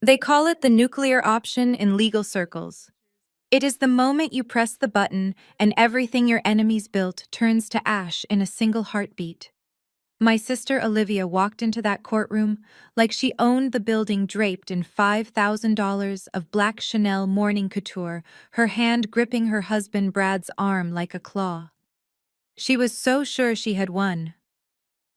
They call it the nuclear option in legal circles. It is the moment you press the button and everything your enemies built turns to ash in a single heartbeat. My sister Olivia walked into that courtroom like she owned the building, draped in $5,000 of black Chanel morning couture, her hand gripping her husband Brad's arm like a claw. She was so sure she had won.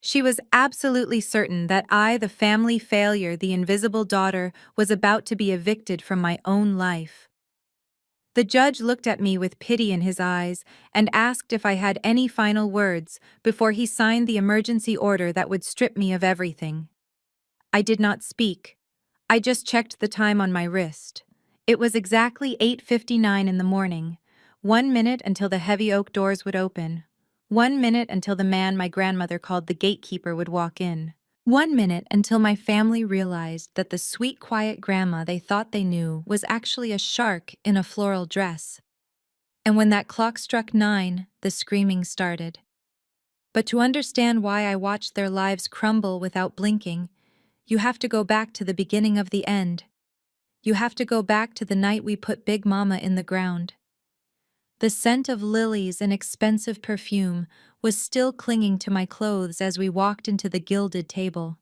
She was absolutely certain that I, the family failure, the invisible daughter, was about to be evicted from my own life. The judge looked at me with pity in his eyes and asked if I had any final words before he signed the emergency order that would strip me of everything. I did not speak. I just checked the time on my wrist. It was exactly 8:59 in the morning, 1 minute until the heavy oak doors would open, 1 minute until the man my grandmother called the gatekeeper would walk in. 1 minute until my family realized that the sweet, quiet grandma they thought they knew was actually a shark in a floral dress. And when that clock struck 9, the screaming started. But to understand why I watched their lives crumble without blinking, you have to go back to the beginning of the end. You have to go back to the night we put Big Mama in the ground. The scent of lilies and expensive perfume was still clinging to my clothes as we walked into the gilded table.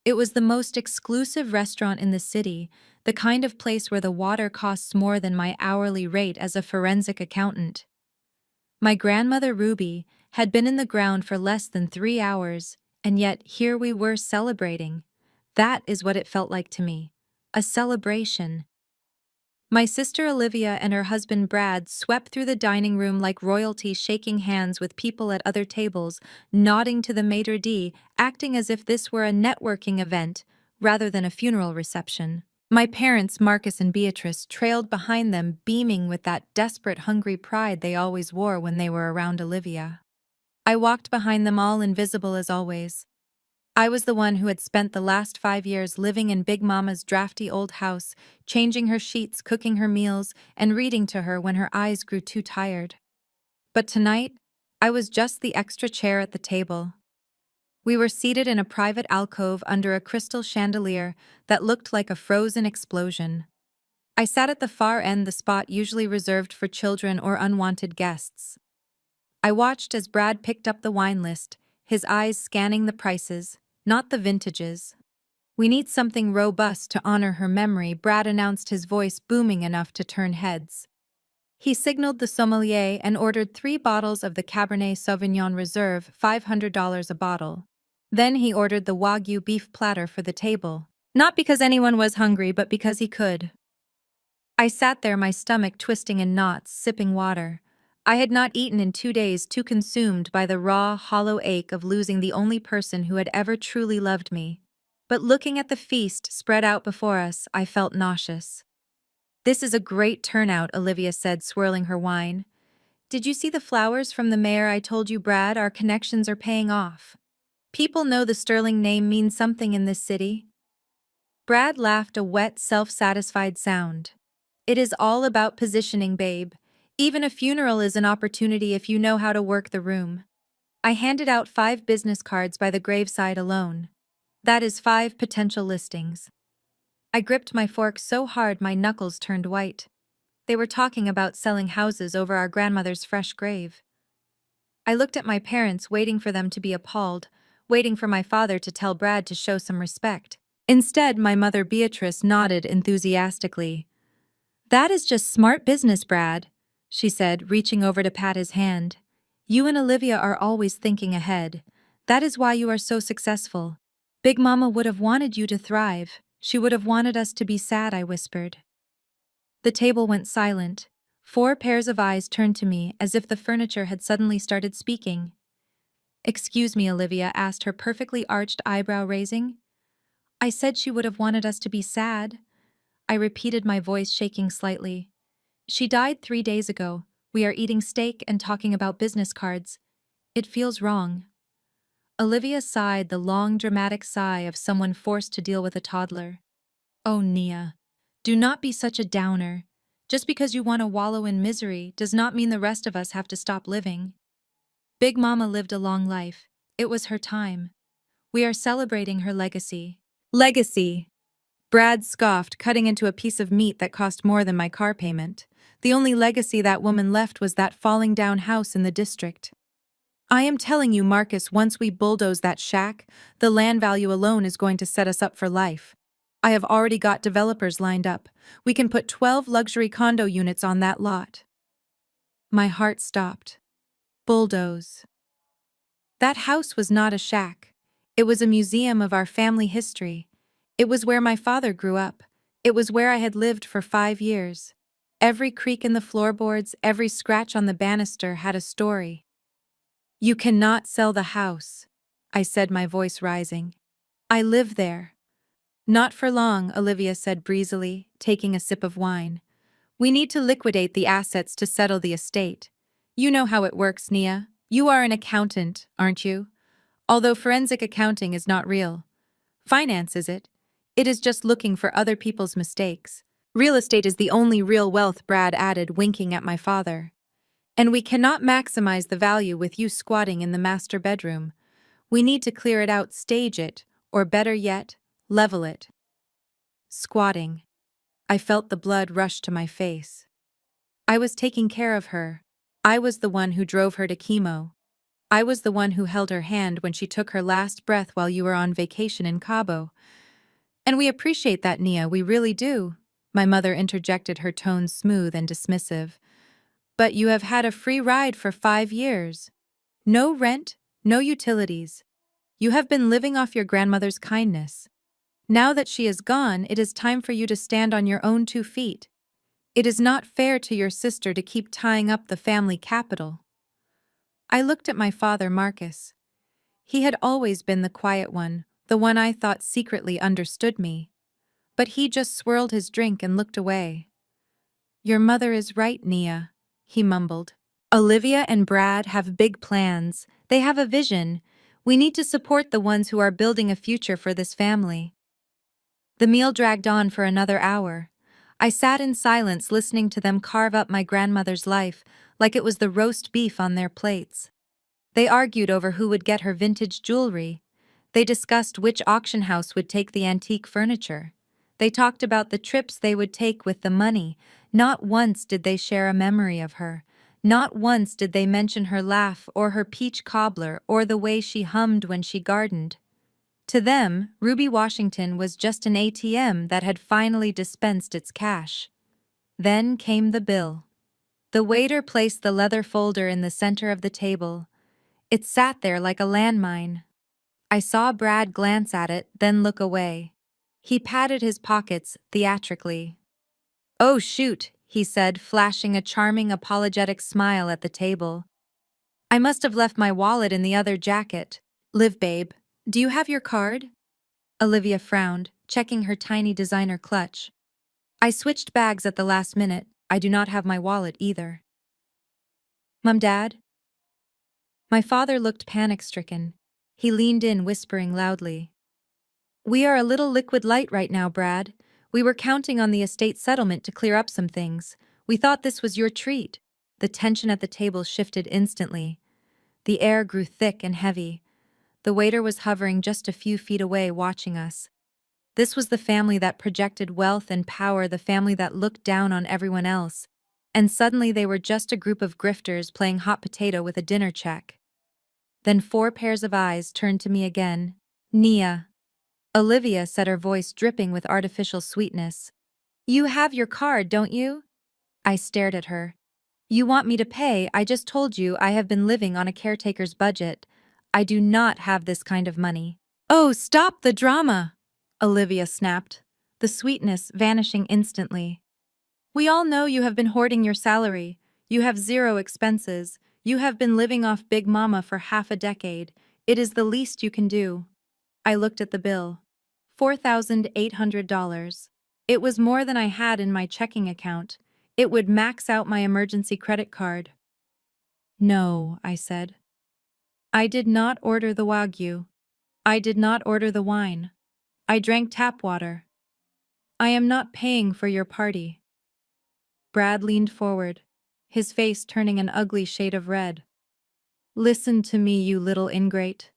It was the most exclusive restaurant in the city, the kind of place where the water costs more than my hourly rate as a forensic accountant. My grandmother Ruby had been in the ground for less than 3 hours, and yet here we were celebrating. That is what it felt like to me. A celebration. My sister Olivia and her husband Brad swept through the dining room like royalty, shaking hands with people at other tables, nodding to the maitre d', acting as if this were a networking event rather than a funeral reception. My parents, Marcus and Beatrice, trailed behind them, beaming with that desperate, hungry pride they always wore when they were around Olivia. I walked behind them, all invisible as always. I was the one who had spent the last 5 years living in Big Mama's drafty old house, changing her sheets, cooking her meals, and reading to her when her eyes grew too tired. But tonight, I was just the extra chair at the table. We were seated in a private alcove under a crystal chandelier that looked like a frozen explosion. I sat at the far end, the spot usually reserved for children or unwanted guests. I watched as Brad picked up the wine list, his eyes scanning the prices, not the vintages. "We need something robust to honor her memory," Brad announced, his voice booming enough to turn heads. He signaled the sommelier and ordered 3 bottles of the Cabernet Sauvignon Reserve, $500 a bottle. Then he ordered the Wagyu beef platter for the table, not because anyone was hungry but because he could. I sat there, my stomach twisting in knots, sipping water. I had not eaten in 2 days, too consumed by the raw, hollow ache of losing the only person who had ever truly loved me. But looking at the feast spread out before us, I felt nauseous. "This is a great turnout," Olivia said, swirling her wine. "Did you see the flowers from the mayor? I told you, Brad, our connections are paying off. People know the Sterling name means something in this city." Brad laughed, a wet, self-satisfied sound. "It is all about positioning, babe. Even a funeral is an opportunity if you know how to work the room." I handed out 5 business cards by the graveside alone. That is 5 potential listings. I gripped my fork so hard my knuckles turned white. They were talking about selling houses over our grandmother's fresh grave. I looked at my parents, waiting for them to be appalled, waiting for my father to tell Brad to show some respect. Instead, my mother Beatrice nodded enthusiastically. "That is just smart business, Brad," she said, reaching over to pat his hand. "You and Olivia are always thinking ahead. That is why you are so successful. Big Mama would have wanted you to thrive. She would have wanted us to be sad," I whispered. The table went silent. 4 pairs of eyes turned to me as if the furniture had suddenly started speaking. "Excuse me," Olivia asked, her perfectly arched eyebrow raising. "I said she would have wanted us to be sad." I repeated, my voice shaking slightly. "She died 3 days ago. We are eating steak and talking about business cards. It feels wrong." Olivia sighed, the long, dramatic sigh of someone forced to deal with a toddler. "Oh, Nia, do not be such a downer. Just because you want to wallow in misery does not mean the rest of us have to stop living. Big Mama lived a long life. It was her time. We are celebrating her legacy." Legacy! Brad scoffed, cutting into a piece of meat that cost more than my car payment. The only legacy that woman left was that falling down house in the district. I am telling you, Marcus, once we bulldoze that shack, the land value alone is going to set us up for life. I have already got developers lined up. We can put 12 luxury condo units on that lot. My heart stopped. Bulldoze. That house was not a shack. It was a museum of our family history. It was where my father grew up. It was where I had lived for 5 years. Every creak in the floorboards, every scratch on the banister had a story. You cannot sell the house, I said, my voice rising. I live there. Not for long, Olivia said breezily, taking a sip of wine. We need to liquidate the assets to settle the estate. You know how it works, Nia. You are an accountant, aren't you? Although forensic accounting is not real. Finance is it? It is just looking for other people's mistakes. Real estate is the only real wealth, Brad added, winking at my father. And we cannot maximize the value with you squatting in the master bedroom. We need to clear it out, stage it, or better yet, level it. Squatting. I felt the blood rush to my face. I was taking care of her. I was the one who drove her to chemo. I was the one who held her hand when she took her last breath while you were on vacation in Cabo. And we appreciate that, Nia, we really do. My mother interjected, her tone smooth and dismissive. But you have had a free ride for 5 years. No rent, no utilities. You have been living off your grandmother's kindness. Now that she is gone, it is time for you to stand on your own 2 feet. It is not fair to your sister to keep tying up the family capital. I looked at my father, Marcus. He had always been the quiet one, the one I thought secretly understood me. But he just swirled his drink and looked away. Your mother is right, Nia, he mumbled. Olivia and Brad have big plans. They have a vision. We need to support the ones who are building a future for this family. The meal dragged on for another hour. I sat in silence listening to them carve up my grandmother's life like it was the roast beef on their plates. They argued over who would get her vintage jewelry. They discussed which auction house would take the antique furniture. They talked about the trips they would take with the money. Not once did they share a memory of her. Not once did they mention her laugh or her peach cobbler or the way she hummed when she gardened. To them, Ruby Washington was just an ATM that had finally dispensed its cash. Then came the bill. The waiter placed the leather folder in the center of the table. It sat there like a landmine. I saw Brad glance at it, then look away. He patted his pockets theatrically. "Oh, shoot," he said, flashing a charming, apologetic smile at the table. "I must have left my wallet in the other jacket. Liv, babe, do you have your card?" Olivia frowned, checking her tiny designer clutch. "I switched bags at the last minute. I do not have my wallet either." "Mom, Dad?" My father looked panic-stricken. He leaned in, whispering loudly. "We are a little liquid light right now, Brad. We were counting on the estate settlement to clear up some things. We thought this was your treat." The tension at the table shifted instantly. The air grew thick and heavy. The waiter was hovering just a few feet away, watching us. This was the family that projected wealth and power, the family that looked down on everyone else. And suddenly they were just a group of grifters playing hot potato with a dinner check. Then 4 pairs of eyes turned to me again. "Nia," Olivia said, her voice dripping with artificial sweetness. "You have your card, don't you?" I stared at her. "You want me to pay? I just told you I have been living on a caretaker's budget. I do not have this kind of money." "Oh, stop the drama!" Olivia snapped, the sweetness vanishing instantly. "We all know you have been hoarding your salary. You have 0 expenses. You have been living off Big Mama for half a decade. It is the least you can do." I looked at the bill. $4,800. It was more than I had in my checking account. It would max out my emergency credit card. "No," I said. "I did not order the Wagyu. I did not order the wine. I drank tap water. I am not paying for your party." Brad leaned forward, his face turning an ugly shade of red. "Listen to me, you little ingrate.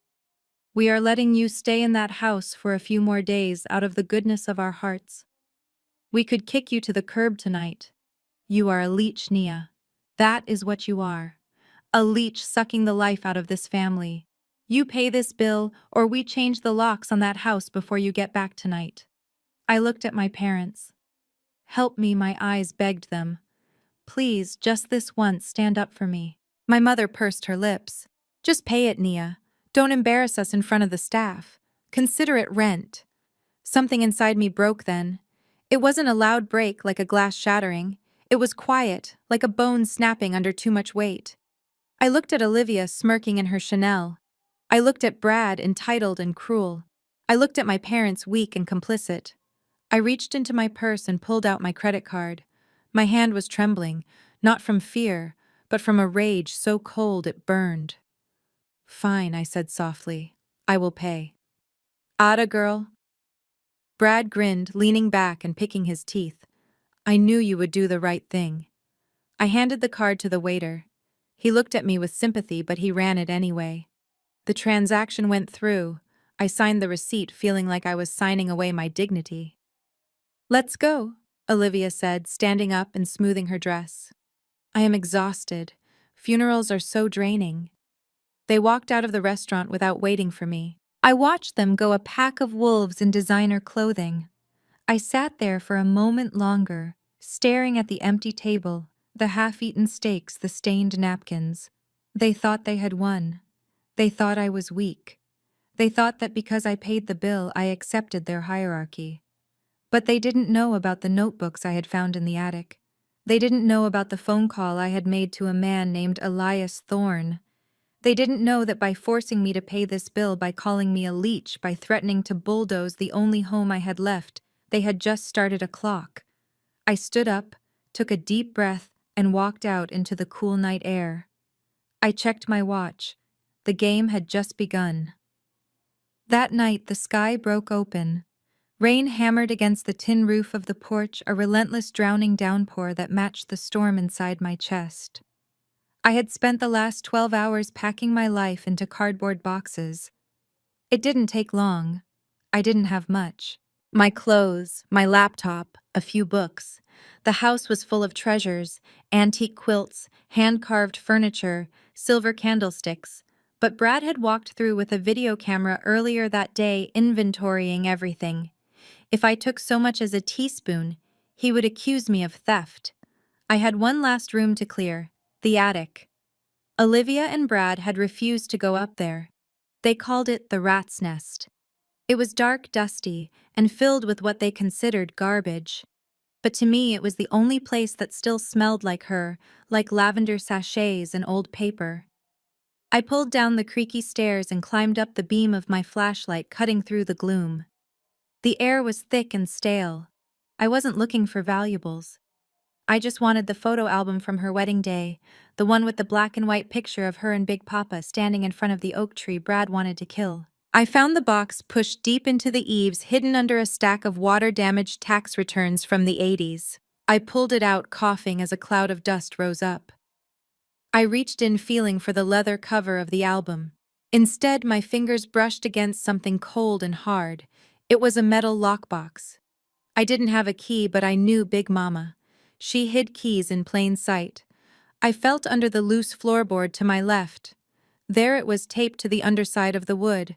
We are letting you stay in that house for a few more days out of the goodness of our hearts. We could kick you to the curb tonight. You are a leech, Nia. That is what you are. A leech sucking the life out of this family. You pay this bill, or we change the locks on that house before you get back tonight. I looked at my parents. Help me, my eyes begged them. Please, just this once, stand up for me. My mother pursed her lips. Just pay it, Nia. Don't embarrass us in front of the staff. Consider it rent. Something inside me broke then. It wasn't a loud break like a glass shattering. It was quiet, like a bone snapping under too much weight. I looked at Olivia smirking in her Chanel. I looked at Brad entitled and cruel. I looked at my parents weak and complicit. I reached into my purse and pulled out my credit card. My hand was trembling, not from fear, but from a rage so cold it burned. Fine, I said softly. I will pay. Ada girl. Brad grinned, leaning back and picking his teeth. I knew you would do the right thing. I handed the card to the waiter. He looked at me with sympathy, but he ran it anyway. The transaction went through. I signed the receipt, feeling like I was signing away my dignity. Let's go, Olivia said, standing up and smoothing her dress. I am exhausted. Funerals are so draining. They walked out of the restaurant without waiting for me. I watched them go a pack of wolves in designer clothing. I sat there for a moment longer, staring at the empty table, the half-eaten steaks, the stained napkins. They thought they had won. They thought I was weak. They thought that because I paid the bill, I accepted their hierarchy. But they didn't know about the notebooks I had found in the attic. They didn't know about the phone call I had made to a man named Elias Thorne. They didn't know that by forcing me to pay this bill, by calling me a leech, by threatening to bulldoze the only home I had left, they had just started a clock. I stood up, took a deep breath, and walked out into the cool night air. I checked my watch. The game had just begun. That night the sky broke open. Rain hammered against the tin roof of the porch, a relentless drowning downpour that matched the storm inside my chest. I had spent the last 12 hours packing my life into cardboard boxes. It didn't take long. I didn't have much. My clothes, my laptop, a few books. The house was full of treasures, antique quilts, hand-carved furniture, silver candlesticks. But Brad had walked through with a video camera earlier that day, inventorying everything. If I took so much as a teaspoon, he would accuse me of theft. I had one last room to clear, the attic. Olivia and Brad had refused to go up there. They called it the rat's nest. It was dark, dusty, and filled with what they considered garbage. But to me it was the only place that still smelled like her, like lavender sachets and old paper. I pulled down the creaky stairs and climbed up the beam of my flashlight, cutting through the gloom. The air was thick and stale. I wasn't looking for valuables. I just wanted the photo album from her wedding day, the one with the black and white picture of her and Big Papa standing in front of the oak tree Brad wanted to kill. I found the box pushed deep into the eaves, hidden under a stack of water-damaged tax returns from the 80s. I pulled it out, coughing as a cloud of dust rose up. I reached in, feeling for the leather cover of the album. Instead, my fingers brushed against something cold and hard. It was a metal lockbox. I didn't have a key, but I knew Big Mama. She hid keys in plain sight. I felt under the loose floorboard to my left. There it was, taped to the underside of the wood.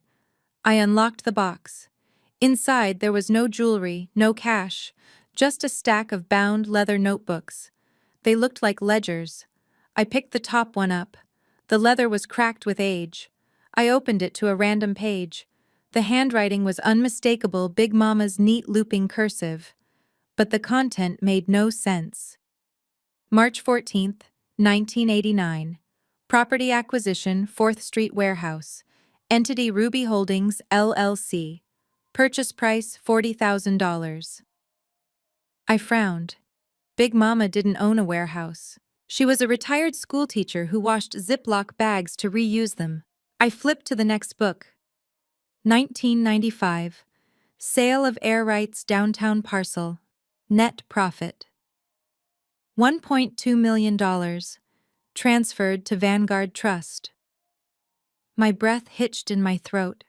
I unlocked the box. Inside there was no jewelry, no cash, just a stack of bound leather notebooks. They looked like ledgers. I picked the top one up. The leather was cracked with age. I opened it to a random page. The handwriting was unmistakable, Big Mama's neat looping cursive. But the content made no sense. March 14th, 1989. Property acquisition, 4th Street Warehouse. Entity Ruby Holdings, LLC. Purchase price $40,000. I frowned. Big Mama didn't own a warehouse. She was a retired schoolteacher who washed Ziploc bags to reuse them. I flipped to the next book. 1995. Sale of air rights, downtown parcel. Net profit. $1.2 million. Transferred to Vanguard Trust. My breath hitched in my throat.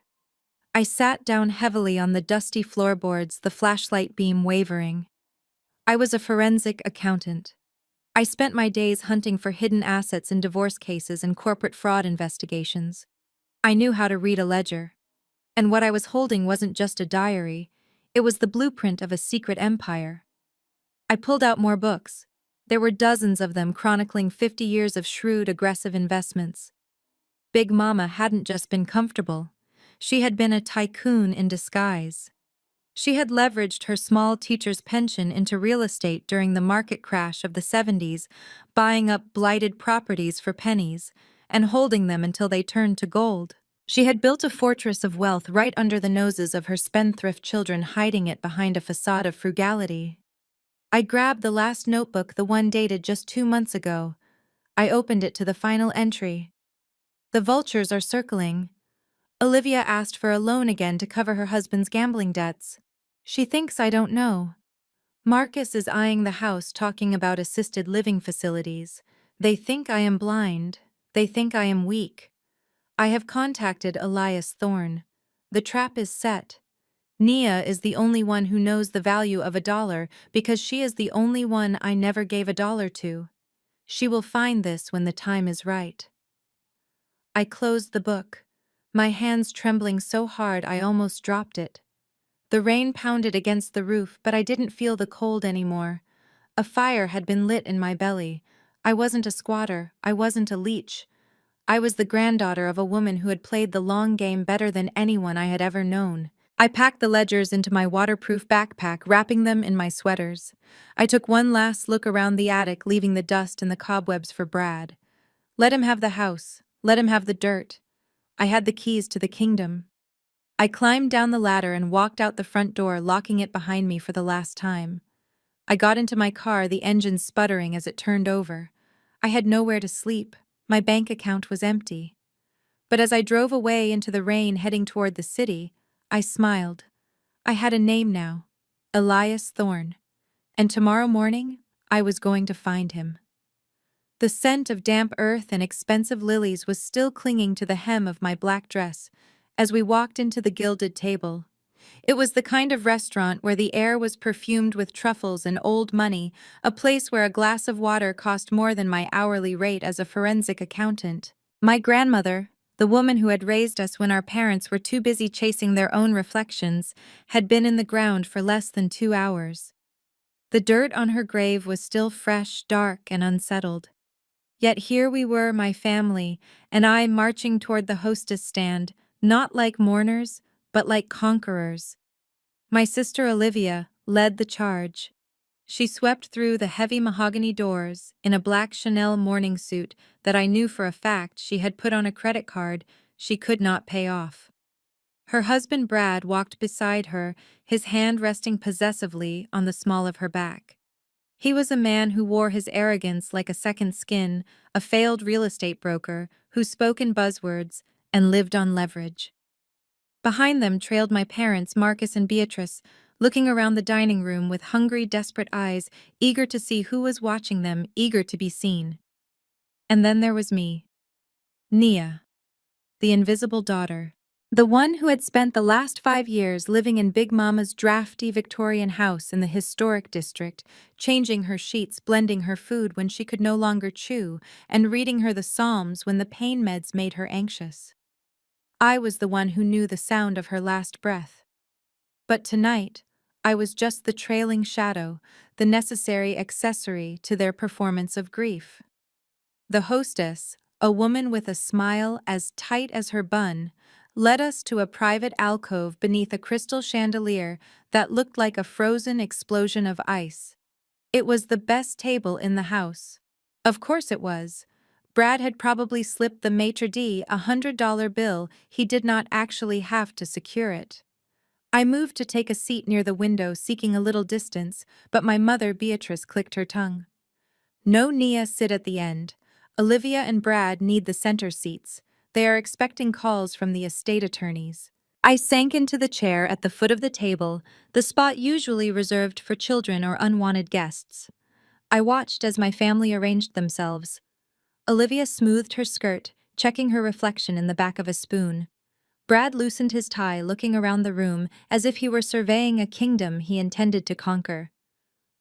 I sat down heavily on the dusty floorboards, the flashlight beam wavering. I was a forensic accountant. I spent my days hunting for hidden assets in divorce cases and corporate fraud investigations. I knew how to read a ledger. And what I was holding wasn't just a diary, it was the blueprint of a secret empire. I pulled out more books. There were dozens of them chronicling 50 years of shrewd, aggressive investments. Big Mama hadn't just been comfortable. She had been a tycoon in disguise. She had leveraged her small teacher's pension into real estate during the market crash of the 70s, buying up blighted properties for pennies and holding them until they turned to gold. She had built a fortress of wealth right under the noses of her spendthrift children, hiding it behind a facade of frugality. I grabbed the last notebook, the one dated just 2 months ago. I opened it to the final entry. The vultures are circling. Olivia asked for a loan again to cover her husband's gambling debts. She thinks I don't know. Marcus is eyeing the house, talking about assisted living facilities. They think I am blind. They think I am weak. I have contacted Elias Thorne. The trap is set. Nia is the only one who knows the value of $1 because she is the only one I never gave $1 to. She will find this when the time is right. I closed the book, my hands trembling so hard I almost dropped it. The rain pounded against the roof, but I didn't feel the cold anymore. A fire had been lit in my belly. I wasn't a squatter. I wasn't a leech. I was the granddaughter of a woman who had played the long game better than anyone I had ever known. I packed the ledgers into my waterproof backpack, wrapping them in my sweaters. I took one last look around the attic, leaving the dust and the cobwebs for Brad. Let him have the house. Let him have the dirt. I had the keys to the kingdom. I climbed down the ladder and walked out the front door, locking it behind me for the last time. I got into my car, the engine sputtering as it turned over. I had nowhere to sleep. My bank account was empty. But as I drove away into the rain heading toward the city, I smiled. I had a name now. Elias Thorne. And tomorrow morning, I was going to find him. The scent of damp earth and expensive lilies was still clinging to the hem of my black dress as we walked into the gilded table. It was the kind of restaurant where the air was perfumed with truffles and old money, a place where a glass of water cost more than my hourly rate as a forensic accountant. My grandmother, the woman who had raised us when our parents were too busy chasing their own reflections, had been in the ground for less than 2 hours. The dirt on her grave was still fresh, dark, and unsettled. Yet here we were, my family, and I marching toward the hostess stand, not like mourners, but like conquerors. My sister Olivia led the charge. She swept through the heavy mahogany doors in a black Chanel morning suit that I knew for a fact she had put on a credit card she could not pay off. Her husband Brad walked beside her, his hand resting possessively on the small of her back. He was a man who wore his arrogance like a second skin, a failed real estate broker who spoke in buzzwords and lived on leverage. Behind them trailed my parents, Marcus and Beatrice, looking around the dining room with hungry, desperate eyes, eager to see who was watching them, eager to be seen. And then there was me. Nia, the invisible daughter. The one who had spent the last 5 years living in Big Mama's drafty Victorian house in the historic district, changing her sheets, blending her food when she could no longer chew, and reading her the Psalms when the pain meds made her anxious. I was the one who knew the sound of her last breath. But tonight, I was just the trailing shadow, the necessary accessory to their performance of grief. The hostess, a woman with a smile as tight as her bun, led us to a private alcove beneath a crystal chandelier that looked like a frozen explosion of ice. It was the best table in the house. Of course it was. Brad had probably slipped the maitre d' $100 bill. He did not actually have to secure it. I moved to take a seat near the window, seeking a little distance, but my mother, Beatrice, clicked her tongue. No, Nia, sit at the end. Olivia and Brad need the center seats. They are expecting calls from the estate attorneys. I sank into the chair at the foot of the table, the spot usually reserved for children or unwanted guests. I watched as my family arranged themselves. Olivia smoothed her skirt, checking her reflection in the back of a spoon. Brad loosened his tie, looking around the room as if he were surveying a kingdom he intended to conquer.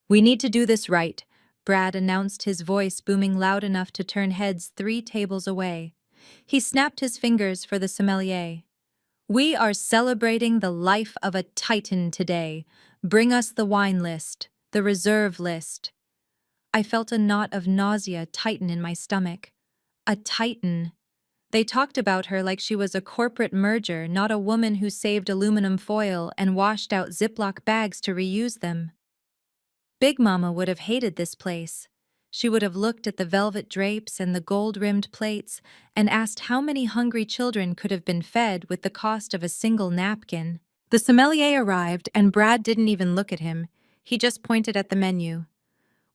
"We need to do this right," Brad announced, his voice booming loud enough to turn heads 3 tables away. He snapped his fingers for the sommelier. "We are celebrating the life of a titan today. Bring us the wine list, the reserve list." I felt a knot of nausea tighten in my stomach. A titan. They talked about her like she was a corporate merger, not a woman who saved aluminum foil and washed out Ziploc bags to reuse them. Big Mama would have hated this place. She would have looked at the velvet drapes and the gold-rimmed plates and asked how many hungry children could have been fed with the cost of a single napkin. The sommelier arrived and Brad didn't even look at him. He just pointed at the menu.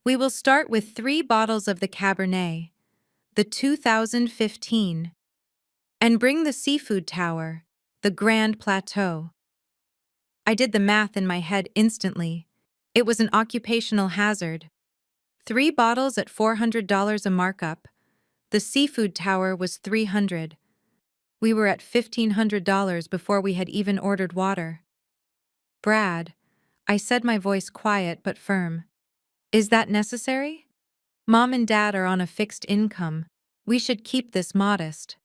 "We will start with 3 bottles of the Cabernet, the 2015, and bring the seafood tower, the Grand Plateau." I did the math in my head instantly. It was an occupational hazard. 3 bottles at $400 a markup. The seafood tower was $300. We were at $1,500 before we had even ordered water. "Brad," I said, my voice quiet but firm, "is that necessary? Mom and Dad are on a fixed income. We should keep this modest."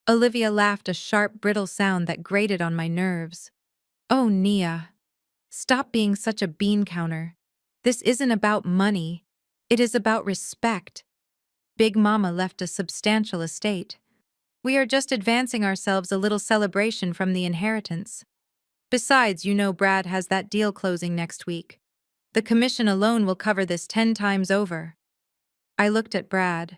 Olivia laughed, a sharp, brittle sound that grated on my nerves. "Oh, Nia. Stop being such a bean counter. This isn't about money. It is about respect. Big Mama left a substantial estate. We are just advancing ourselves a little celebration from the inheritance. Besides, you know Brad has that deal closing next week. The commission alone will cover this 10 times over." I looked at Brad.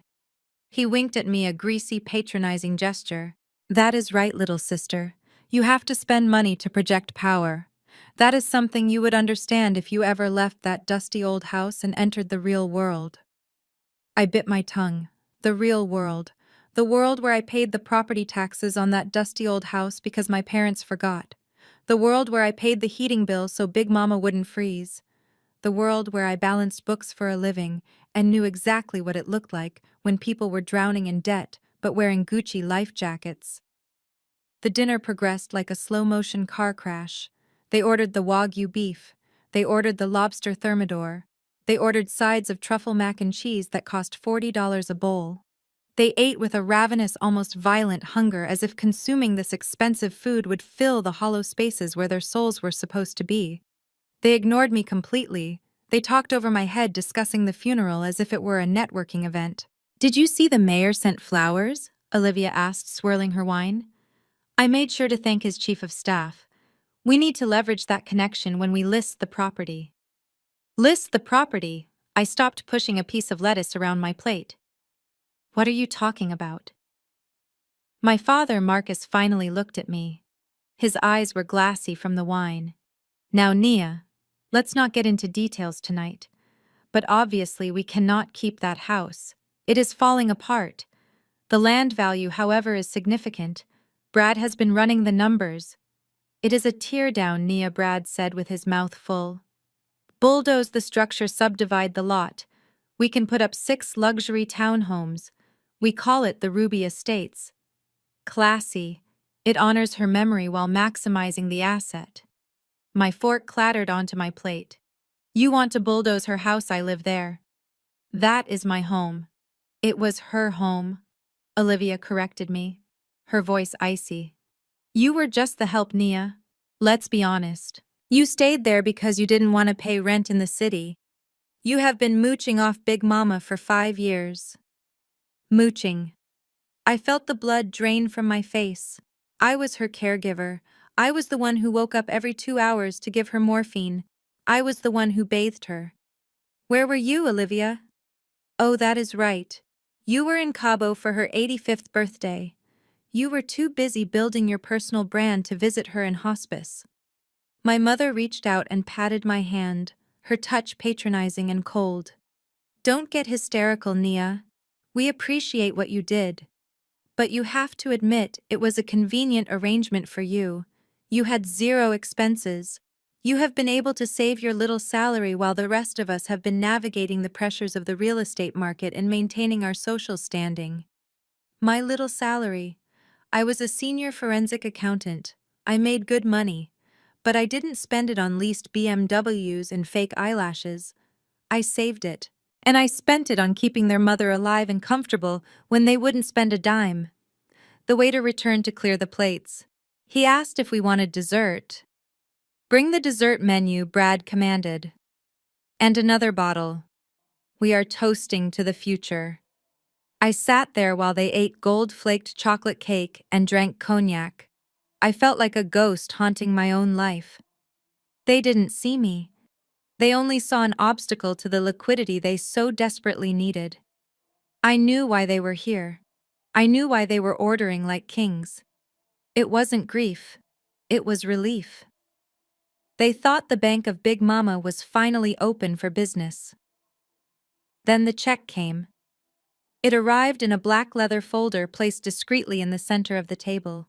He winked at me, a greasy, patronizing gesture. "That is right, little sister. You have to spend money to project power. That is something you would understand if you ever left that dusty old house and entered the real world." I bit my tongue. The real world. The world where I paid the property taxes on that dusty old house because my parents forgot. The world where I paid the heating bill so Big Mama wouldn't freeze. The world where I balanced books for a living and knew exactly what it looked like when people were drowning in debt but wearing Gucci life jackets. The dinner progressed like a slow-motion car crash. They ordered the Wagyu beef. They ordered the lobster thermidor. They ordered sides of truffle mac and cheese that cost $40 a bowl. They ate with a ravenous, almost violent hunger, as if consuming this expensive food would fill the hollow spaces where their souls were supposed to be. They ignored me completely. They talked over my head, discussing the funeral as if it were a networking event. "Did you see the mayor sent flowers?" Olivia asked, swirling her wine. I made sure to thank his chief of staff. We need to leverage that connection when we list the property. "List the property?" I stopped pushing a piece of lettuce around my plate. "What are you talking about?" My father, Marcus, finally looked at me. His eyes were glassy from the wine. "Now, Nia, let's not get into details tonight. But obviously we cannot keep that house. It is falling apart. The land value, however, is significant. Brad has been running the numbers." "It is a teardown," Nia, Brad said with his mouth full. "Bulldoze the structure, subdivide the lot. We can put up 6 luxury townhomes. We call it the Ruby Estates. Classy. It honors her memory while maximizing the asset." My fork clattered onto my plate. "You want to bulldoze her house? I live there." "That is my home." "It was her home," Olivia corrected me, her voice icy. "You were just the help, Nia. Let's be honest. You stayed there because you didn't want to pay rent in the city. You have been mooching off Big Mama for 5 years." Mooching. I felt the blood drain from my face. I was her caregiver. I was the one who woke up every 2 hours to give her morphine. I was the one who bathed her. "Where were you, Olivia?" "Oh, that is right. You were in Cabo for her 85th birthday. You were too busy building your personal brand to visit her in hospice." My mother reached out and patted my hand, her touch patronizing and cold. "Don't get hysterical, Nia. We appreciate what you did. But you have to admit it was a convenient arrangement for you. You had 0 expenses. You have been able to save your little salary while the rest of us have been navigating the pressures of the real estate market and maintaining our social standing." My little salary. I was a senior forensic accountant. I made good money, but I didn't spend it on leased BMWs and fake eyelashes. I saved it. And I spent it on keeping their mother alive and comfortable when they wouldn't spend a dime. The waiter returned to clear the plates. He asked if we wanted dessert. Bring the dessert menu, Brad commanded. And another bottle. We are toasting to the future. I sat there while they ate gold-flaked chocolate cake and drank cognac. I felt like a ghost haunting my own life. They didn't see me. They only saw an obstacle to the liquidity they so desperately needed. I knew why they were here. I knew why they were ordering like kings. It wasn't grief. It was relief. They thought the Bank of Big Mama was finally open for business. Then the check came. It arrived in a black leather folder placed discreetly in the center of the table.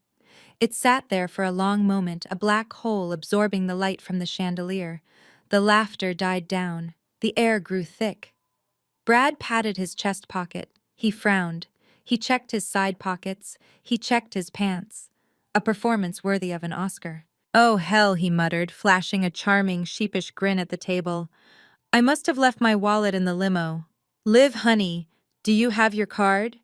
It sat there for a long moment, a black hole absorbing the light from the chandelier. The laughter died down. The air grew thick. Brad patted his chest pocket. He frowned. He checked his side pockets. He checked his pants. A performance worthy of an Oscar. "Oh, hell," he muttered, flashing a charming, sheepish grin at the table. "I must have left my wallet in the limo. Liv, honey, do you have your card?"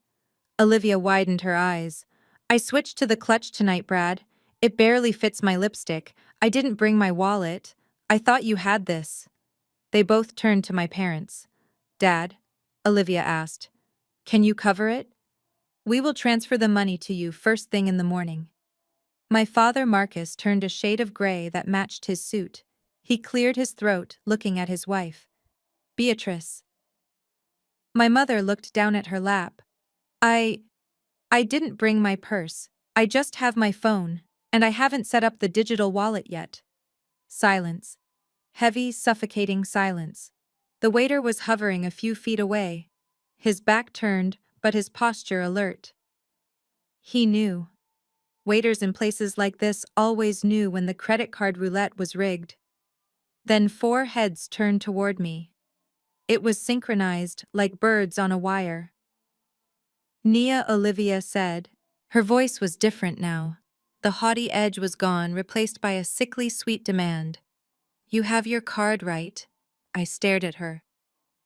Olivia widened her eyes. "I switched to the clutch tonight, Brad. It barely fits my lipstick. I didn't bring my wallet. I thought you had this." They both turned to my parents. "Dad," Olivia asked, "can you cover it? We will transfer the money to you first thing in the morning." My father, Marcus, turned a shade of gray that matched his suit. He cleared his throat, looking at his wife. "Beatrice." My mother looked down at her lap. I didn't bring my purse. I just have my phone, and I haven't set up the digital wallet yet." Silence. Heavy, suffocating silence. The waiter was hovering a few feet away. His back turned, but his posture alert. He knew. Waiters in places like this always knew when the credit card roulette was rigged. Then 4 heads turned toward me. It was synchronized, like birds on a wire. "Nia," Olivia said. Her voice was different now. The haughty edge was gone, replaced by a sickly sweet demand. "You have your card right." I stared at her.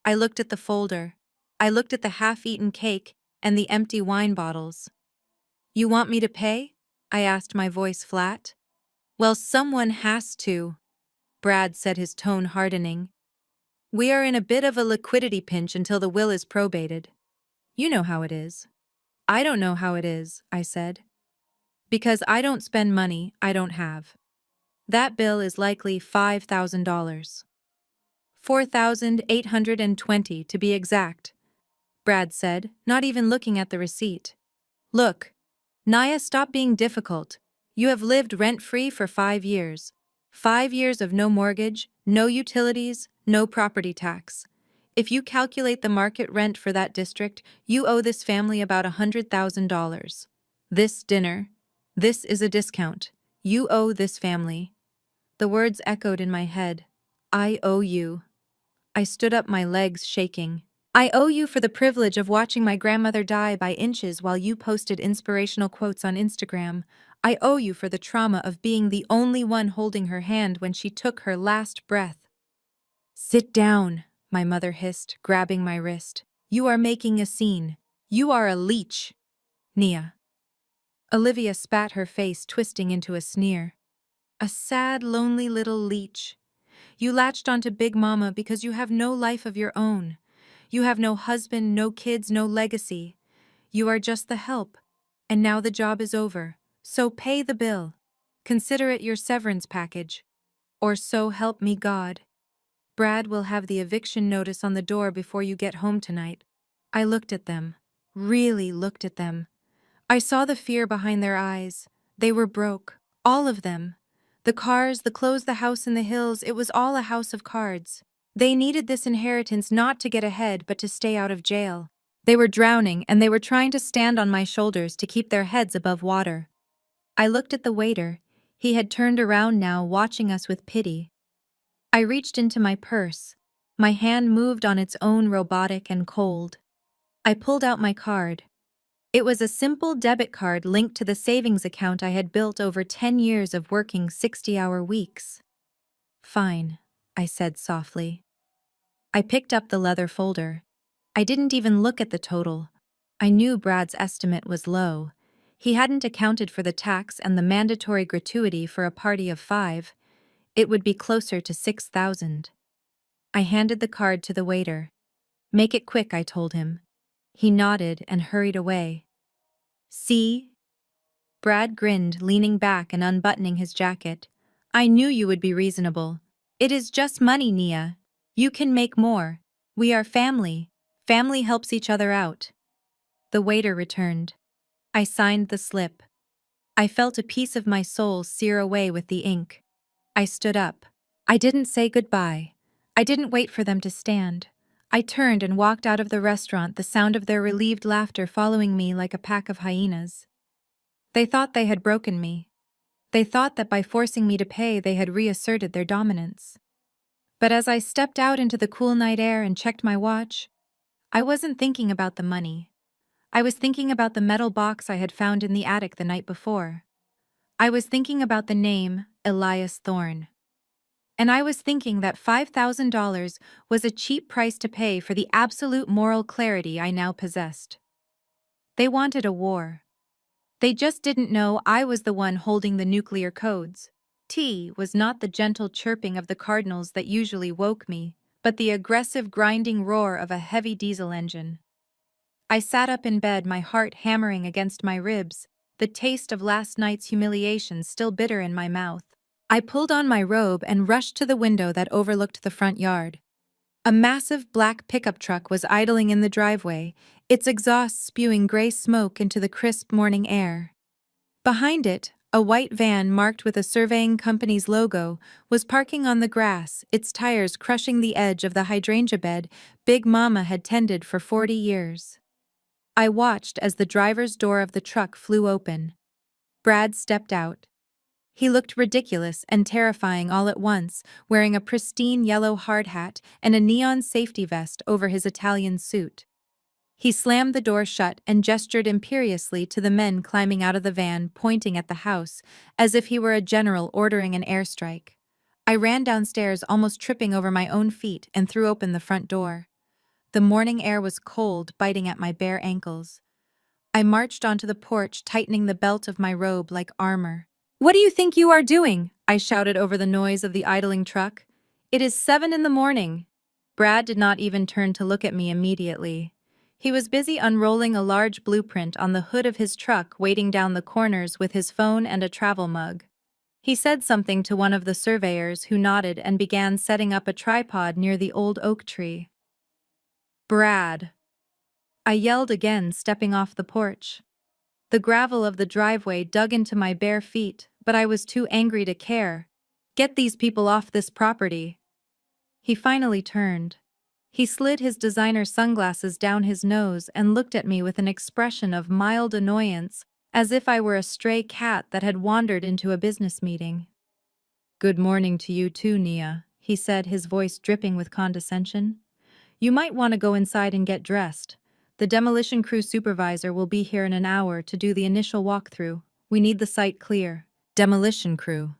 I looked at the folder. I looked at the half-eaten cake and the empty wine bottles. "You want me to pay?" I asked, my voice flat. "Well, someone has to," Brad said, his tone hardening. "We are in a bit of a liquidity pinch until the will is probated. You know how it is." "I don't know how it is," I said. "Because I don't spend money I don't have. That bill is likely $5,000. 4,820 to be exact," Brad said, not even looking at the receipt. "Look, Naya, stop being difficult. You have lived rent-free for 5 years. 5 years of no mortgage, no utilities, no property tax. If you calculate the market rent for that district, you owe this family about $100,000. This dinner, this is a discount. You owe this family." The words echoed in my head. "I owe you." I stood up, my legs shaking. "I owe you for the privilege of watching my grandmother die by inches while you posted inspirational quotes on Instagram. I owe you for the trauma of being the only one holding her hand when she took her last breath." "Sit down," my mother hissed, grabbing my wrist. "You are making a scene. You are a leech." "Nia." Olivia spat, her face twisting into a sneer. "A sad, lonely little leech. You latched onto Big Mama because you have no life of your own. You have no husband, no kids, no legacy. You are just the help. And now the job is over. So pay the bill. Consider it your severance package. Or so help me God. Brad will have the eviction notice on the door before you get home tonight." I looked at them. Really looked at them. I saw the fear behind their eyes. They were broke. All of them. The cars, the clothes, the house in the hills, it was all a house of cards. They needed this inheritance not to get ahead but to stay out of jail. They were drowning, and they were trying to stand on my shoulders to keep their heads above water. I looked at the waiter. He had turned around now, watching us with pity. I reached into my purse. My hand moved on its own, robotic and cold. I pulled out my card. It was a simple debit card linked to the savings account I had built over 10 years of working 60-hour weeks. Fine, I said softly. I picked up the leather folder. I didn't even look at the total. I knew Brad's estimate was low. He hadn't accounted for the tax and the mandatory gratuity for a party of 5. It would be closer to 6,000. I handed the card to the waiter. Make it quick, I told him. He nodded and hurried away. See? Brad grinned, leaning back and unbuttoning his jacket. I knew you would be reasonable. It is just money, Nia. You can make more. We are family. Family helps each other out. The waiter returned. I signed the slip. I felt a piece of my soul sear away with the ink. I stood up. I didn't say goodbye. I didn't wait for them to stand. I turned and walked out of the restaurant, the sound of their relieved laughter following me like a pack of hyenas. They thought they had broken me. They thought that by forcing me to pay, they had reasserted their dominance. But as I stepped out into the cool night air and checked my watch, I wasn't thinking about the money. I was thinking about the metal box I had found in the attic the night before. I was thinking about the name, Elias Thorne. And I was thinking that $5,000 was a cheap price to pay for the absolute moral clarity I now possessed. They wanted a war. They just didn't know I was the one holding the nuclear codes. Tea was not the gentle chirping of the cardinals that usually woke me, but the aggressive grinding roar of a heavy diesel engine. I sat up in bed, my heart hammering against my ribs, the taste of last night's humiliation still bitter in my mouth. I pulled on my robe and rushed to the window that overlooked the front yard. A massive black pickup truck was idling in the driveway, its exhaust spewing gray smoke into the crisp morning air. Behind it, a white van marked with a surveying company's logo was parking on the grass, its tires crushing the edge of the hydrangea bed Big Mama had tended for 40 years. I watched as the driver's door of the truck flew open. Brad stepped out. He looked ridiculous and terrifying all at once, wearing a pristine yellow hard hat and a neon safety vest over his Italian suit. He slammed the door shut and gestured imperiously to the men climbing out of the van, pointing at the house, as if he were a general ordering an airstrike. I ran downstairs, almost tripping over my own feet, and threw open the front door. The morning air was cold, biting at my bare ankles. I marched onto the porch, tightening the belt of my robe like armor. "What do you think you are doing?" I shouted over the noise of the idling truck. "It is 7 in the morning." Brad did not even turn to look at me immediately. He was busy unrolling a large blueprint on the hood of his truck, waiting down the corners with his phone and a travel mug. He said something to one of the surveyors, who nodded and began setting up a tripod near the old oak tree. "Brad!" I yelled again, stepping off the porch. The gravel of the driveway dug into my bare feet, but I was too angry to care. "Get these people off this property." He finally turned. He slid his designer sunglasses down his nose and looked at me with an expression of mild annoyance, as if I were a stray cat that had wandered into a business meeting. "Good morning to you too, Nia," he said, his voice dripping with condescension. "You might want to go inside and get dressed. The demolition crew supervisor will be here in an hour to do the initial walkthrough. We need the site clear." Demolition crew.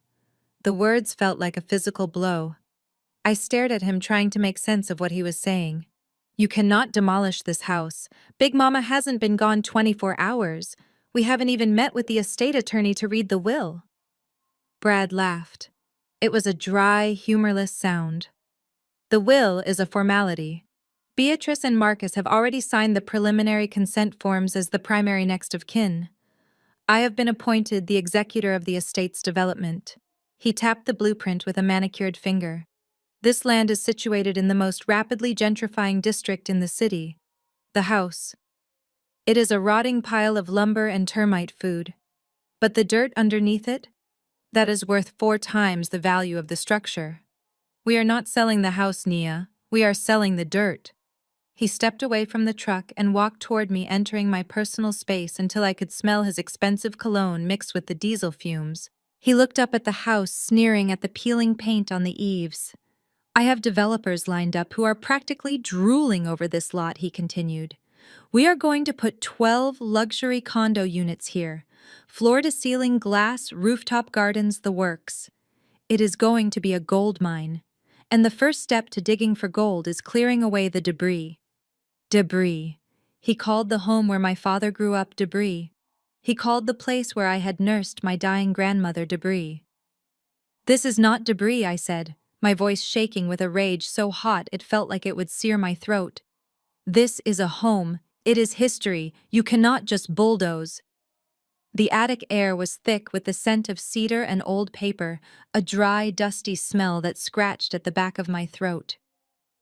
The words felt like a physical blow. I stared at him, trying to make sense of what he was saying. "You cannot demolish this house. Big Mama hasn't been gone 24 hours. We haven't even met with the estate attorney to read the will." Brad laughed. It was a dry, humorless sound. "The will is a formality. Beatrice and Marcus have already signed the preliminary consent forms as the primary next of kin. I have been appointed the executor of the estate's development." He tapped the blueprint with a manicured finger. "This land is situated in the most rapidly gentrifying district in the city, the house. It is a rotting pile of lumber and termite food. But the dirt underneath it? That is worth 4 times the value of the structure. We are not selling the house, Nia. We are selling the dirt." He stepped away from the truck and walked toward me, entering my personal space until I could smell his expensive cologne mixed with the diesel fumes. He looked up at the house, sneering at the peeling paint on the eaves. "I have developers lined up who are practically drooling over this lot," he continued. We are going to put 12 luxury condo units here. Floor-to-ceiling glass, rooftop gardens, the works. It is going to be a gold mine. And the first step to digging for gold is clearing away the debris. Debris. He called the home where my father grew up debris. He called the place where I had nursed my dying grandmother debris. This is not debris, I said, my voice shaking with a rage so hot it felt like it would sear my throat. This is a home. It is history. You cannot just bulldoze. The attic air was thick with the scent of cedar and old paper, a dry, dusty smell that scratched at the back of my throat.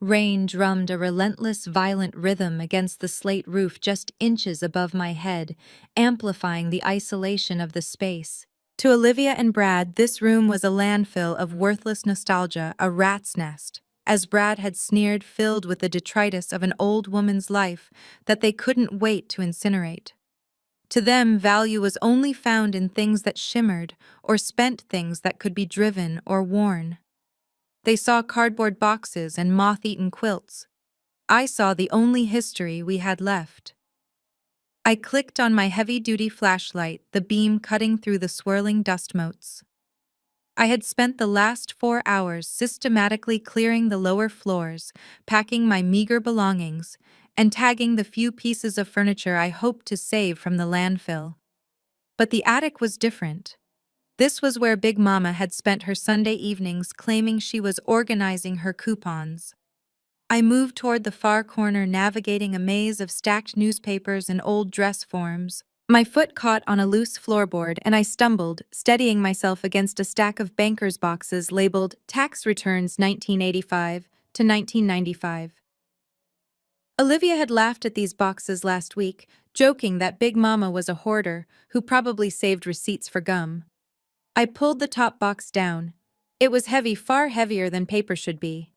Rain drummed a relentless, violent rhythm against the slate roof just inches above my head, amplifying the isolation of the space. To Olivia and Brad, this room was a landfill of worthless nostalgia, a rat's nest, as Brad had sneered, filled with the detritus of an old woman's life that they couldn't wait to incinerate. To them, value was only found in things that shimmered, or spent things that could be driven or worn. They saw cardboard boxes and moth-eaten quilts. I saw the only history we had left. I clicked on my heavy-duty flashlight, the beam cutting through the swirling dust motes. I had spent the last 4 hours systematically clearing the lower floors, packing my meager belongings, and tagging the few pieces of furniture I hoped to save from the landfill. But the attic was different. This was where Big Mama had spent her Sunday evenings claiming she was organizing her coupons. I moved toward the far corner, navigating a maze of stacked newspapers and old dress forms. My foot caught on a loose floorboard and I stumbled, steadying myself against a stack of banker's boxes labeled Tax Returns 1985 to 1995. Olivia had laughed at these boxes last week, joking that Big Mama was a hoarder who probably saved receipts for gum. I pulled the top box down. It was heavy, far heavier than paper should be.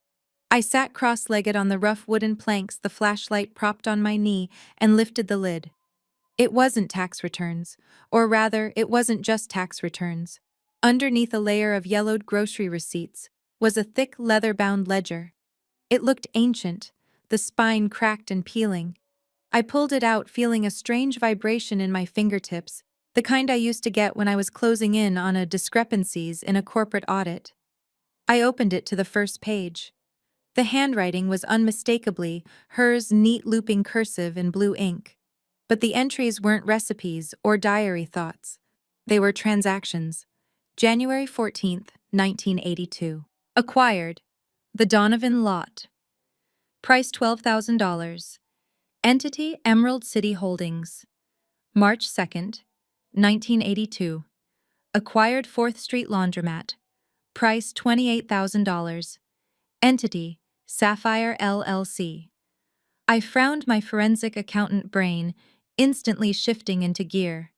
I sat cross-legged on the rough wooden planks, the flashlight propped on my knee, and lifted the lid. It wasn't tax returns, or rather, it wasn't just tax returns. Underneath a layer of yellowed grocery receipts was a thick leather-bound ledger. It looked ancient, the spine cracked and peeling. I pulled it out, feeling a strange vibration in my fingertips, the kind I used to get when I was closing in on discrepancies in a corporate audit. I opened it to the first page. The handwriting was unmistakably hers, neat looping cursive in blue ink. But the entries weren't recipes or diary thoughts. They were transactions. January 14th, 1982. Acquired. The Donovan Lot. Price $12,000. Entity Emerald City Holdings. March 2nd, 1982. Acquired 4th Street Laundromat. Price $28,000. Entity Sapphire LLC. I frowned, my forensic accountant brain instantly shifting into gear.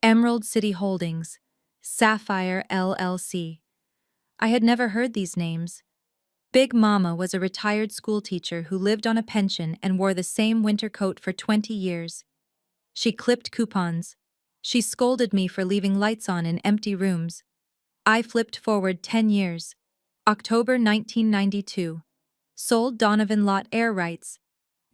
Emerald City Holdings. Sapphire LLC. I had never heard these names. Big Mama was a retired schoolteacher who lived on a pension and wore the same winter coat for 20 years. She clipped coupons. She scolded me for leaving lights on in empty rooms. I flipped forward 10 years. October 1992. Sold Donovan Lot air rights.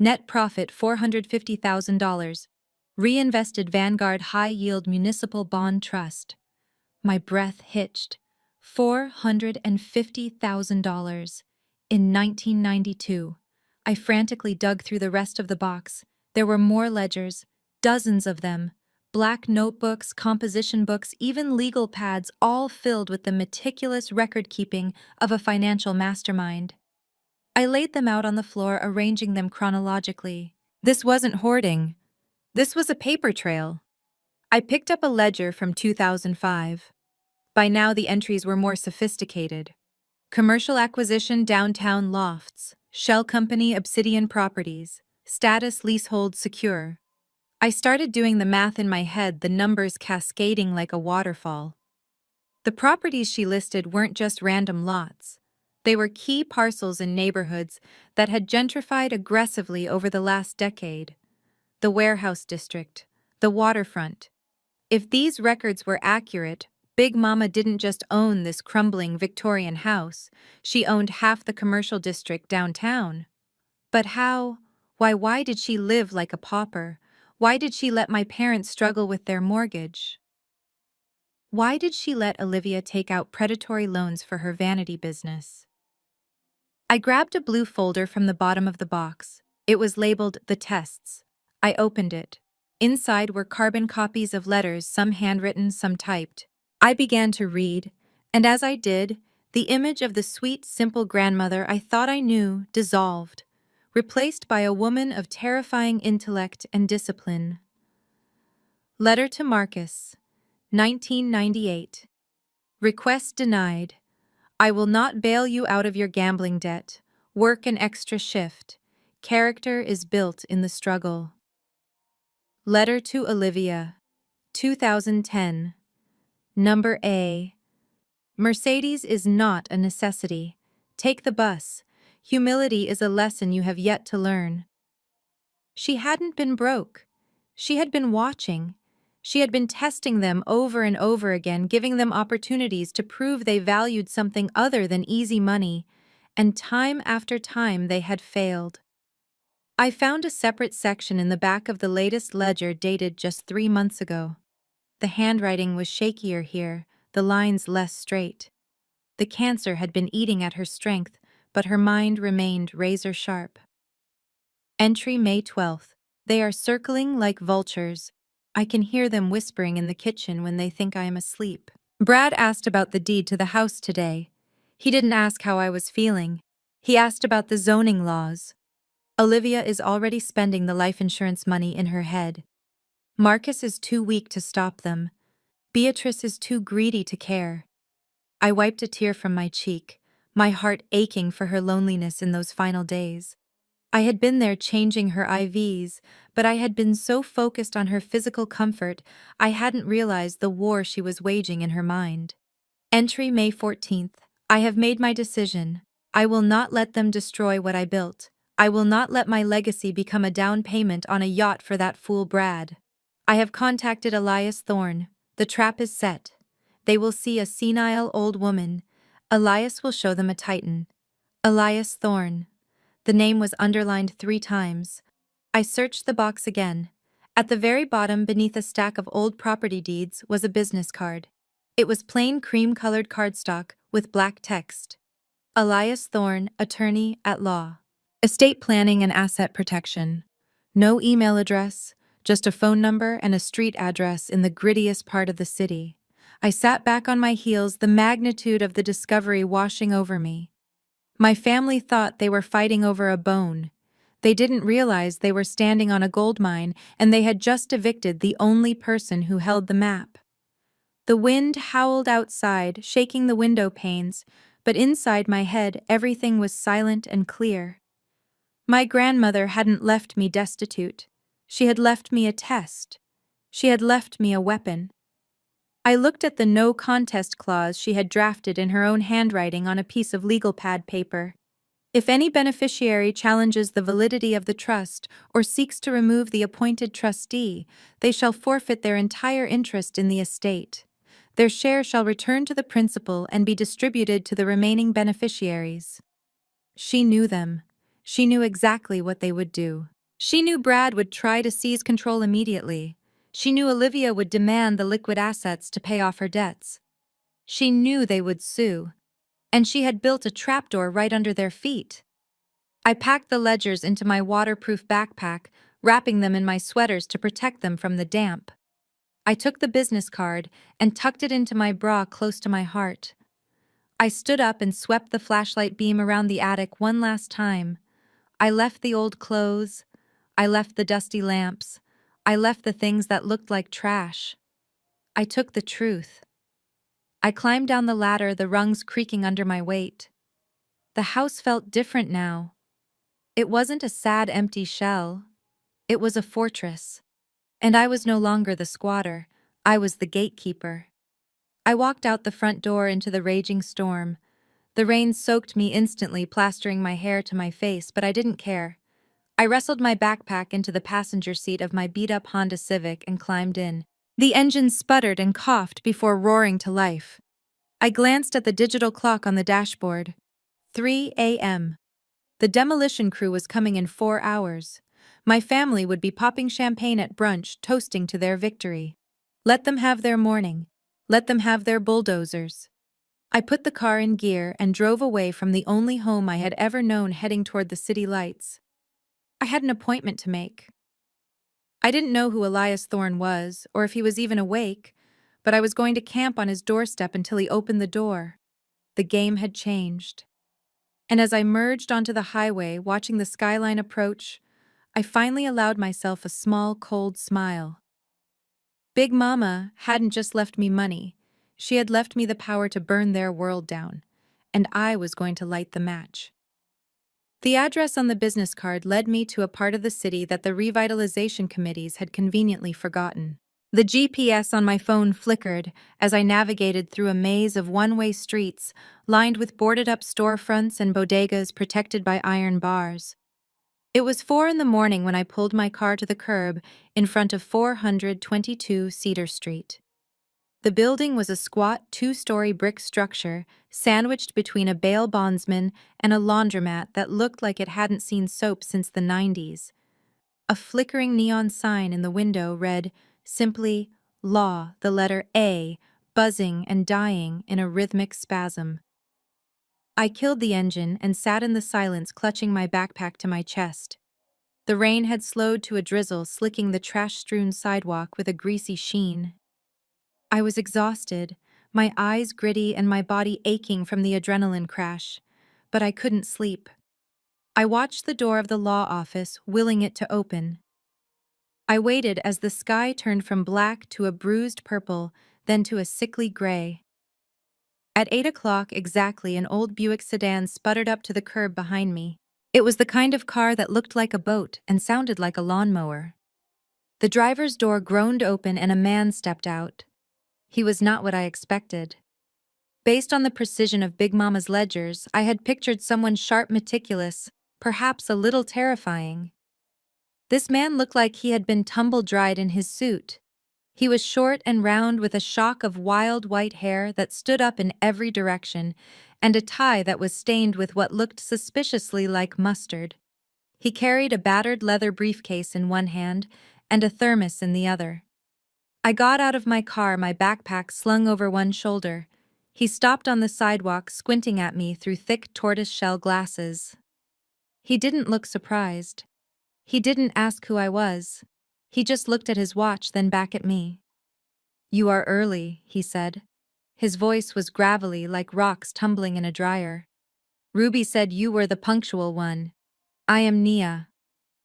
Net profit $450,000. Reinvested Vanguard High-Yield Municipal Bond Trust. My breath hitched. $450,000. In 1992. I frantically dug through the rest of the box. There were more ledgers, dozens of them. Black notebooks, composition books, even legal pads, all filled with the meticulous record-keeping of a financial mastermind. I laid them out on the floor, arranging them chronologically. This wasn't hoarding. This was a paper trail. I picked up a ledger from 2005. By now the entries were more sophisticated. Commercial acquisition, downtown lofts. Shell company, Obsidian Properties. Status, leasehold secure. I started doing the math in my head, the numbers cascading like a waterfall. The properties she listed weren't just random lots. They were key parcels in neighborhoods that had gentrified aggressively over the last decade. The warehouse district, the waterfront. If these records were accurate, Big Mama didn't just own this crumbling Victorian house, she owned half the commercial district downtown. But how? Why did she live like a pauper? Why did she let my parents struggle with their mortgage? Why did she let Olivia take out predatory loans for her vanity business? I grabbed a blue folder from the bottom of the box. It was labeled The Tests. I opened it. Inside were carbon copies of letters, some handwritten, some typed. I began to read, and as I did, the image of the sweet, simple grandmother I thought I knew dissolved, replaced by a woman of terrifying intellect and discipline. Letter to Marcus, 1998. Request denied. I will not bail you out of your gambling debt. Work an extra shift. Character is built in the struggle. Letter to Olivia, 2010. Number A. Mercedes is not a necessity. Take the bus. Humility is a lesson you have yet to learn. She hadn't been broke. She had been watching. She had been testing them over and over again, giving them opportunities to prove they valued something other than easy money, and time after time they had failed. I found a separate section in the back of the latest ledger dated just 3 months ago. The handwriting was shakier here, the lines less straight. The cancer had been eating at her strength, but her mind remained razor sharp. Entry May 12th. They are circling like vultures. I can hear them whispering in the kitchen when they think I am asleep. Brad asked about the deed to the house today. He didn't ask how I was feeling. He asked about the zoning laws. Olivia is already spending the life insurance money in her head. Marcus is too weak to stop them. Beatrice is too greedy to care. I wiped a tear from my cheek, my heart aching for her loneliness in those final days. I had been there changing her IVs, but I had been so focused on her physical comfort, I hadn't realized the war she was waging in her mind. Entry May 14th. I have made my decision. I will not let them destroy what I built. I will not let my legacy become a down payment on a yacht for that fool Brad. I have contacted Elias Thorne. The trap is set. They will see a senile old woman. Elias will show them a titan. Elias Thorne. The name was underlined 3 times. I searched the box again. At the very bottom, beneath a stack of old property deeds, was a business card. It was plain cream-colored cardstock with black text. Elias Thorne, attorney at law. Estate planning and asset protection. No email address, just a phone number and a street address in the grittiest part of the city. I sat back on my heels, the magnitude of the discovery washing over me. My family thought they were fighting over a bone. They didn't realize they were standing on a gold mine, and they had just evicted the only person who held the map. The wind howled outside, shaking the window panes, but inside my head everything was silent and clear. My grandmother hadn't left me destitute. She had left me a test. She had left me a weapon. I looked at the no contest clause she had drafted in her own handwriting on a piece of legal pad paper. If any beneficiary challenges the validity of the trust or seeks to remove the appointed trustee, they shall forfeit their entire interest in the estate. Their share shall return to the principal and be distributed to the remaining beneficiaries. She knew them. She knew exactly what they would do. She knew Brad would try to seize control immediately. She knew Olivia would demand the liquid assets to pay off her debts. She knew they would sue. And she had built a trapdoor right under their feet. I packed the ledgers into my waterproof backpack, wrapping them in my sweaters to protect them from the damp. I took the business card and tucked it into my bra close to my heart. I stood up and swept the flashlight beam around the attic one last time. I left the old clothes. I left the dusty lamps. I left the things that looked like trash. I took the truth. I climbed down the ladder, the rungs creaking under my weight. The house felt different now. It wasn't a sad, empty shell. It was a fortress. And I was no longer the squatter. I was the gatekeeper. I walked out the front door into the raging storm. The rain soaked me instantly, plastering my hair to my face, but I didn't care. I wrestled my backpack into the passenger seat of my beat-up Honda Civic and climbed in. The engine sputtered and coughed before roaring to life. I glanced at the digital clock on the dashboard. 3 a.m. The demolition crew was coming in 4 hours. My family would be popping champagne at brunch, toasting to their victory. Let them have their morning. Let them have their bulldozers. I put the car in gear and drove away from the only home I had ever known, heading toward the city lights. I had an appointment to make. I didn't know who Elias Thorne was, or if he was even awake, but I was going to camp on his doorstep until he opened the door. The game had changed. And as I merged onto the highway, watching the skyline approach, I finally allowed myself a small, cold smile. Big Mama hadn't just left me money, she had left me the power to burn their world down, and I was going to light the match. The address on the business card led me to a part of the city that the revitalization committees had conveniently forgotten. The GPS on my phone flickered as I navigated through a maze of one-way streets lined with boarded-up storefronts and bodegas protected by iron bars. It was 4 in the morning when I pulled my car to the curb in front of 422 Cedar Street. The building was a squat, 2-story brick structure sandwiched between a bail bondsman and a laundromat that looked like it hadn't seen soap since the 90s. A flickering neon sign in the window read simply, Law, the letter A, buzzing and dying in a rhythmic spasm. I killed the engine and sat in the silence, clutching my backpack to my chest. The rain had slowed to a drizzle, slicking the trash-strewn sidewalk with a greasy sheen. I was exhausted, my eyes gritty and my body aching from the adrenaline crash, but I couldn't sleep. I watched the door of the law office, willing it to open. I waited as the sky turned from black to a bruised purple, then to a sickly gray. At 8 o'clock exactly, an old Buick sedan sputtered up to the curb behind me. It was the kind of car that looked like a boat and sounded like a lawnmower. The driver's door groaned open and a man stepped out. He was not what I expected. Based on the precision of Big Mama's ledgers, I had pictured someone sharp, meticulous, perhaps a little terrifying. This man looked like he had been tumble-dried in his suit. He was short and round, with a shock of wild white hair that stood up in every direction, and a tie that was stained with what looked suspiciously like mustard. He carried a battered leather briefcase in one hand and a thermos in the other. I got out of my car, my backpack slung over one shoulder. He stopped on the sidewalk, squinting at me through thick tortoise-shell glasses. He didn't look surprised. He didn't ask who I was. He just looked at his watch, then back at me. "You are early," he said. His voice was gravelly, like rocks tumbling in a dryer. "Ruby said you were the punctual one." "I am Nia,"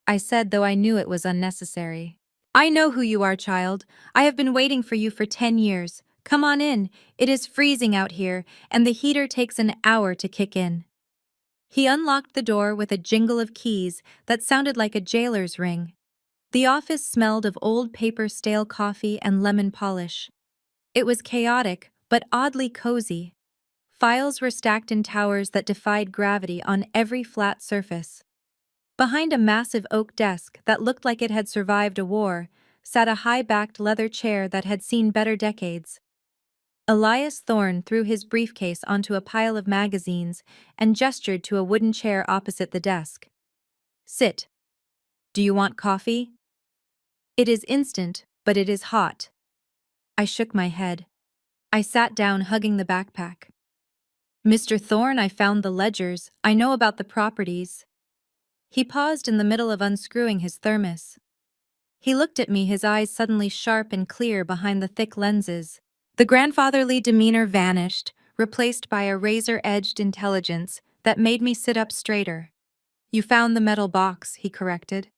I said, though I knew it was unnecessary. "I know who you are, child. I have been waiting for you for 10 years. Come on in. It is freezing out here, and the heater takes an hour to kick in." He unlocked the door with a jingle of keys that sounded like a jailer's ring. The office smelled of old paper, stale coffee, and lemon polish. It was chaotic, but oddly cozy. Files were stacked in towers that defied gravity on every flat surface. Behind a massive oak desk that looked like it had survived a war, sat a high-backed leather chair that had seen better decades. Elias Thorne threw his briefcase onto a pile of magazines and gestured to a wooden chair opposite the desk. "Sit. Do you want coffee?" "It is instant, but it is hot." I shook my head. I sat down, hugging the backpack. "Mr. Thorne, I found the ledgers. I know about the properties." He paused in the middle of unscrewing his thermos. He looked at me, his eyes suddenly sharp and clear behind the thick lenses. The grandfatherly demeanor vanished, replaced by a razor-edged intelligence that made me sit up straighter. "You found the metal box," he corrected.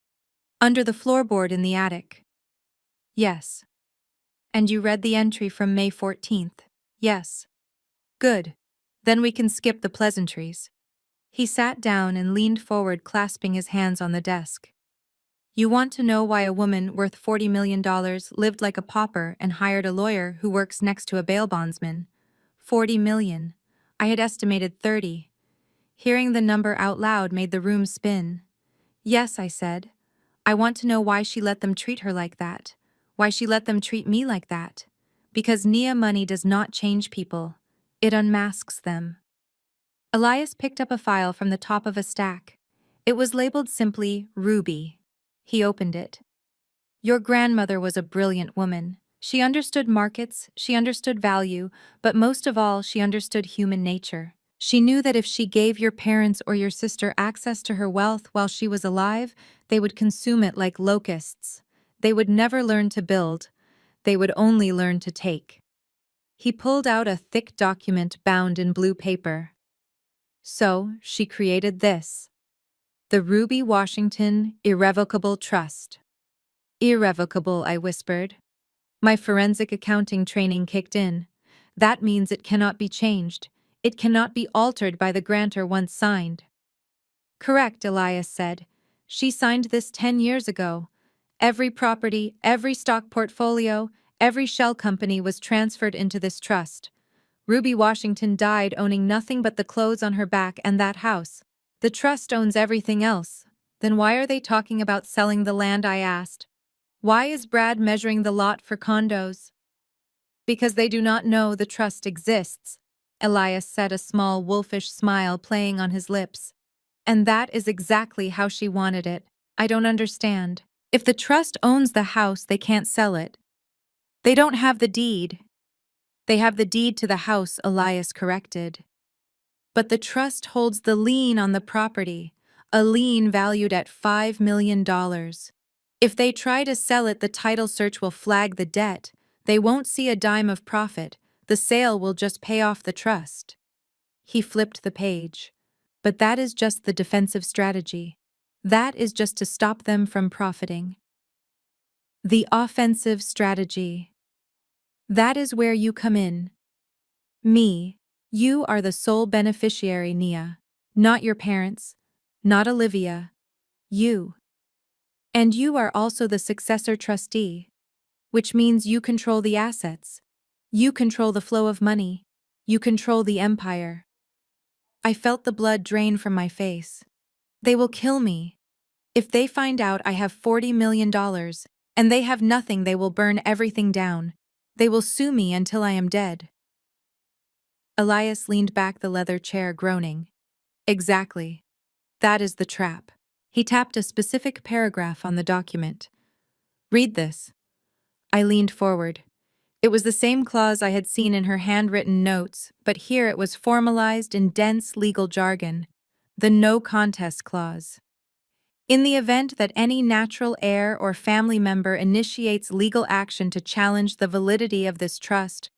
"Under the floorboard in the attic." "Yes." "And you read the entry from May 14th. "Yes." "Good. Then we can skip the pleasantries." He sat down and leaned forward, clasping his hands on the desk. "You want to know why a woman worth $40 million lived like a pauper and hired a lawyer who works next to a bail bondsman? 40 million. I had estimated 30. Hearing the number out loud made the room spin. "Yes," I said. "I want to know why she let them treat her like that. Why she let them treat me like that. Because Nia, money does not change people. It unmasks them." Elias picked up a file from the top of a stack. It was labeled simply Ruby. He opened it. Your grandmother was a brilliant woman. She understood markets, she understood value, but most of all, she understood human nature. She knew that if she gave your parents or your sister access to her wealth while she was alive, they would consume it like locusts. They would never learn to build, they would only learn to take. He pulled out a thick document bound in blue paper. So, she created this. The Ruby Washington Irrevocable Trust. Irrevocable, I whispered. My forensic accounting training kicked in. That means it cannot be changed. It cannot be altered by the grantor once signed. Correct, Elias said. She signed this 10 years ago. Every property, every stock portfolio, every shell company was transferred into this trust. Ruby Washington died owning nothing but the clothes on her back and that house. The trust owns everything else. Then why are they talking about selling the land, I asked. Why is Brad measuring the lot for condos? Because they do not know the trust exists, Elias said, a small wolfish smile playing on his lips. And that is exactly how she wanted it. I don't understand. If the trust owns the house, they can't sell it. They don't have the deed. They have the deed to the house, Elias corrected. But the trust holds the lien on the property, a lien valued at $5 million. If they try to sell it, the title search will flag the debt. They won't see a dime of profit. The sale will just pay off the trust. He flipped the page. But that is just the defensive strategy. That is just to stop them from profiting. The offensive strategy. That is where you come in. Me. You are the sole beneficiary, Nia. Not your parents. Not Olivia. You. And you are also the successor trustee, which means you control the assets. You control the flow of money. You control the empire. I felt the blood drain from my face. They will kill me. If they find out I have $40 million, and they have nothing, they will burn everything down. They will sue me until I am dead. Elias leaned back the leather chair, groaning. Exactly. That is the trap. He tapped a specific paragraph on the document. Read this. I leaned forward. It was the same clause I had seen in her handwritten notes, but here it was formalized in dense legal jargon. The no contest clause. In the event that any natural heir or family member initiates legal action to challenge the validity of this trust,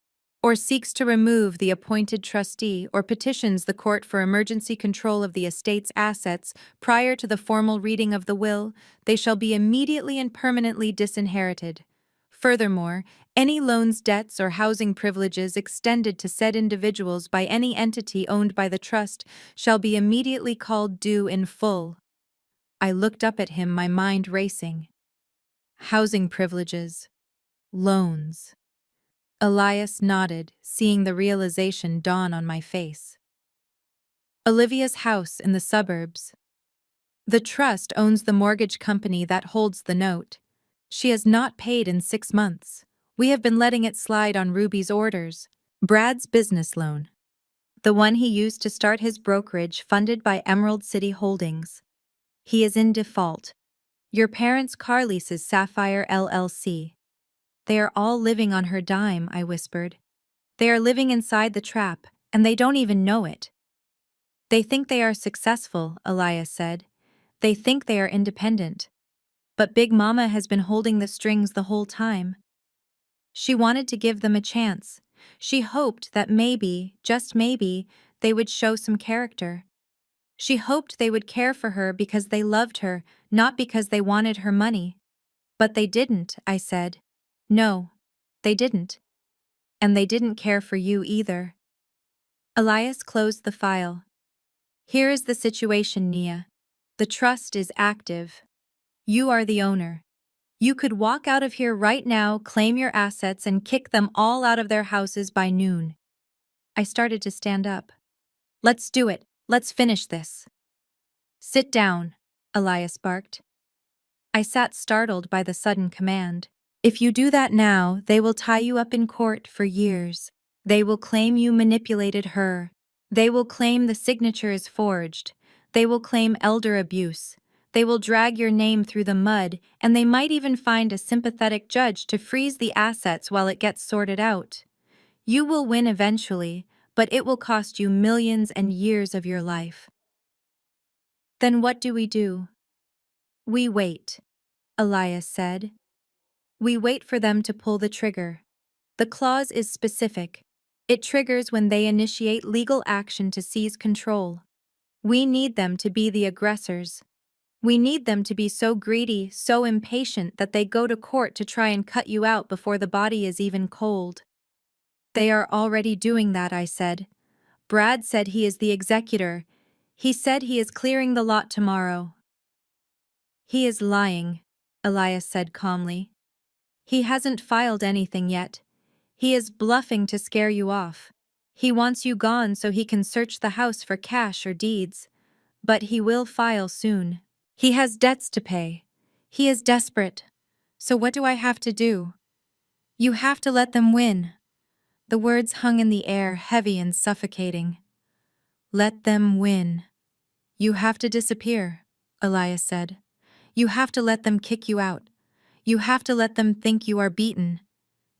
or seeks to remove the appointed trustee or petitions the court for emergency control of the estate's assets prior to the formal reading of the will, they shall be immediately and permanently disinherited. Furthermore, any loans, debts, or housing privileges extended to said individuals by any entity owned by the trust shall be immediately called due in full. I looked up at him, my mind racing. Housing privileges. Loans. Elias nodded, seeing the realization dawn on my face. Olivia's house in the suburbs. The trust owns the mortgage company that holds the note. She has not paid in 6 months. We have been letting it slide on Ruby's orders. Brad's business loan. The one he used to start his brokerage, funded by Emerald City Holdings. He is in default. Your parents' car leases, Sapphire LLC. They are all living on her dime, I whispered. They are living inside the trap, and they don't even know it. They think they are successful, Elias said. They think they are independent. But Big Mama has been holding the strings the whole time. She wanted to give them a chance. She hoped that maybe, just maybe, they would show some character. She hoped they would care for her because they loved her, not because they wanted her money. But they didn't, I said. No, they didn't. And they didn't care for you either. Elias closed the file. Here is the situation, Nia. The trust is active. You are the owner. You could walk out of here right now, claim your assets, and kick them all out of their houses by noon. I started to stand up. Let's do it. Let's finish this. Sit down, Elias barked. I sat, startled by the sudden command. If you do that now, they will tie you up in court for years. They will claim you manipulated her. They will claim the signature is forged. They will claim elder abuse. They will drag your name through the mud, and they might even find a sympathetic judge to freeze the assets while it gets sorted out. You will win eventually, but it will cost you millions and years of your life. Then what do we do? We wait, Elias said. We wait for them to pull the trigger. The clause is specific. It triggers when they initiate legal action to seize control. We need them to be the aggressors. We need them to be so greedy, so impatient that they go to court to try and cut you out before the body is even cold. They are already doing that, I said. Brad said he is the executor. He said he is clearing the lot tomorrow. He is lying, Elias said calmly. He hasn't filed anything yet. He is bluffing to scare you off. He wants you gone so he can search the house for cash or deeds. But he will file soon. He has debts to pay. He is desperate. So what do I have to do? You have to let them win. The words hung in the air, heavy and suffocating. Let them win. You have to disappear, Elias said. You have to let them kick you out. You have to let them think you are beaten.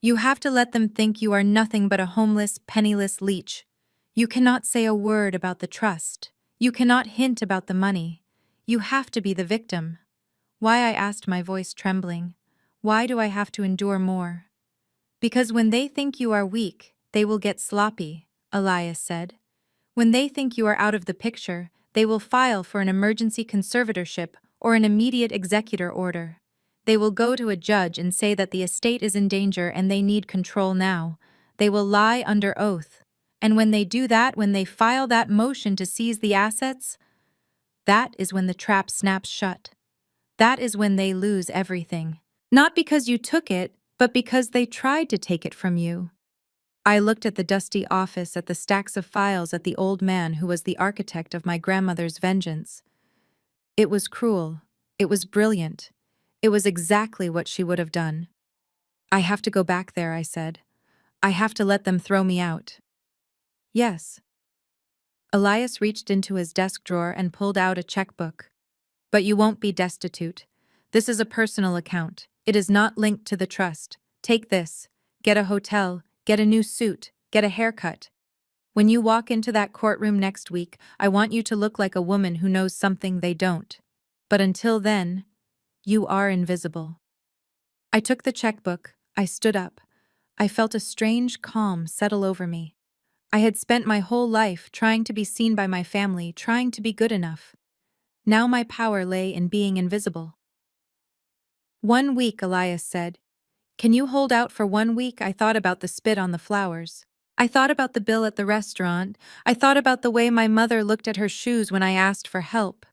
You have to let them think you are nothing but a homeless, penniless leech. You cannot say a word about the trust. You cannot hint about the money. You have to be the victim. Why, I asked, my voice trembling. Why do I have to endure more? Because when they think you are weak, they will get sloppy, Elias said. When they think you are out of the picture, they will file for an emergency conservatorship or an immediate executor order. They will go to a judge and say that the estate is in danger and they need control now. They will lie under oath. And when they do that, when they file that motion to seize the assets, that is when the trap snaps shut. That is when they lose everything. Not because you took it, but because they tried to take it from you. I looked at the dusty office, at the stacks of files, at the old man who was the architect of my grandmother's vengeance. It was cruel. It was brilliant. It was exactly what she would have done. I have to go back there, I said. I have to let them throw me out. Yes. Elias reached into his desk drawer and pulled out a checkbook. But you won't be destitute. This is a personal account. It is not linked to the trust. Take this. Get a hotel. Get a new suit. Get a haircut. When you walk into that courtroom next week, I want you to look like a woman who knows something they don't. But until then, you are invisible. I took the checkbook. I stood up. I felt a strange calm settle over me. I had spent my whole life trying to be seen by my family, trying to be good enough. Now my power lay in being invisible. 1 week, Elias said. Can you hold out for 1 week? I thought about the spit on the flowers. I thought about the bill at the restaurant. I thought about the way my mother looked at her shoes when I asked for help.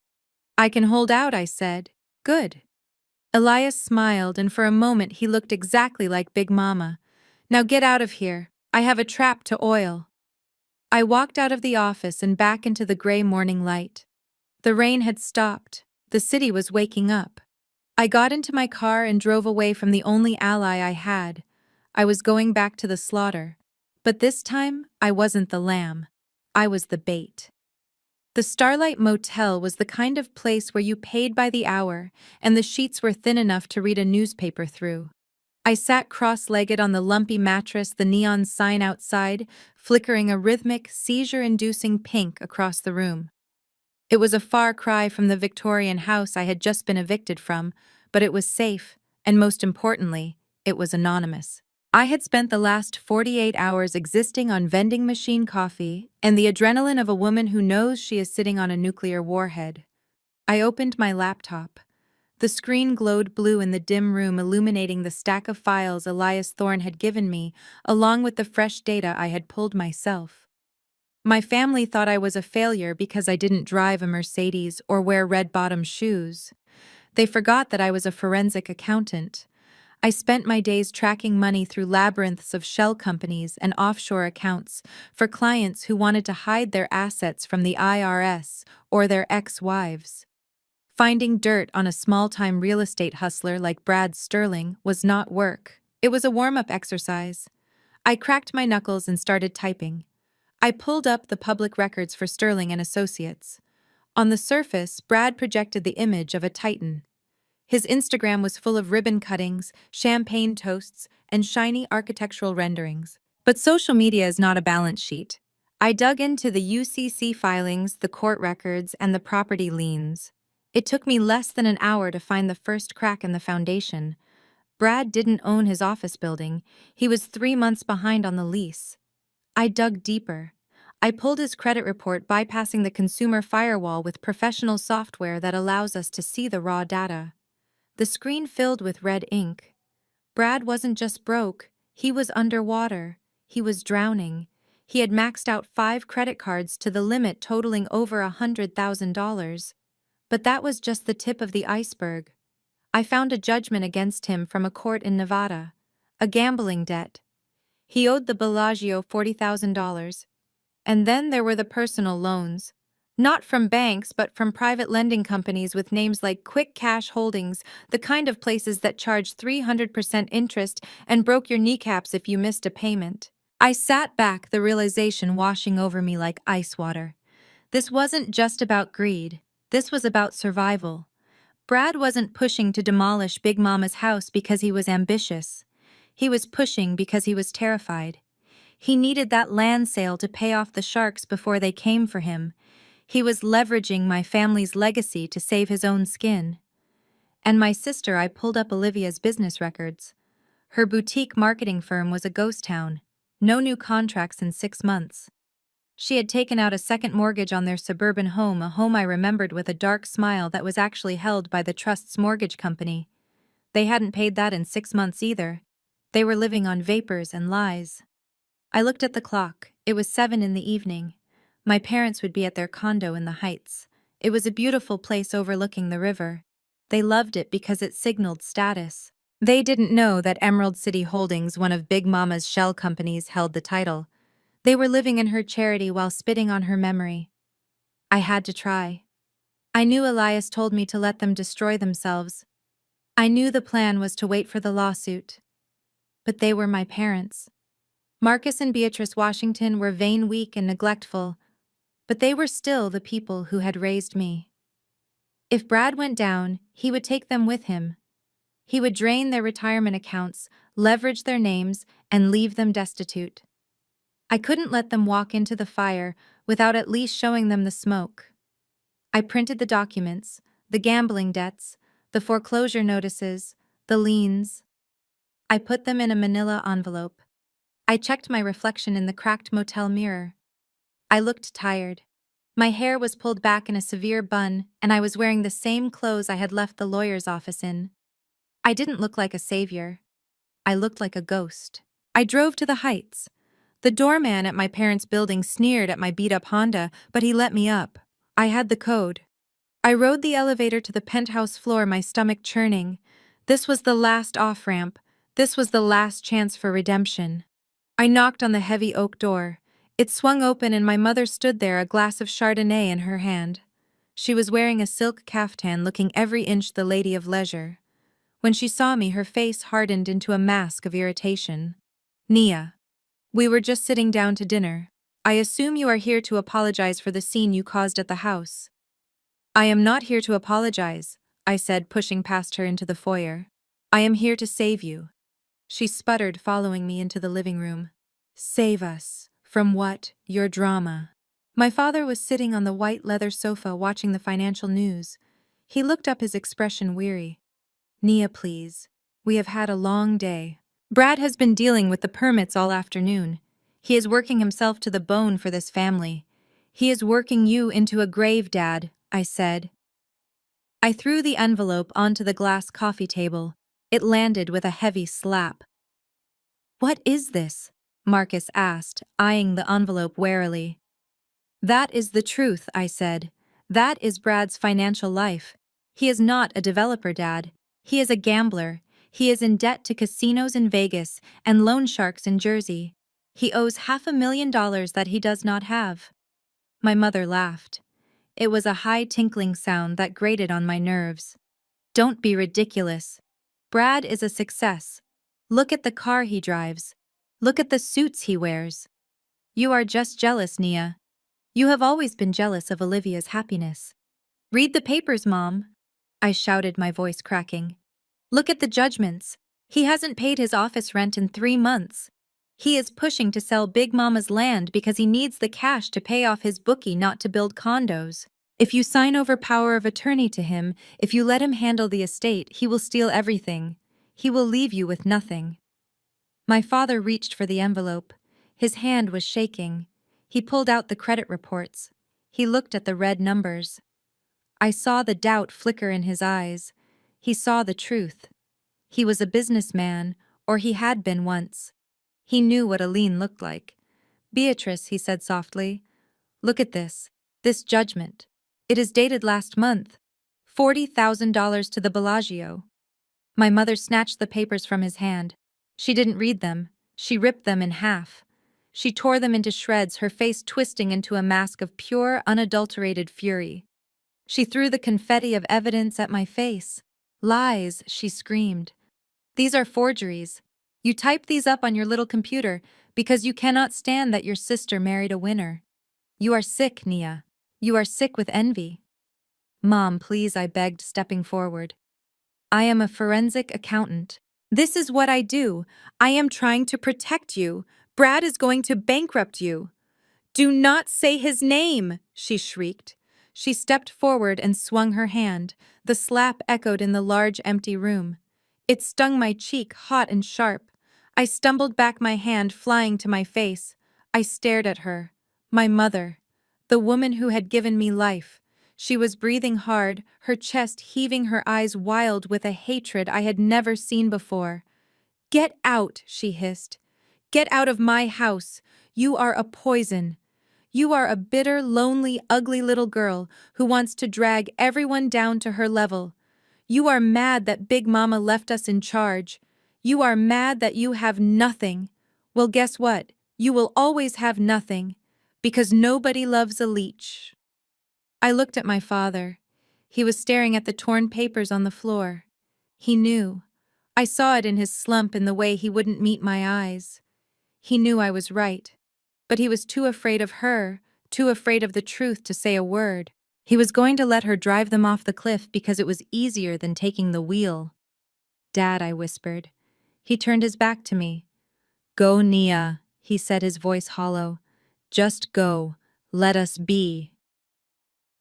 I can hold out, I said. Good. Elias smiled, and for a moment he looked exactly like Big Mama. Now get out of here. I have a trap to oil. I walked out of the office and back into the gray morning light. The rain had stopped. The city was waking up. I got into my car and drove away from the only ally I had. I was going back to the slaughter. But this time, I wasn't the lamb. I was the bait. The Starlight Motel was the kind of place where you paid by the hour, and the sheets were thin enough to read a newspaper through. I sat cross-legged on the lumpy mattress, the neon sign outside, flickering a rhythmic, seizure-inducing pink across the room. It was a far cry from the Victorian house I had just been evicted from, but it was safe, and most importantly, it was anonymous. I had spent the last 48 hours existing on vending machine coffee and the adrenaline of a woman who knows she is sitting on a nuclear warhead. I opened my laptop. The screen glowed blue in the dim room, illuminating the stack of files Elias Thorne had given me, along with the fresh data I had pulled myself. My family thought I was a failure because I didn't drive a Mercedes or wear red-bottom shoes. They forgot that I was a forensic accountant. I spent my days tracking money through labyrinths of shell companies and offshore accounts for clients who wanted to hide their assets from the IRS or their ex-wives. Finding dirt on a small-time real estate hustler like Brad Sterling was not work. It was a warm-up exercise. I cracked my knuckles and started typing. I pulled up the public records for Sterling and Associates. On the surface, Brad projected the image of a titan. His Instagram was full of ribbon cuttings, champagne toasts, and shiny architectural renderings. But social media is not a balance sheet. I dug into the UCC filings, the court records, and the property liens. It took me less than an hour to find the first crack in the foundation. Brad didn't own his office building. He was 3 months behind on the lease. I dug deeper. I pulled his credit report, bypassing the consumer firewall with professional software that allows us to see the raw data. The screen filled with red ink. Brad wasn't just broke, he was underwater. He was drowning. He had maxed out 5 credit cards to the limit, totaling over $100,000. But that was just the tip of the iceberg. I found a judgment against him from a court in Nevada. A gambling debt. He owed the Bellagio $40,000. And then there were the personal loans. Not from banks, but from private lending companies with names like Quick Cash Holdings, the kind of places that charge 300% interest and broke your kneecaps if you missed a payment. I sat back, the realization washing over me like ice water. This wasn't just about greed. This was about survival. Brad wasn't pushing to demolish Big Mama's house because he was ambitious. He was pushing because he was terrified. He needed that land sale to pay off the sharks before they came for him. He was leveraging my family's legacy to save his own skin. And my sister, I pulled up Olivia's business records. Her boutique marketing firm was a ghost town. No new contracts in 6 months. She had taken out a second mortgage on their suburban home, a home I remembered with a dark smile that was actually held by the Trust's mortgage company. They hadn't paid that in 6 months either. They were living on vapors and lies. I looked at the clock. It was 7 in the evening. My parents would be at their condo in the Heights. It was a beautiful place overlooking the river. They loved it because it signaled status. They didn't know that Emerald City Holdings, one of Big Mama's shell companies, held the title. They were living in her charity while spitting on her memory. I had to try. I knew Elias told me to let them destroy themselves. I knew the plan was to wait for the lawsuit. But they were my parents. Marcus and Beatrice Washington were vain, weak, and neglectful, but they were still the people who had raised me. If Brad went down, he would take them with him. He would drain their retirement accounts, leverage their names, and leave them destitute. I couldn't let them walk into the fire without at least showing them the smoke. I printed the documents, the gambling debts, the foreclosure notices, the liens. I put them in a manila envelope. I checked my reflection in the cracked motel mirror. I looked tired. My hair was pulled back in a severe bun, and I was wearing the same clothes I had left the lawyer's office in. I didn't look like a savior. I looked like a ghost. I drove to the Heights. The doorman at my parents' building sneered at my beat-up Honda, but he let me up. I had the code. I rode the elevator to the penthouse floor, my stomach churning. This was the last off-ramp. This was the last chance for redemption. I knocked on the heavy oak door. It swung open and my mother stood there, a glass of Chardonnay in her hand. She was wearing a silk caftan, looking every inch the lady of leisure. When she saw me, her face hardened into a mask of irritation. "Nia, we were just sitting down to dinner. I assume you are here to apologize for the scene you caused at the house." "I am not here to apologize," I said, pushing past her into the foyer. "I am here to save you." She sputtered, following me into the living room. "Save us. From what? Your drama." My father was sitting on the white leather sofa watching the financial news. He looked up, his expression weary. "Nia, please. We have had a long day. Brad has been dealing with the permits all afternoon. He is working himself to the bone for this family. He is working you into a grave, Dad," I said. I threw the envelope onto the glass coffee table. It landed with a heavy slap. "What is this?" Marcus asked, eyeing the envelope warily. "That is the truth," I said. "That is Brad's financial life. He is not a developer, Dad. He is a gambler. He is in debt to casinos in Vegas and loan sharks in Jersey. He owes $500,000 that he does not have." My mother laughed. It was a high tinkling sound that grated on my nerves. "Don't be ridiculous. Brad is a success. Look at the car he drives. Look at the suits he wears. You are just jealous, Nia. You have always been jealous of Olivia's happiness." Read the papers, Mom, I shouted, my voice cracking. Look at the judgments. He hasn't paid his office rent in 3 months. He is pushing to sell Big Mama's land because he needs the cash to pay off his bookie, not to build condos. If you sign over power of attorney to him, if you let him handle the estate, he will steal everything. He will leave you with nothing. My father reached for the envelope. His hand was shaking. He pulled out the credit reports. He looked at the red numbers. I saw the doubt flicker in his eyes. He saw the truth. He was a businessman, or he had been once. He knew what a lien looked like. Beatrice, he said softly, look at this. This judgment. It is dated last month. $40,000 to the Bellagio. My mother snatched the papers from his hand. She didn't read them. She ripped them in half. She tore them into shreds, her face twisting into a mask of pure, unadulterated fury. She threw the confetti of evidence at my face. Lies, she screamed. These are forgeries. You typed these up on your little computer because you cannot stand that your sister married a winner. You are sick, Nia. You are sick with envy. Mom, please, I begged, stepping forward. I am a forensic accountant. This is what I do. I am trying to protect you. Brad is going to bankrupt you. Do not say his name, she shrieked. She stepped forward and swung her hand. The slap echoed in the large, empty room. It stung my cheek, hot and sharp. I stumbled back, my hand flying to my face. I stared at her. My mother. The woman who had given me life. She was breathing hard, her chest heaving, her eyes wild with a hatred I had never seen before. Get out, she hissed. Get out of my house. You are a poison. You are a bitter, lonely, ugly little girl who wants to drag everyone down to her level. You are mad that Big Mama left us in charge. You are mad that you have nothing. Well, guess what? You will always have nothing, because nobody loves a leech. I looked at my father. He was staring at the torn papers on the floor. He knew. I saw it in his slump, in the way he wouldn't meet my eyes. He knew I was right. But he was too afraid of her, too afraid of the truth to say a word. He was going to let her drive them off the cliff because it was easier than taking the wheel. Dad, I whispered. He turned his back to me. Go, Nia, he said, his voice hollow. Just go. Let us be.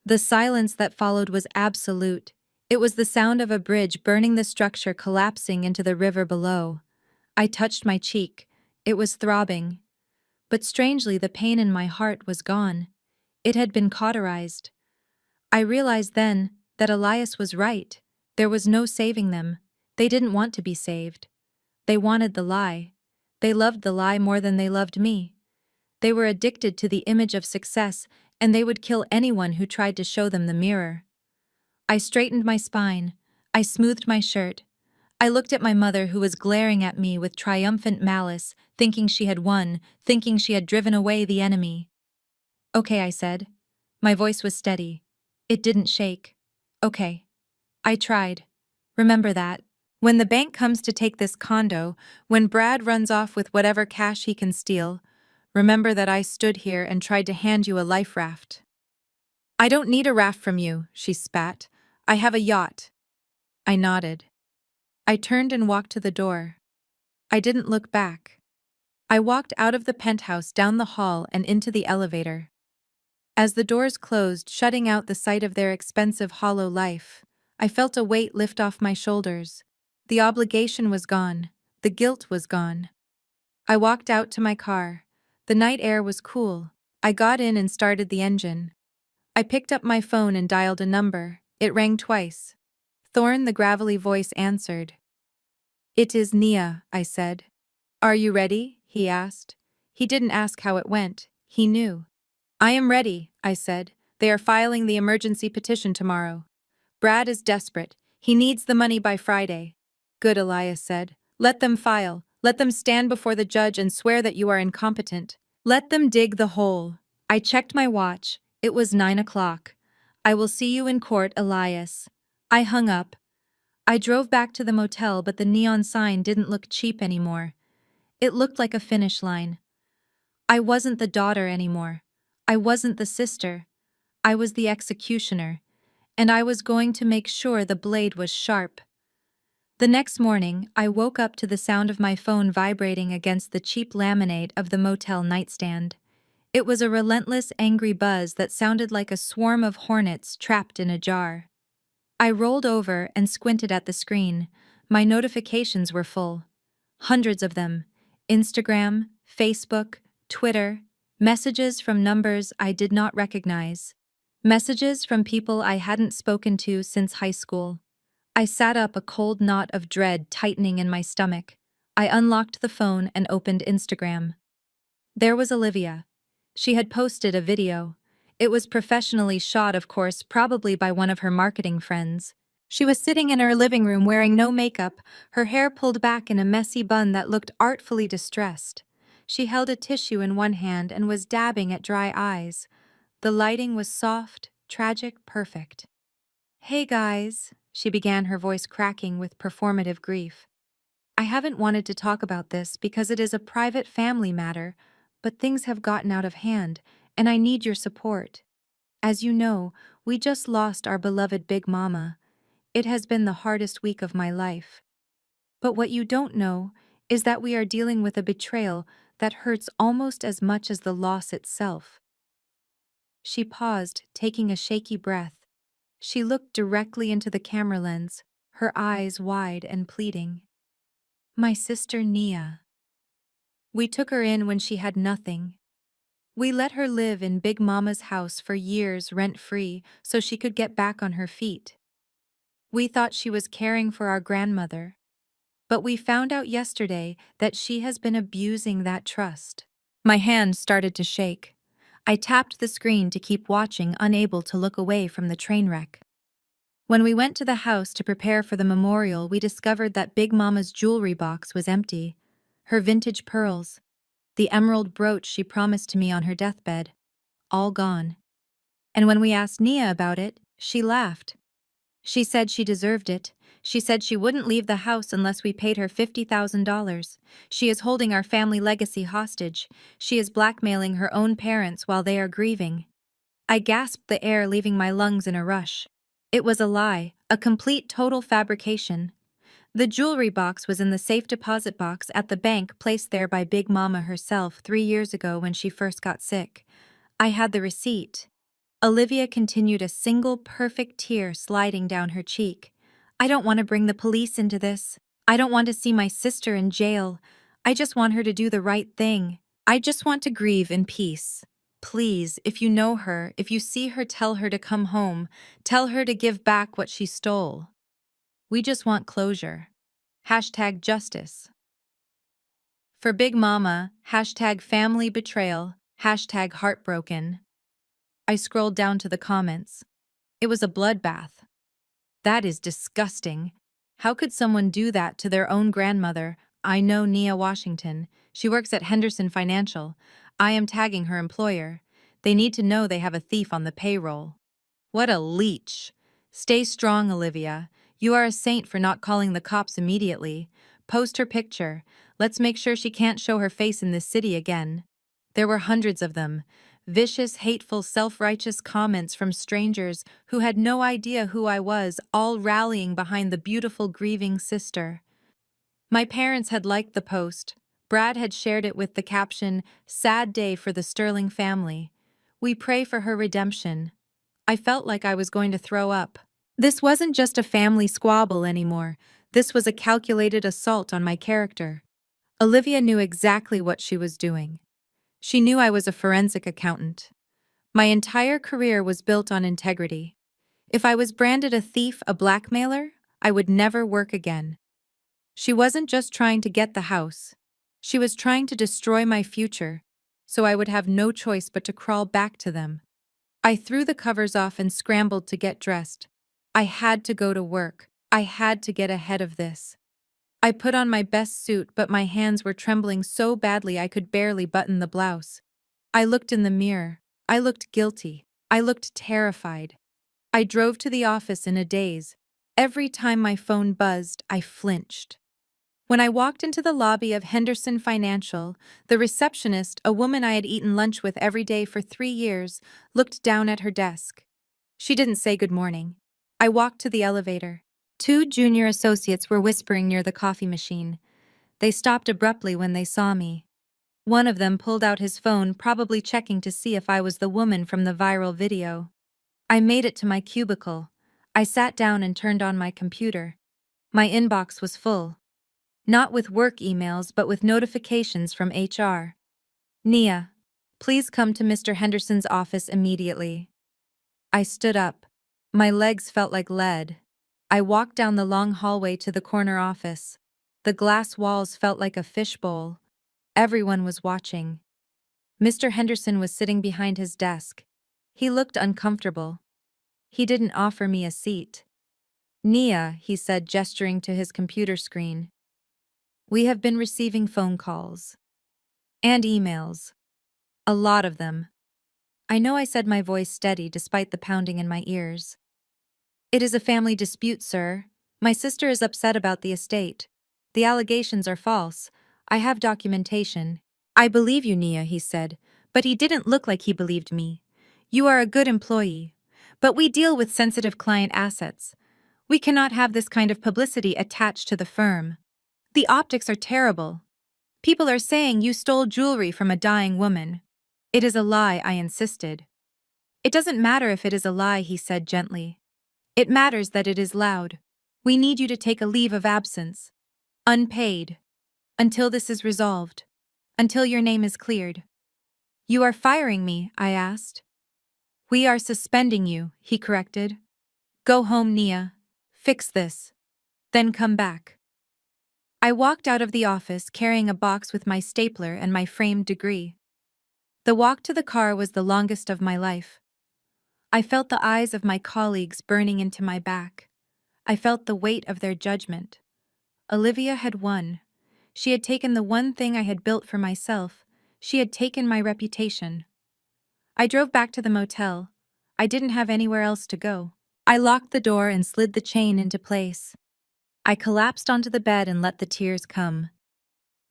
The silence that followed was absolute. It was the sound of a bridge burning, the structure collapsing into the river below. I touched my cheek. It was throbbing. But strangely, the pain in my heart was gone. It had been cauterized. I realized then that Elias was right. There was no saving them. They didn't want to be saved. They wanted the lie. They loved the lie more than they loved me. They were addicted to the image of success, and they would kill anyone who tried to show them the mirror. I straightened my spine. I smoothed my shirt. I looked at my mother, who was glaring at me with triumphant malice, thinking she had won, thinking she had driven away the enemy. Okay, I said. My voice was steady. It didn't shake. Okay. I tried. Remember that. When the bank comes to take this condo, when Brad runs off with whatever cash he can steal, remember that I stood here and tried to hand you a life raft. I don't need a raft from you, she spat. I have a yacht. I nodded. I turned and walked to the door. I didn't look back. I walked out of the penthouse, down the hall, and into the elevator. As the doors closed, shutting out the sight of their expensive, hollow life, I felt a weight lift off my shoulders. The obligation was gone. The guilt was gone. I walked out to my car. The night air was cool. I got in and started the engine. I picked up my phone and dialed a number. It rang twice. Thorne, the gravelly voice, answered. It is Nia, I said. Are you ready? He asked. He didn't ask how it went. He knew. I am ready, I said. They are filing the emergency petition tomorrow. Brad is desperate. He needs the money by Friday. Good, Elias said. Let them file. Let them stand before the judge and swear that you are incompetent. Let them dig the hole. I checked my watch. It was 9 o'clock. I will see you in court, Elias. I hung up. I drove back to the motel, but the neon sign didn't look cheap anymore. It looked like a finish line. I wasn't the daughter anymore. I wasn't the sister. I was the executioner. and I was going to make sure the blade was sharp. The next morning, I woke up to the sound of my phone vibrating against the cheap laminate of the motel nightstand. It was a relentless, angry buzz that sounded like a swarm of hornets trapped in a jar. I rolled over and squinted at the screen. My notifications were full. Hundreds of them. Instagram, Facebook, Twitter, messages from numbers I did not recognize. Messages from people I hadn't spoken to since high school. I sat up, a cold knot of dread tightening in my stomach. I unlocked the phone and opened Instagram. There was Olivia. She had posted a video. It was professionally shot, of course, probably by one of her marketing friends. She was sitting in her living room wearing no makeup, her hair pulled back in a messy bun that looked artfully distressed. She held a tissue in one hand and was dabbing at dry eyes. The lighting was soft, tragic, perfect. "Hey guys," she began, her voice cracking with performative grief. "I haven't wanted to talk about this because it is a private family matter, but things have gotten out of hand, and I need your support. As you know, we just lost our beloved Big Mama. It has been the hardest week of my life. But what you don't know is that we are dealing with a betrayal that hurts almost as much as the loss itself." She paused, taking a shaky breath. She looked directly into the camera lens, her eyes wide and pleading. "My sister Nia. We took her in when she had nothing. We let her live in Big Mama's house for years rent-free so she could get back on her feet. We thought she was caring for our grandmother, but we found out yesterday that she has been abusing that trust." My hand started to shake. I tapped the screen to keep watching, unable to look away from the train wreck. When we went to the house to prepare for the memorial, we discovered that Big Mama's jewelry box was empty. Her vintage pearls, the emerald brooch she promised to me on her deathbed, all gone. And when we asked Nia about it, she laughed. She said she deserved it. She said she wouldn't leave the house unless we paid her $50,000. She is holding our family legacy hostage. She is blackmailing her own parents while they are grieving. I gasped, the air leaving my lungs in a rush. It was a lie, a complete, total fabrication. The jewelry box was in the safe deposit box at the bank, placed there by Big Mama herself 3 years ago when she first got sick. I had the receipt. Olivia continued, a single perfect tear sliding down her cheek. "I don't want to bring the police into this. I don't want to see my sister in jail. I just want her to do the right thing. I just want to grieve in peace. Please, if you know her, if you see her, tell her to come home. Tell her to give back what she stole. We just want closure. Hashtag justice. For Big Mama, hashtag family betrayal, hashtag heartbroken." I scrolled down to the comments. It was a bloodbath. "That is disgusting. How could someone do that to their own grandmother? I know Nia Washington. She works at Henderson Financial. I am tagging her employer. They need to know they have a thief on the payroll." What a leech. "Stay strong, Olivia. You are a saint for not calling the cops immediately. Post her picture. Let's make sure she can't show her face in this city again." There were hundreds of them. Vicious, hateful, self-righteous comments from strangers who had no idea who I was, all rallying behind the beautiful grieving sister. My parents had liked the post. Brad had shared it with the caption, "Sad day for the Sterling family. We pray for her redemption." I felt like I was going to throw up. This wasn't just a family squabble anymore. This was a calculated assault on my character. Olivia knew exactly what she was doing. She knew I was a forensic accountant. My entire career was built on integrity. If I was branded a thief, a blackmailer, I would never work again. She wasn't just trying to get the house. She was trying to destroy my future, so I would have no choice but to crawl back to them. I threw the covers off and scrambled to get dressed. I had to go to work. I had to get ahead of this. I put on my best suit, but my hands were trembling so badly I could barely button the blouse. I looked in the mirror. I looked guilty. I looked terrified. I drove to the office in a daze. Every time my phone buzzed, I flinched. When I walked into the lobby of Henderson Financial, the receptionist, a woman I had eaten lunch with every day for 3 years, looked down at her desk. She didn't say good morning. I walked to the elevator. Two junior associates were whispering near the coffee machine. They stopped abruptly when they saw me. One of them pulled out his phone, probably checking to see if I was the woman from the viral video. I made it to my cubicle. I sat down and turned on my computer. My inbox was full. Not with work emails, but with notifications from HR. Nia, please come to Mr. Henderson's office immediately. I stood up. My legs felt like lead. I walked down the long hallway to the corner office. The glass walls felt like a fishbowl. Everyone was watching. Mr. Henderson was sitting behind his desk. He looked uncomfortable. He didn't offer me a seat. Nia, he said, gesturing to his computer screen. We have been receiving phone calls. And emails. A lot of them. I know I said my voice steady despite the pounding in my ears. It is a family dispute, sir. My sister is upset about the estate. The allegations are false. I have documentation. I believe you, Nia, he said, but he didn't look like he believed me. You are a good employee. But we deal with sensitive client assets. We cannot have this kind of publicity attached to the firm. The optics are terrible. People are saying you stole jewelry from a dying woman. It is a lie, I insisted. It doesn't matter if it is a lie, he said gently. It matters that it is loud. We need you to take a leave of absence. Unpaid. Until this is resolved. Until your name is cleared. You are firing me, I asked. We are suspending you, he corrected. Go home, Nia. Fix this. Then come back. I walked out of the office carrying a box with my stapler and my framed degree. The walk to the car was the longest of my life. I felt the eyes of my colleagues burning into my back. I felt the weight of their judgment. Olivia had won. She had taken the one thing I had built for myself. She had taken my reputation. I drove back to the motel. I didn't have anywhere else to go. I locked the door and slid the chain into place. I collapsed onto the bed and let the tears come.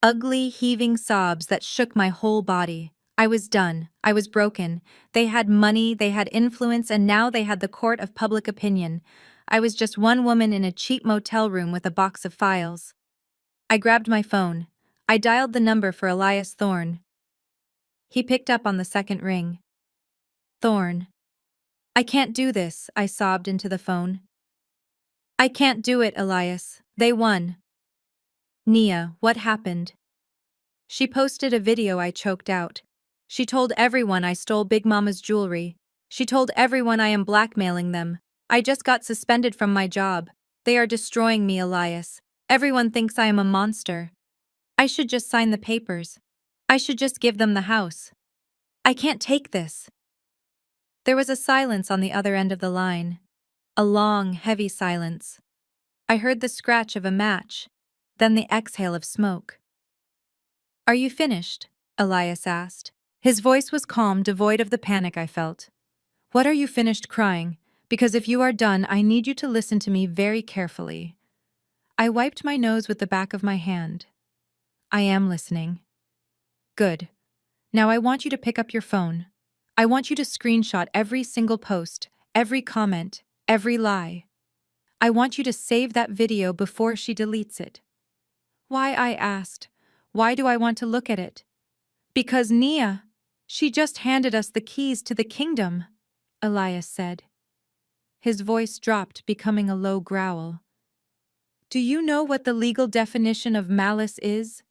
Ugly, heaving sobs that shook my whole body. I was done. I was broken. They had money, they had influence, and now they had the court of public opinion. I was just one woman in a cheap motel room with a box of files. I grabbed my phone. I dialed the number for Elias Thorne. He picked up on the second ring. Thorne. I can't do this, I sobbed into the phone. I can't do it, Elias. They won. Nia, what happened? She posted a video, I choked out. She told everyone I stole Big Mama's jewelry. She told everyone I am blackmailing them. I just got suspended from my job. They are destroying me, Elias. Everyone thinks I am a monster. I should just sign the papers. I should just give them the house. I can't take this. There was a silence on the other end of the line. A long, heavy silence. I heard the scratch of a match, then the exhale of smoke. Are you finished? Elias asked. His voice was calm, devoid of the panic I felt. What are you finished crying? Because if you are done, I need you to listen to me very carefully. I wiped my nose with the back of my hand. I am listening. Good. Now I want you to pick up your phone. I want you to screenshot every single post, every comment, every lie. I want you to save that video before she deletes it. Why, I asked. Why do I want to look at it? Because Nia, she just handed us the keys to the kingdom, Elias said. His voice dropped, becoming a low growl. Do you know what the legal definition of malice is?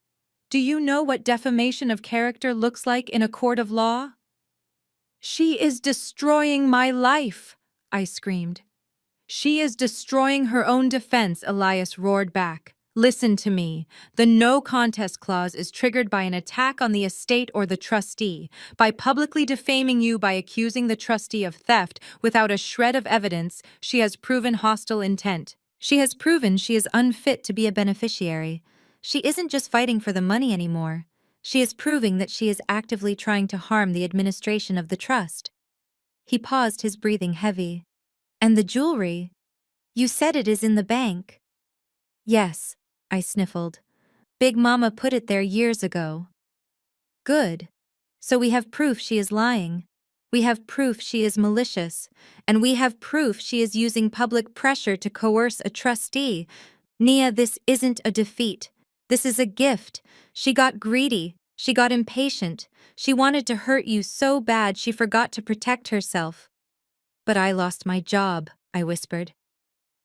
Do you know what defamation of character looks like in a court of law? She is destroying my life, I screamed. She is destroying her own defense, Elias roared back. Listen to me. The no contest clause is triggered by an attack on the estate or the trustee, by publicly defaming you, by accusing the trustee of theft without a shred of evidence. She has proven hostile intent. She has proven she is unfit to be a beneficiary. She isn't just fighting for the money anymore. She is proving that she is actively trying to harm the administration of the trust. He paused, his breathing heavy. And the jewelry? You said it is in the bank. Yes, I sniffled. Big Mama put it there years ago. Good. So we have proof she is lying. We have proof she is malicious, and we have proof she is using public pressure to coerce a trustee. Nia, this isn't a defeat. This is a gift. She got greedy. She got impatient. She wanted to hurt you so bad she forgot to protect herself. But I lost my job, I whispered.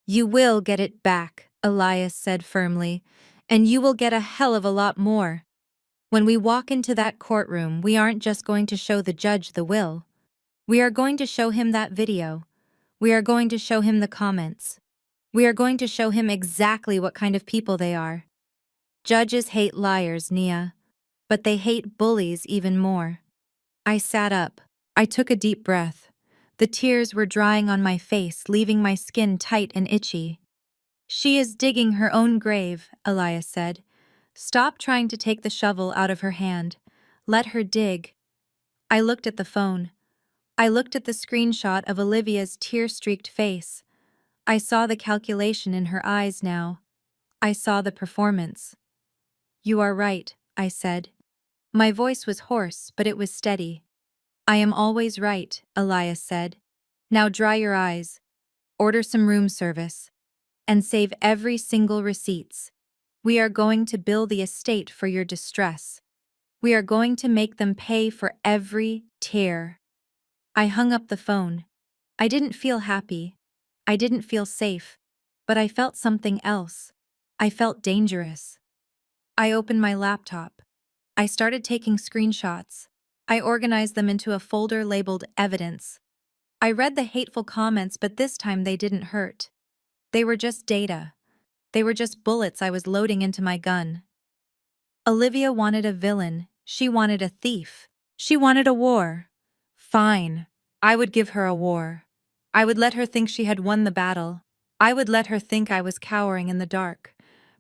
You will get it back, Elias said firmly, and you will get a hell of a lot more. When we walk into that courtroom, we aren't just going to show the judge the will. We are going to show him that video. We are going to show him the comments. We are going to show him exactly what kind of people they are. Judges hate liars, Nia, but they hate bullies even more. I sat up. I took a deep breath. The tears were drying on my face, leaving my skin tight and itchy. She is digging her own grave, Elias said. Stop trying to take the shovel out of her hand. Let her dig. I looked at the phone. I looked at the screenshot of Olivia's tear-streaked face. I saw the calculation in her eyes now. I saw the performance. You are right, I said. My voice was hoarse, but it was steady. I am always right, Elias said. Now dry your eyes, order some room service, and save every single receipts. We are going to bill the estate for your distress. We are going to make them pay for every tear. I hung up the phone. I didn't feel happy. I didn't feel safe, but I felt something else. I felt dangerous. I opened my laptop. I started taking screenshots. I organized them into a folder labeled Evidence. I read the hateful comments, but this time they didn't hurt. They were just data. They were just bullets I was loading into my gun. Olivia wanted a villain. She wanted a thief. She wanted a war. Fine. I would give her a war. I would let her think she had won the battle. I would let her think I was cowering in the dark.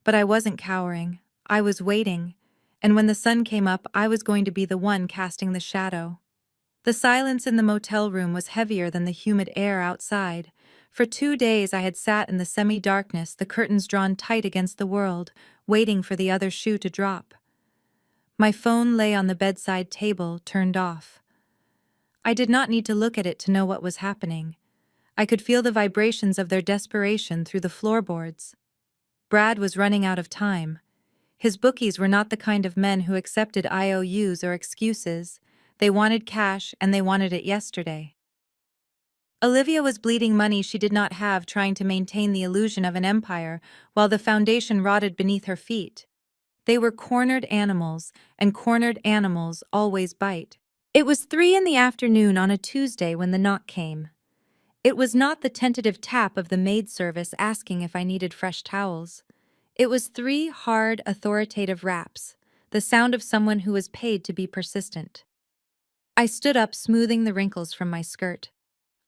But I wasn't cowering. I was waiting. And when the sun came up, I was going to be the one casting the shadow. The silence in the motel room was heavier than the humid air outside. For 2 days I had sat in the semi-darkness, the curtains drawn tight against the world, waiting for the other shoe to drop. My phone lay on the bedside table, turned off. I did not need to look at it to know what was happening. I could feel the vibrations of their desperation through the floorboards. Brad was running out of time. His bookies were not the kind of men who accepted IOUs or excuses. They wanted cash, and they wanted it yesterday. Olivia was bleeding money she did not have, trying to maintain the illusion of an empire, while the foundation rotted beneath her feet. They were cornered animals, and cornered animals always bite. It was 3 in the afternoon on a Tuesday when the knock came. It was not the tentative tap of the maid service asking if I needed fresh towels. It was 3 hard, authoritative raps, the sound of someone who was paid to be persistent. I stood up, smoothing the wrinkles from my skirt.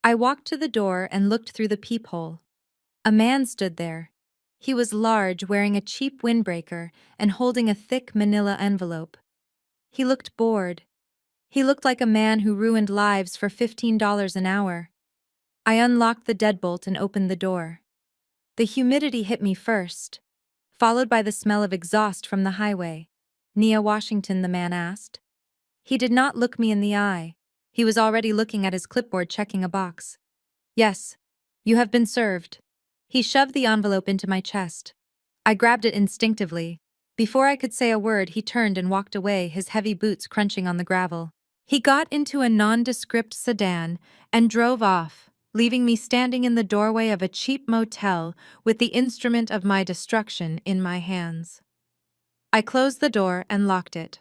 I walked to the door and looked through the peephole. A man stood there. He was large, wearing a cheap windbreaker and holding a thick manila envelope. He looked bored. He looked like a man who ruined lives for $15 an hour. I unlocked the deadbolt and opened the door. The humidity hit me first, followed by the smell of exhaust from the highway. Nia Washington, the man asked. He did not look me in the eye. He was already looking at his clipboard, checking a box. Yes, you have been served. He shoved the envelope into my chest. I grabbed it instinctively. Before I could say a word, he turned and walked away, his heavy boots crunching on the gravel. He got into a nondescript sedan and drove off, leaving me standing in the doorway of a cheap motel with the instrument of my destruction in my hands. I closed the door and locked it.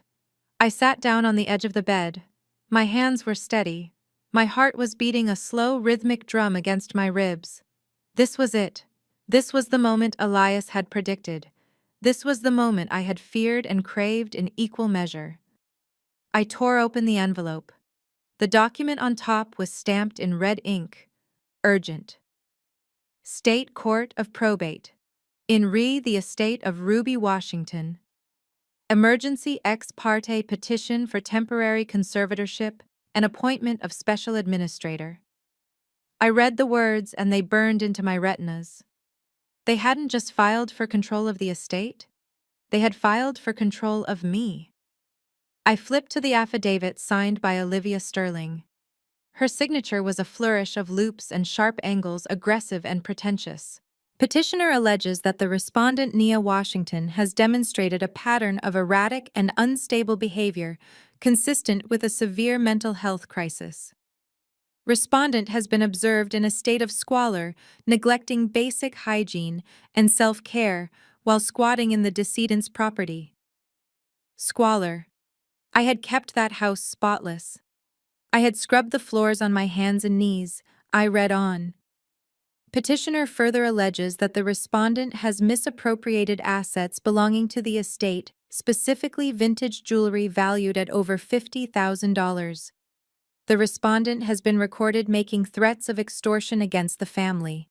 I sat down on the edge of the bed. My hands were steady. My heart was beating a slow, rhythmic drum against my ribs. This was it. This was the moment Elias had predicted. This was the moment I had feared and craved in equal measure. I tore open the envelope. The document on top was stamped in red ink. Urgent. State Court of Probate. In re the estate of Ruby Washington. Emergency ex parte petition for temporary conservatorship and appointment of special administrator. I read the words and they burned into my retinas. They hadn't just filed for control of the estate. They had filed for control of me. I flipped to the affidavit signed by Olivia Sterling. Her signature was a flourish of loops and sharp angles, aggressive and pretentious. Petitioner alleges that the respondent Nia Washington has demonstrated a pattern of erratic and unstable behavior consistent with a severe mental health crisis. Respondent has been observed in a state of squalor, neglecting basic hygiene and self-care while squatting in the decedent's property. Squalor. I had kept that house spotless. I had scrubbed the floors on my hands and knees. I read on. Petitioner further alleges that the respondent has misappropriated assets belonging to the estate, specifically vintage jewelry valued at over $50,000. The respondent has been recorded making threats of extortion against the family.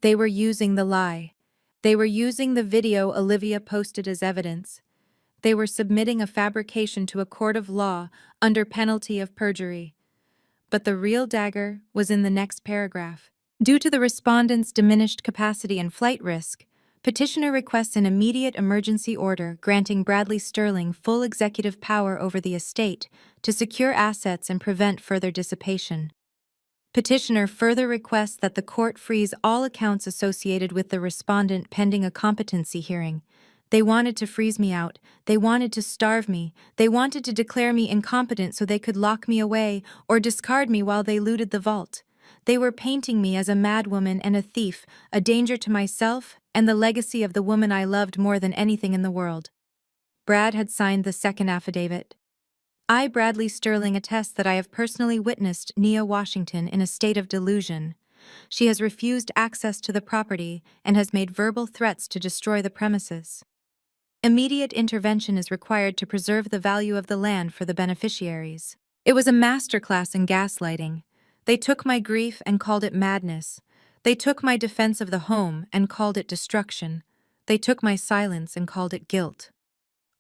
They were using the lie. They were using the video Olivia posted as evidence. They were submitting a fabrication to a court of law under penalty of perjury. But the real dagger was in the next paragraph. Due to the respondent's diminished capacity and flight risk, petitioner requests an immediate emergency order granting Bradley Sterling full executive power over the estate to secure assets and prevent further dissipation. Petitioner further requests that the court freeze all accounts associated with the respondent pending a competency hearing. They wanted to freeze me out. They wanted to starve me. They wanted to declare me incompetent so they could lock me away or discard me while they looted the vault. They were painting me as a madwoman and a thief, a danger to myself and the legacy of the woman I loved more than anything in the world. Brad had signed the second affidavit. I, Bradley Sterling, attest that I have personally witnessed Nia Washington in a state of delusion. She has refused access to the property and has made verbal threats to destroy the premises. Immediate intervention is required to preserve the value of the land for the beneficiaries. It was a masterclass in gaslighting. They took my grief and called it madness. They took my defense of the home and called it destruction. They took my silence and called it guilt.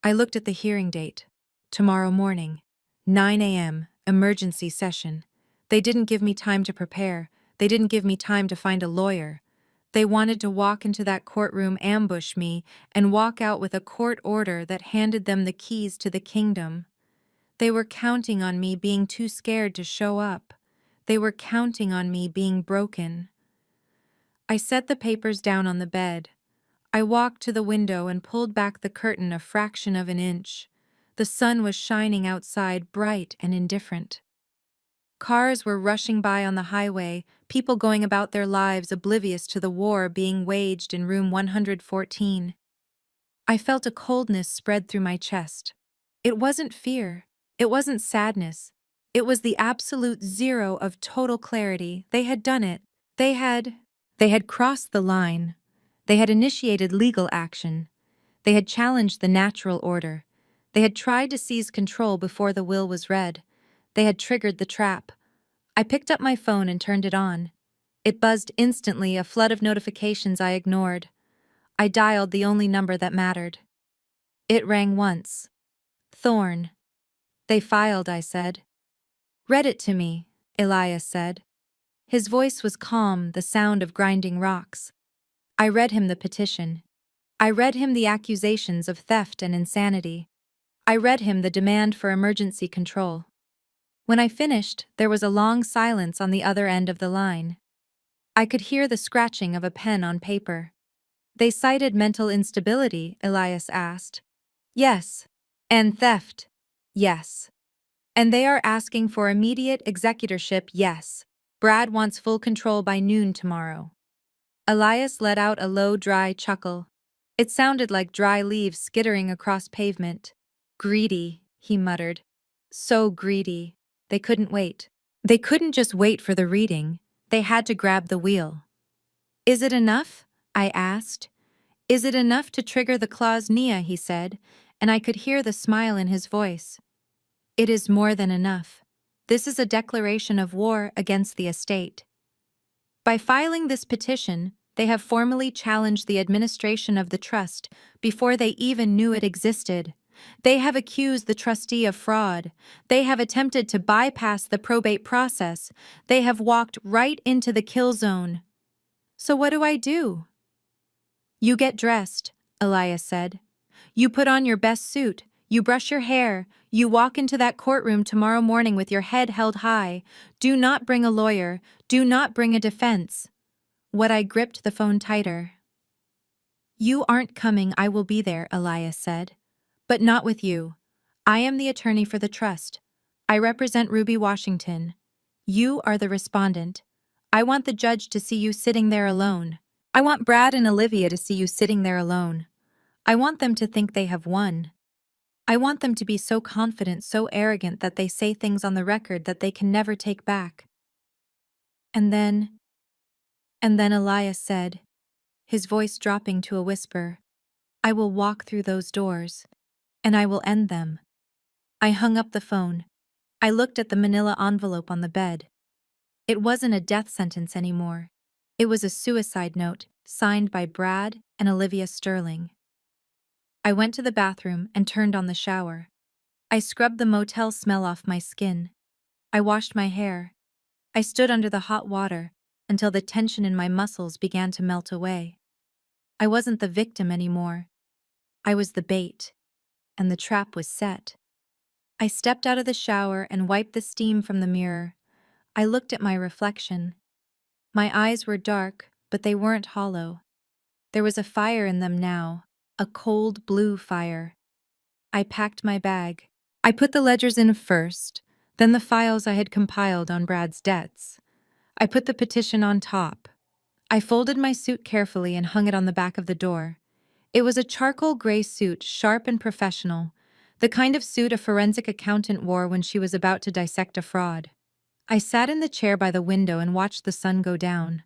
I looked at the hearing date. Tomorrow morning, 9 a.m., emergency session. They didn't give me time to prepare. They didn't give me time to find a lawyer. They wanted to walk into that courtroom, ambush me, and walk out with a court order that handed them the keys to the kingdom. They were counting on me being too scared to show up. They were counting on me being broken. I set the papers down on the bed. I walked to the window and pulled back the curtain a fraction of an inch. The sun was shining outside, bright and indifferent. Cars were rushing by on the highway, people going about their lives oblivious to the war being waged in room 114. I felt a coldness spread through my chest. It wasn't fear. It wasn't sadness. It was the absolute zero of total clarity. They had done it. They had crossed the line. They had initiated legal action. They had challenged the natural order. They had tried to seize control before the will was read. They had triggered the trap. I picked up my phone and turned it on. It buzzed instantly, a flood of notifications I ignored. I dialed the only number that mattered. It rang once. Thorne. They filed, I said. Read it to me, Elias said. His voice was calm, the sound of grinding rocks. I read him the petition. I read him the accusations of theft and insanity. I read him the demand for emergency control. When I finished, there was a long silence on the other end of the line. I could hear the scratching of a pen on paper. They cited mental instability, Elias asked. Yes. And theft. Yes. And they are asking for immediate executorship, yes. Brad wants full control by noon tomorrow. Elias let out a low, dry chuckle. It sounded like dry leaves skittering across pavement. Greedy, he muttered. So greedy. They couldn't wait. They couldn't just wait for the reading. They had to grab the wheel. Is it enough? I asked. Is it enough to trigger the clause, Nia, he said, and I could hear the smile in his voice. It is more than enough. This is a declaration of war against the estate. By filing this petition, they have formally challenged the administration of the trust before they even knew it existed. They have accused the trustee of fraud. They have attempted to bypass the probate process. They have walked right into the kill zone. So what do? You get dressed, Elias said. You put on your best suit. You brush your hair, you walk into that courtroom tomorrow morning with your head held high. Do not bring a lawyer, do not bring a defense. What I gripped the phone tighter. You aren't coming, I will be there, Elias said. But not with you. I am the attorney for the trust. I represent Ruby Washington. You are the respondent. I want the judge to see you sitting there alone. I want Brad and Olivia to see you sitting there alone. I want them to think they have won. I want them to be so confident, so arrogant that they say things on the record that they can never take back. And then Elias said, his voice dropping to a whisper, I will walk through those doors, and I will end them. I hung up the phone. I looked at the manila envelope on the bed. It wasn't a death sentence anymore. It was a suicide note, signed by Brad and Olivia Sterling. I went to the bathroom and turned on the shower. I scrubbed the motel smell off my skin. I washed my hair. I stood under the hot water until the tension in my muscles began to melt away. I wasn't the victim anymore. I was the bait, and the trap was set. I stepped out of the shower and wiped the steam from the mirror. I looked at my reflection. My eyes were dark, but they weren't hollow. There was a fire in them now, a cold blue fire. I packed my bag. I put the ledgers in first, then the files I had compiled on Brad's debts. I put the petition on top. I folded my suit carefully and hung it on the back of the door. It was a charcoal gray suit, sharp and professional, the kind of suit a forensic accountant wore when she was about to dissect a fraud. I sat in the chair by the window and watched the sun go down.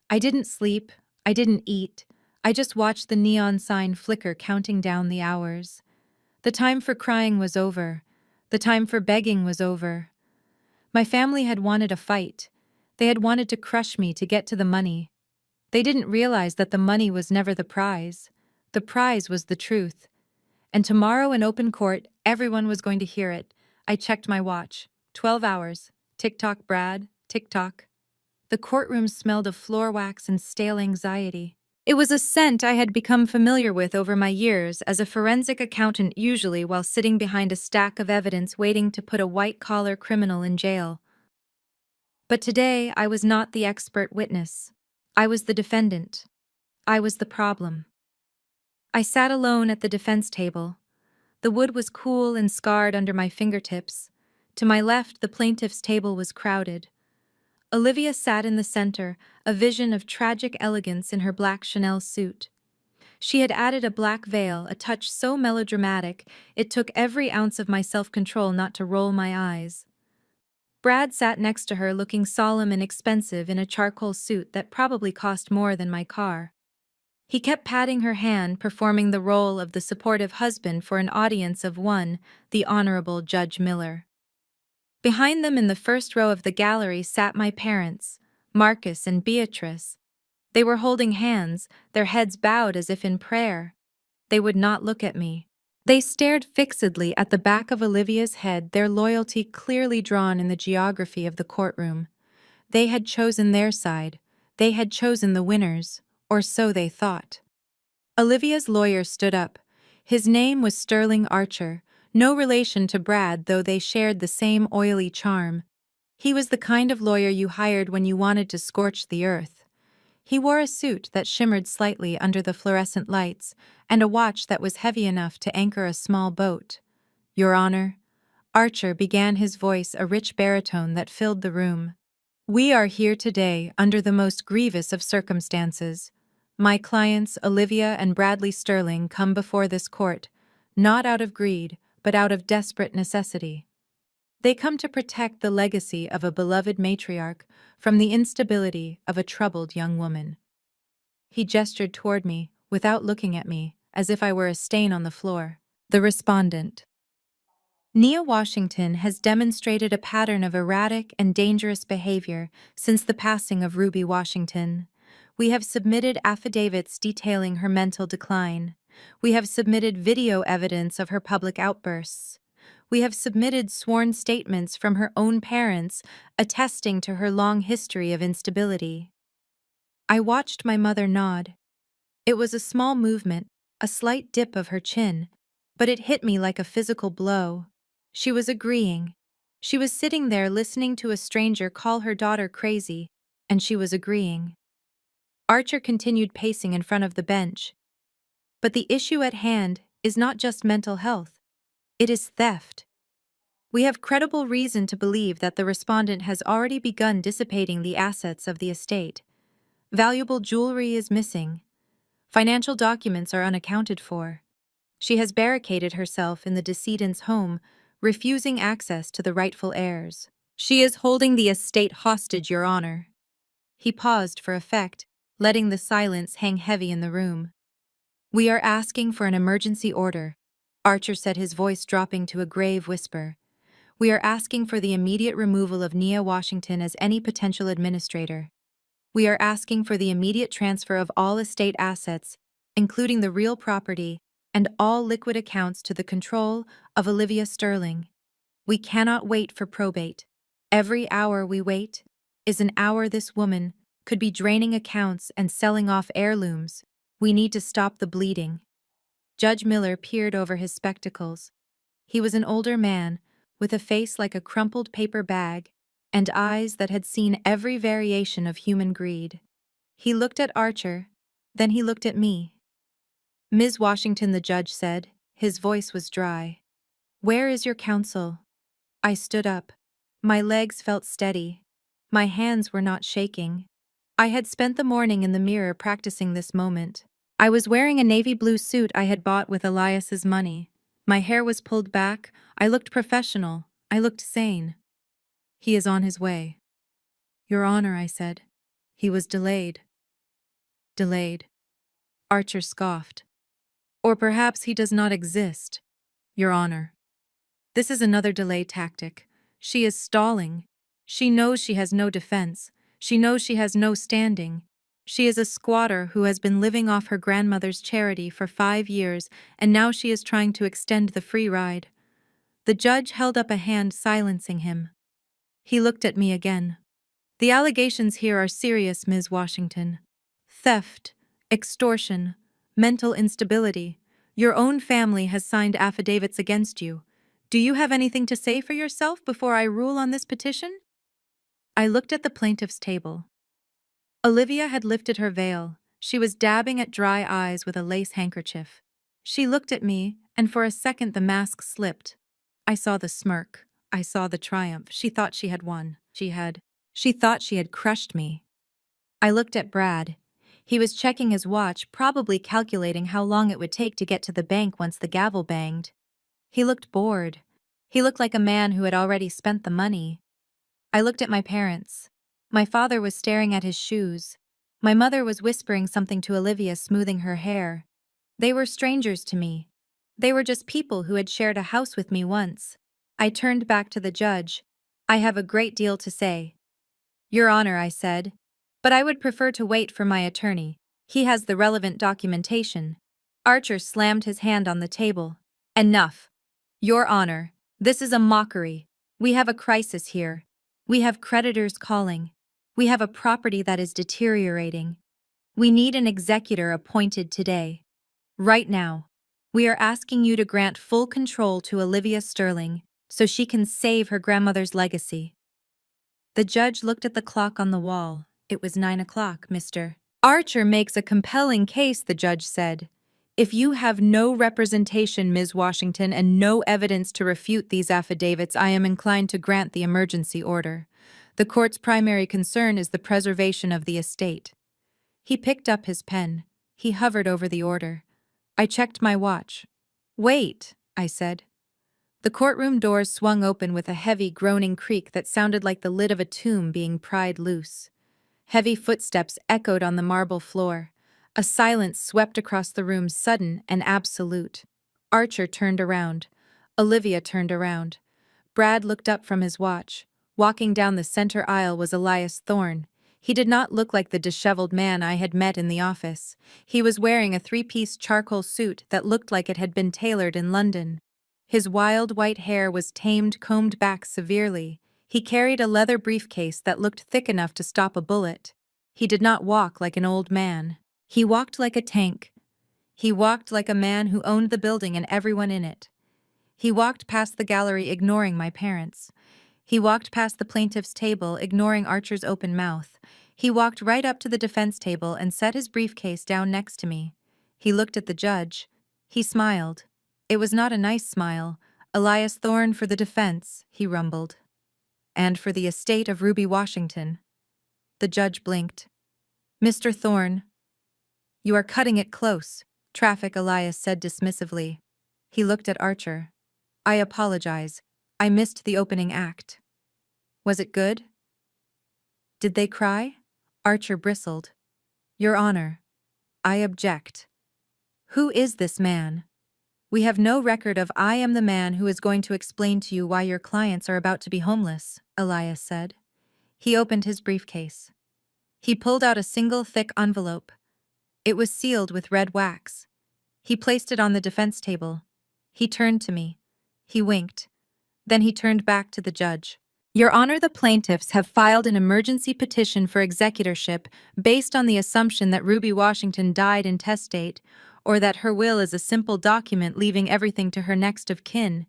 I didn't sleep, I didn't eat, I just watched the neon sign flicker, counting down the hours. The time for crying was over. The time for begging was over. My family had wanted a fight. They had wanted to crush me to get to the money. They didn't realize that the money was never the prize. The prize was the truth. And tomorrow in open court, everyone was going to hear it. I checked my watch. 12 hours. Tick-tock, Brad. Tick-tock. The courtroom smelled of floor wax and stale anxiety. It was a scent I had become familiar with over my years as a forensic accountant, usually while sitting behind a stack of evidence waiting to put a white-collar criminal in jail. But today, I was not the expert witness. I was the defendant. I was the problem. I sat alone at the defense table. The wood was cool and scarred under my fingertips. To my left, the plaintiff's table was crowded. Olivia sat in the center, a vision of tragic elegance in her black Chanel suit. She had added a black veil, a touch so melodramatic, it took every ounce of my self-control not to roll my eyes. Brad sat next to her, looking solemn and expensive in a charcoal suit that probably cost more than my car. He kept patting her hand, performing the role of the supportive husband for an audience of one, the Honorable Judge Miller. Behind them in the first row of the gallery sat my parents, Marcus and Beatrice. They were holding hands, their heads bowed as if in prayer. They would not look at me. They stared fixedly at the back of Olivia's head, their loyalty clearly drawn in the geography of the courtroom. They had chosen their side. They had chosen the winners, or so they thought. Olivia's lawyer stood up. His name was Sterling Archer, no relation to Brad, though they shared the same oily charm. He was the kind of lawyer you hired when you wanted to scorch the earth. He wore a suit that shimmered slightly under the fluorescent lights, and a watch that was heavy enough to anchor a small boat. Your Honor, Archer began, his voice a rich baritone that filled the room. We are here today under the most grievous of circumstances. My clients, Olivia and Bradley Sterling, come before this court, not out of greed, but out of desperate necessity. They come to protect the legacy of a beloved matriarch from the instability of a troubled young woman. He gestured toward me, without looking at me, as if I were a stain on the floor. The respondent. Nia Washington has demonstrated a pattern of erratic and dangerous behavior since the passing of Ruby Washington. We have submitted affidavits detailing her mental decline. We have submitted video evidence of her public outbursts. We have submitted sworn statements from her own parents attesting to her long history of instability. I watched my mother nod. It was a small movement, a slight dip of her chin, But it hit me like a physical blow. She was agreeing. She was sitting there listening to a stranger call her daughter crazy, and she was agreeing. Archer continued pacing in front of the bench. But the issue at hand is not just mental health. It is theft. We have credible reason to believe that the respondent has already begun dissipating the assets of the estate. Valuable jewelry is missing. Financial documents are unaccounted for. She has barricaded herself in the decedent's home, refusing access to the rightful heirs. She is holding the estate hostage, Your Honor. He paused for effect, letting the silence hang heavy in the room. We are asking for an emergency order, Archer said, his voice dropping to a grave whisper. We are asking for the immediate removal of Nia Washington as any potential administrator. We are asking for the immediate transfer of all estate assets, including the real property, and all liquid accounts to the control of Olivia Sterling. We cannot wait for probate. Every hour we wait is an hour this woman could be draining accounts and selling off heirlooms. We need to stop the bleeding. Judge Miller peered over his spectacles. He was an older man, with a face like a crumpled paper bag, and eyes that had seen every variation of human greed. He looked at Archer, then he looked at me. Ms. Washington, the judge said, his voice was dry. Where is your counsel? I stood up. My legs felt steady. My hands were not shaking. I had spent the morning in the mirror practicing this moment. I was wearing a navy blue suit I had bought with Elias's money. My hair was pulled back. I looked professional. I looked sane. He is on his way. Your Honor, I said. He was delayed. Delayed. Archer scoffed. Or perhaps he does not exist, Your Honor. This is another delay tactic. She is stalling. She knows she has no defense. She knows she has no standing. She is a squatter who has been living off her grandmother's charity for 5 years, and now she is trying to extend the free ride. The judge held up a hand, silencing him. He looked at me again. The allegations here are serious, Ms. Washington. Theft, extortion, mental instability. Your own family has signed affidavits against you. Do you have anything to say for yourself before I rule on this petition? I looked at the plaintiff's table. Olivia had lifted her veil. She was dabbing at dry eyes with a lace handkerchief. She looked at me, and for a second the mask slipped. I saw the smirk. I saw the triumph. She thought she had won. She thought she had crushed me. I looked at Brad. He was checking his watch, probably calculating how long it would take to get to the bank once the gavel banged. He looked bored. He looked like a man who had already spent the money. I looked at my parents. My father was staring at his shoes. My mother was whispering something to Olivia, smoothing her hair. They were strangers to me. They were just people who had shared a house with me once. I turned back to the judge. I have a great deal to say. Your Honor, I said, but I would prefer to wait for my attorney. He has the relevant documentation. Archer slammed his hand on the table. Enough. Your Honor, this is a mockery. We have a crisis here. We have creditors calling. We have a property that is deteriorating. We need an executor appointed today. Right now. We are asking you to grant full control to Olivia Sterling so she can save her grandmother's legacy. The judge looked at the clock on the wall. It was 9 o'clock, Mr. Archer makes a compelling case, the judge said. If you have no representation, Ms. Washington, and no evidence to refute these affidavits, I am inclined to grant the emergency order. The court's primary concern is the preservation of the estate. He picked up his pen. He hovered over the order. I checked my watch. Wait, I said. The courtroom doors swung open with a heavy, groaning creak that sounded like the lid of a tomb being pried loose. Heavy footsteps echoed on the marble floor. A silence swept across the room, sudden and absolute. Archer turned around. Olivia turned around. Brad looked up from his watch. Walking down the center aisle was Elias Thorne. He did not look like the disheveled man I had met in the office. He was wearing a 3-piece charcoal suit that looked like it had been tailored in London. His wild white hair was tamed, combed back severely. He carried a leather briefcase that looked thick enough to stop a bullet. He did not walk like an old man. He walked like a tank. He walked like a man who owned the building and everyone in it. He walked past the gallery, ignoring my parents. He walked past the plaintiff's table, ignoring Archer's open mouth. He walked right up to the defense table and set his briefcase down next to me. He looked at the judge. He smiled. It was not a nice smile. "Elias Thorne for the defense," he rumbled. "And for the estate of Ruby Washington." The judge blinked. "Mr. Thorne." "You are cutting it close," Traffic Elias said dismissively. He looked at Archer. "I apologize. I missed the opening act." "Was it good?" "Did they cry?" Archer bristled. "Your Honor, I object." "Who is this man?" "We have no record of I am the man who is going to explain to you why your clients are about to be homeless," Elias said. He opened his briefcase. He pulled out a single thick envelope. It was sealed with red wax. He placed it on the defense table. He turned to me. He winked. Then he turned back to the judge. "Your Honor, the plaintiffs have filed an emergency petition for executorship based on the assumption that Ruby Washington died intestate, or that her will is a simple document leaving everything to her next of kin.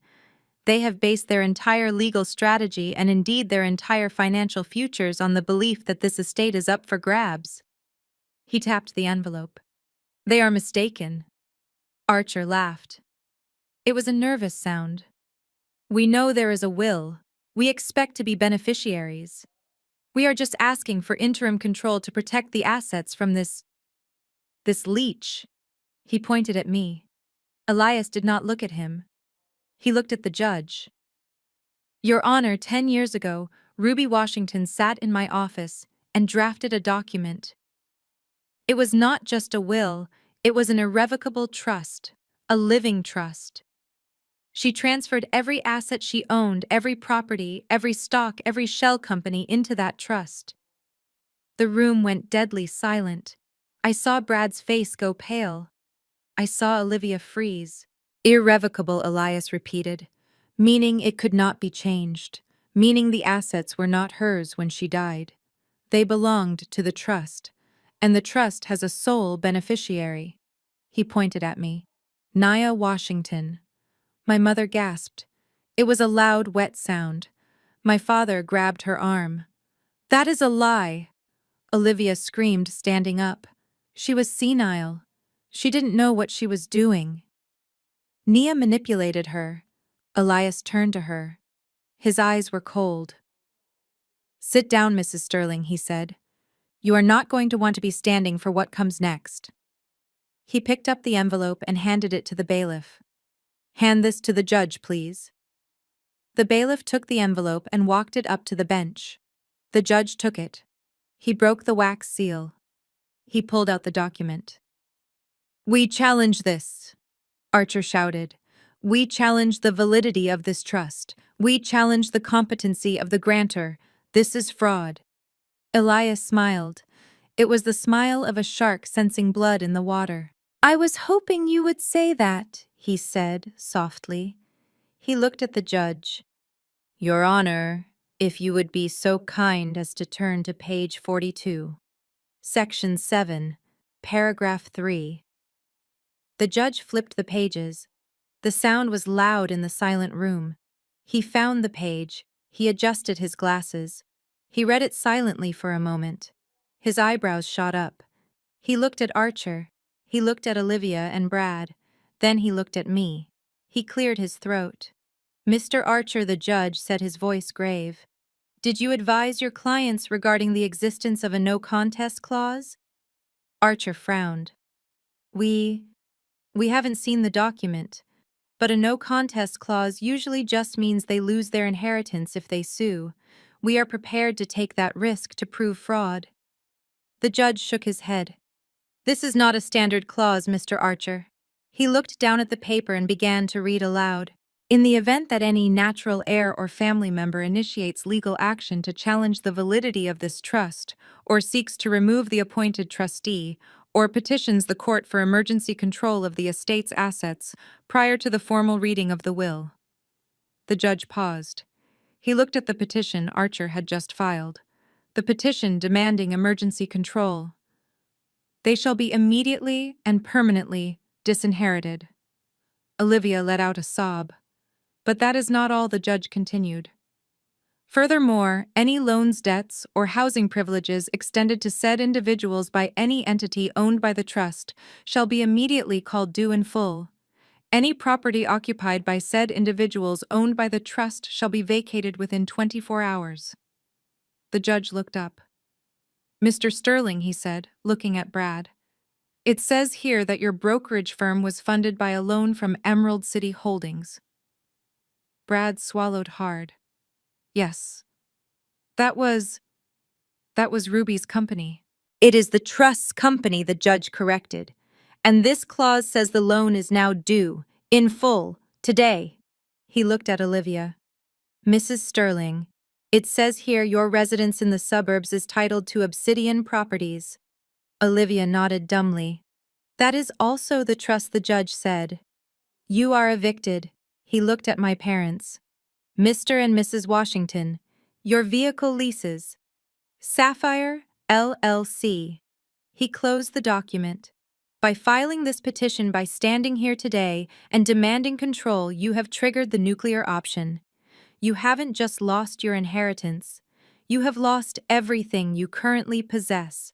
They have based their entire legal strategy and indeed their entire financial futures on the belief that this estate is up for grabs." He tapped the envelope. "They are mistaken." Archer laughed. It was a nervous sound. "We know there is a will. We expect to be beneficiaries. We are just asking for interim control to protect the assets from this Leech." He pointed at me. Elias did not look at him. He looked at the judge. "Your Honor, 10 years ago, Ruby Washington sat in my office and drafted a document. It was not just a will, it was an irrevocable trust, a living trust. She transferred every asset she owned, every property, every stock, every shell company into that trust." The room went deadly silent. I saw Brad's face go pale. I saw Olivia freeze. "Irrevocable," Elias repeated, "meaning it could not be changed, meaning the assets were not hers when she died. They belonged to the trust, and the trust has a sole beneficiary." He pointed at me. "Nia Washington." My mother gasped. It was a loud, wet sound. My father grabbed her arm. "That is a lie!" Olivia screamed, standing up. She was senile. She didn't know what she was doing. "Nia manipulated her." Elias turned to her. His eyes were cold. "Sit down, Mrs. Sterling," he said. "You are not going to want to be standing for what comes next." He picked up the envelope and handed it to the bailiff. "Hand this to the judge, please." The bailiff took the envelope and walked it up to the bench. The judge took it. He broke the wax seal. He pulled out the document. "We challenge this," Archer shouted. "We challenge the validity of this trust. We challenge the competency of the grantor. This is fraud." Elias smiled. It was the smile of a shark sensing blood in the water. "I was hoping you would say that," he said softly. He looked at the judge. "Your Honor, if you would be so kind as to turn to page 42. Section 7, paragraph 3. The judge flipped the pages. The sound was loud in the silent room. He found the page. He adjusted his glasses. He read it silently for a moment. His eyebrows shot up. He looked at Archer. He looked at Olivia and Brad. Then he looked at me. He cleared his throat. "Mr. Archer," the judge said, his voice grave. "Did you advise your clients regarding the existence of a no-contest clause?" Archer frowned. We haven't seen the document, but a no-contest clause usually just means they lose their inheritance if they sue. We are prepared to take that risk to prove fraud." The judge shook his head. "This is not a standard clause, Mr. Archer." He looked down at the paper and began to read aloud. "In the event that any natural heir or family member initiates legal action to challenge the validity of this trust, or seeks to remove the appointed trustee, or petitions the court for emergency control of the estate's assets prior to the formal reading of the will." The judge paused. He looked at the petition Archer had just filed. The petition demanding emergency control. "They shall be immediately and permanently disinherited. Olivia let out a sob. But that is not all, the judge continued. Furthermore, any loans, debts, or housing privileges extended to said individuals by any entity owned by the trust shall be immediately called due in full. Any property occupied by said individuals owned by the trust shall be vacated within 24 hours. The judge looked up. Mr. Sterling, he said, looking at Brad. It says here that your brokerage firm was funded by a loan from Emerald City Holdings. Brad swallowed hard. Yes. That was Ruby's company. It is the trust's company, the judge corrected. And this clause says the loan is now due, in full, today. He looked at Olivia. Mrs. Sterling, it says here your residence in the suburbs is titled to Obsidian Properties. Olivia nodded dumbly. That is also the trust, the judge said. You are evicted. He looked at my parents. Mr. and Mrs. Washington, your vehicle leases. Sapphire, LLC. He closed the document. By filing this petition, by standing here today and demanding control, you have triggered the nuclear option. You haven't just lost your inheritance. You have lost everything you currently possess.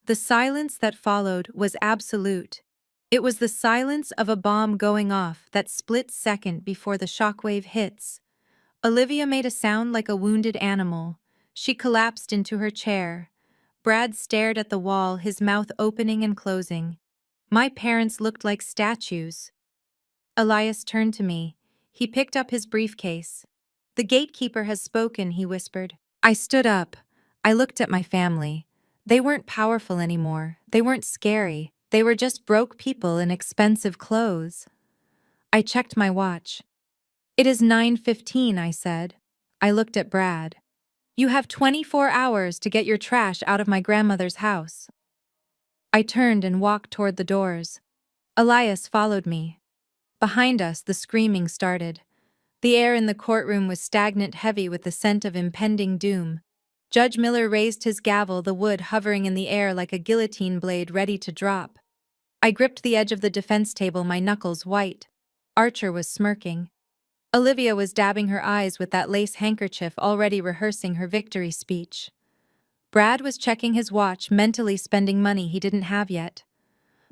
The silence that followed was absolute. It was the silence of a bomb going off that split second before the shockwave hits. Olivia made a sound like a wounded animal. She collapsed into her chair. Brad stared at the wall, his mouth opening and closing. My parents looked like statues. Elias turned to me. He picked up his briefcase. The gatekeeper has spoken, he whispered. I stood up. I looked at my family. They weren't powerful anymore. They weren't scary. They were just broke people in expensive clothes. I checked my watch. It is 9:15, I said. I looked at Brad. You have 24 hours to get your trash out of my grandmother's house. I turned and walked toward the doors. Elias followed me. Behind us, the screaming started. The air in the courtroom was stagnant, heavy with the scent of impending doom. Judge Miller raised his gavel, the wood hovering in the air like a guillotine blade ready to drop. I gripped the edge of the defense table, my knuckles white. Archer was smirking. Olivia was dabbing her eyes with that lace handkerchief, already rehearsing her victory speech. Brad was checking his watch, mentally spending money he didn't have yet.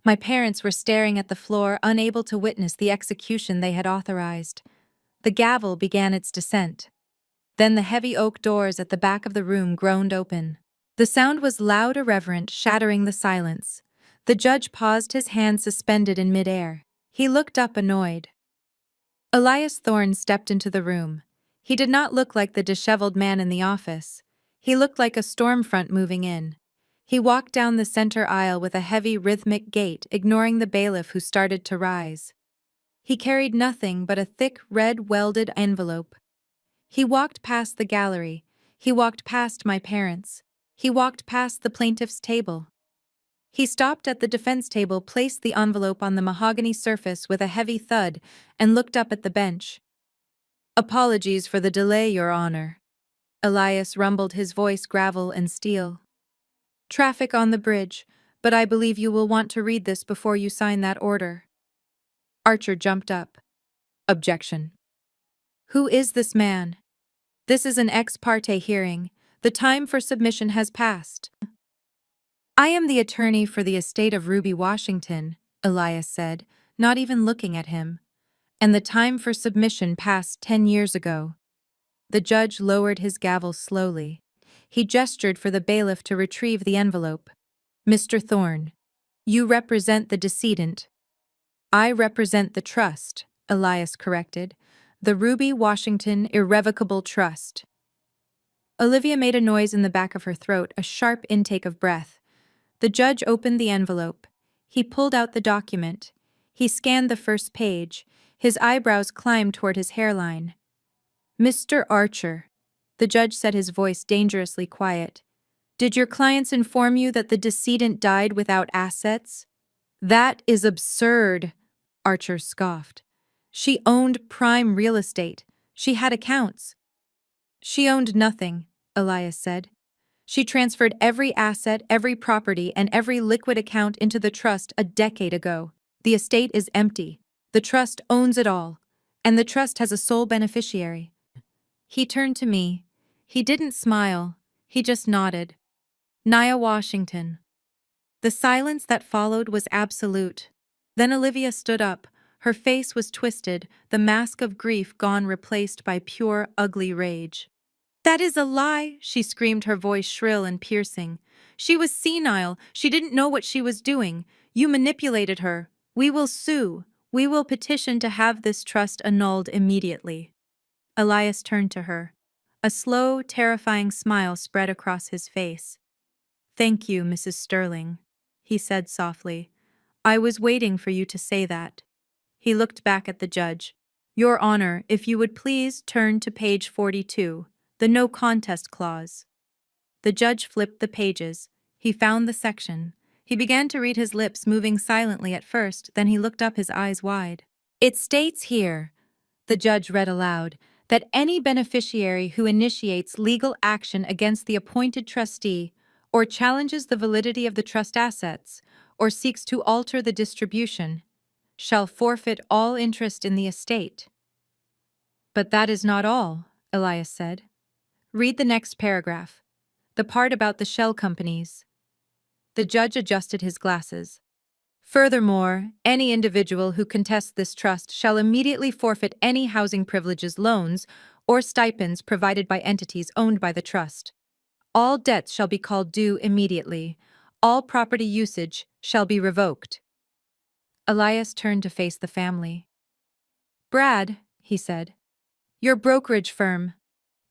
My parents were staring at the floor, unable to witness the execution they had authorized. The gavel began its descent. Then the heavy oak doors at the back of the room groaned open. The sound was loud, irreverent, shattering the silence. The judge paused, his hand suspended in midair. He looked up, annoyed. Elias Thorne stepped into the room. He did not look like the disheveled man in the office. He looked like a storm front moving in. He walked down the center aisle with a heavy, rhythmic gait, ignoring the bailiff who started to rise. He carried nothing but a thick, red, welded envelope. He walked past the gallery. He walked past my parents. He walked past the plaintiff's table. He stopped at the defense table, placed the envelope on the mahogany surface with a heavy thud, and looked up at the bench. Apologies for the delay, Your Honor. Elias rumbled, his voice gravel and steel. Traffic on the bridge, but I believe you will want to read this before you sign that order. Archer jumped up. Objection. Who is this man? This is an ex parte hearing. The time for submission has passed. I am the attorney for the estate of Ruby Washington, Elias said, not even looking at him. And the time for submission passed 10 years ago. The judge lowered his gavel slowly. He gestured for the bailiff to retrieve the envelope. Mr. Thorne, you represent the decedent. I represent the trust, Elias corrected. The Ruby Washington Irrevocable Trust. Olivia made a noise in the back of her throat, a sharp intake of breath. The judge opened the envelope. He pulled out the document. He scanned the first page. His eyebrows climbed toward his hairline. Mr. Archer, the judge said, his voice dangerously quiet. Did your clients inform you that the decedent died without assets? That is absurd, Archer scoffed. She owned prime real estate. She had accounts. She owned nothing, Elias said. She transferred every asset, every property, and every liquid account into the trust a decade ago. The estate is empty. The trust owns it all. And the trust has a sole beneficiary. He turned to me. He didn't smile. He just nodded. Nia Washington. The silence that followed was absolute. Then Olivia stood up. Her face was twisted, the mask of grief gone, replaced by pure, ugly rage. "That is a lie," she screamed, her voice shrill and piercing. "She was senile. She didn't know what she was doing. You manipulated her. We will sue. We will petition to have this trust annulled immediately." Elias turned to her. A slow, terrifying smile spread across his face. "Thank you, Mrs. Sterling," he said softly. "I was waiting for you to say that." He looked back at the judge. "Your Honor, if you would please turn to page 42, the no contest clause." The judge flipped the pages. He found the section. He began to read, his lips moving silently at first, then he looked up, his eyes wide. "It states here," the judge read aloud, "that any beneficiary who initiates legal action against the appointed trustee or challenges the validity of the trust assets or seeks to alter the distribution shall forfeit all interest in the estate." "But that is not all," Elias said. "Read the next paragraph, the part about the shell companies." The judge adjusted his glasses. "Furthermore, any individual who contests this trust shall immediately forfeit any housing privileges, loans, or stipends provided by entities owned by the trust. All debts shall be called due immediately. All property usage shall be revoked." Elias turned to face the family. "Brad," he said, "your brokerage firm.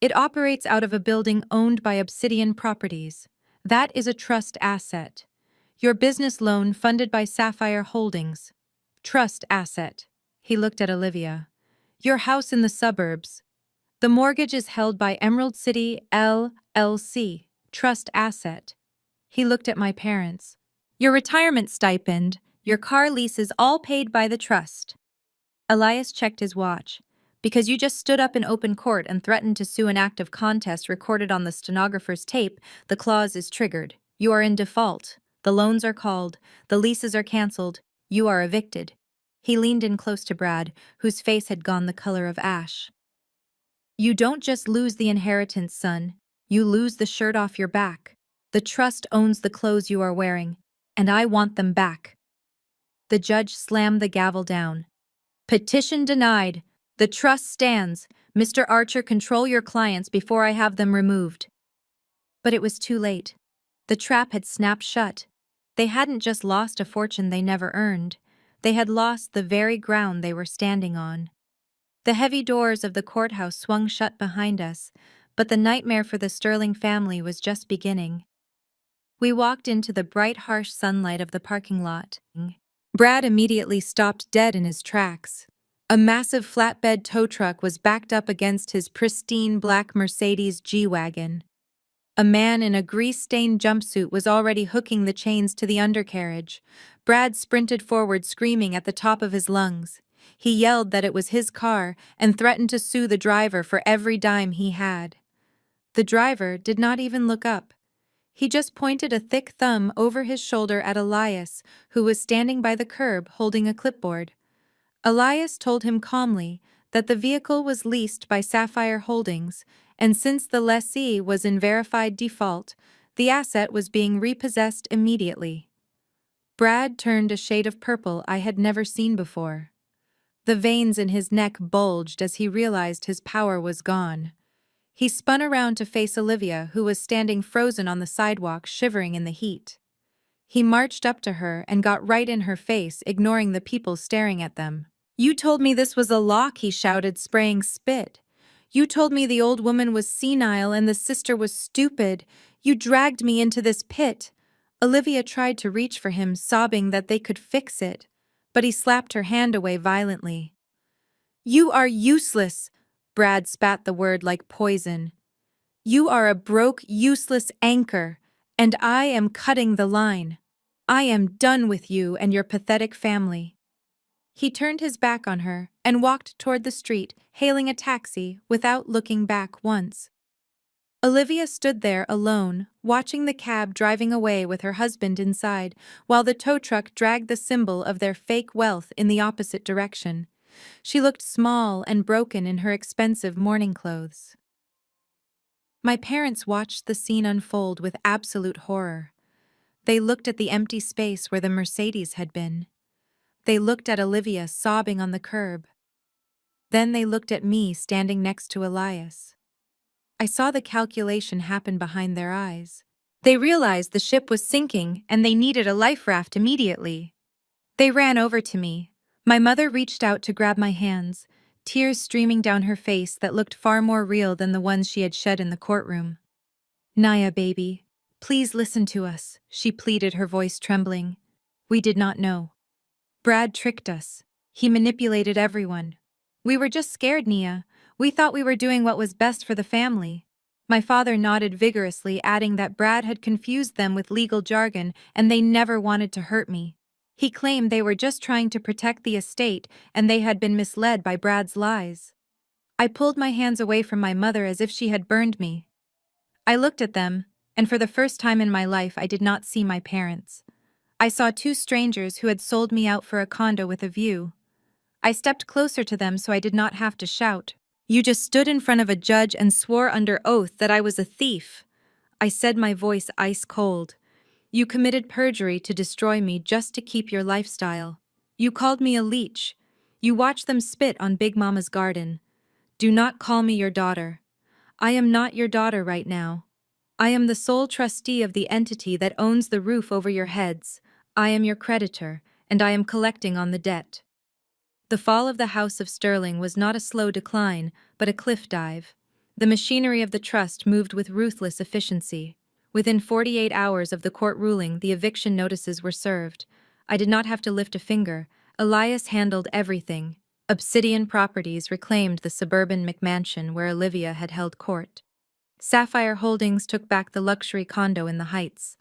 It operates out of a building owned by Obsidian Properties. That is a trust asset. Your business loan funded by Sapphire Holdings. Trust asset." He looked at Olivia. "Your house in the suburbs. The mortgage is held by Emerald City LLC. Trust asset." He looked at my parents. "Your retirement stipend, your car leases, all paid by the trust." Elias checked his watch. "Because you just stood up in open court and threatened to sue an act of contest recorded on the stenographer's tape, the clause is triggered. You are in default. The loans are called. The leases are canceled. You are evicted." He leaned in close to Brad, whose face had gone the color of ash. "You don't just lose the inheritance, son. You lose the shirt off your back. The trust owns the clothes you are wearing, and I want them back." The judge slammed the gavel down. "Petition denied. The trust stands. Mr. Archer, control your clients before I have them removed." But it was too late. The trap had snapped shut. They hadn't just lost a fortune they never earned. They had lost the very ground they were standing on. The heavy doors of the courthouse swung shut behind us, but the nightmare for the Sterling family was just beginning. We walked into the bright, harsh sunlight of the parking lot. Brad immediately stopped dead in his tracks. A massive flatbed tow truck was backed up against his pristine black Mercedes G-Wagon. A man in a grease-stained jumpsuit was already hooking the chains to the undercarriage. Brad sprinted forward, screaming at the top of his lungs. He yelled that it was his car and threatened to sue the driver for every dime he had. The driver did not even look up. He just pointed a thick thumb over his shoulder at Elias, who was standing by the curb holding a clipboard. Elias told him calmly that the vehicle was leased by Sapphire Holdings, and since the lessee was in verified default, the asset was being repossessed immediately. Brad turned a shade of purple I had never seen before. The veins in his neck bulged as he realized his power was gone. He spun around to face Olivia, who was standing frozen on the sidewalk, shivering in the heat. He marched up to her and got right in her face, ignoring the people staring at them. "You told me this was a lock," he shouted, spraying spit. "You told me the old woman was senile and the sister was stupid. You dragged me into this pit." Olivia tried to reach for him, sobbing that they could fix it, but he slapped her hand away violently. "You are useless," Brad spat the word like poison. "You are a broke, useless anchor, and I am cutting the line. I am done with you and your pathetic family." He turned his back on her and walked toward the street, hailing a taxi without looking back once. Olivia stood there alone, watching the cab driving away with her husband inside, while the tow truck dragged the symbol of their fake wealth in the opposite direction. She looked small and broken in her expensive mourning clothes. My parents watched the scene unfold with absolute horror. They looked at the empty space where the Mercedes had been. They looked at Olivia sobbing on the curb. Then they looked at me standing next to Elias. I saw the calculation happen behind their eyes. They realized the ship was sinking and they needed a life raft immediately. They ran over to me. My mother reached out to grab my hands, tears streaming down her face that looked far more real than the ones she had shed in the courtroom. "Naya, baby, please listen to us," she pleaded, her voice trembling. "We did not know. Brad tricked us. He manipulated everyone. We were just scared, Nia. We thought we were doing what was best for the family." My father nodded vigorously, adding that Brad had confused them with legal jargon and they never wanted to hurt me. He claimed they were just trying to protect the estate and they had been misled by Brad's lies. I pulled my hands away from my mother as if she had burned me. I looked at them, and for the first time in my life I did not see my parents. I saw two strangers who had sold me out for a condo with a view. I stepped closer to them so I did not have to shout. "You just stood in front of a judge and swore under oath that I was a thief," I said, my voice ice cold. "You committed perjury to destroy me just to keep your lifestyle. You called me a leech. You watched them spit on Big Mama's garden. Do not call me your daughter. I am not your daughter right now. I am the sole trustee of the entity that owns the roof over your heads. I am your creditor, and I am collecting on the debt." The fall of the House of Sterling was not a slow decline, but a cliff dive. The machinery of the trust moved with ruthless efficiency. Within 48 hours of the court ruling, the eviction notices were served. I did not have to lift a finger. Elias handled everything. Obsidian Properties reclaimed the suburban McMansion where Olivia had held court. Sapphire Holdings took back the luxury condo in the Heights.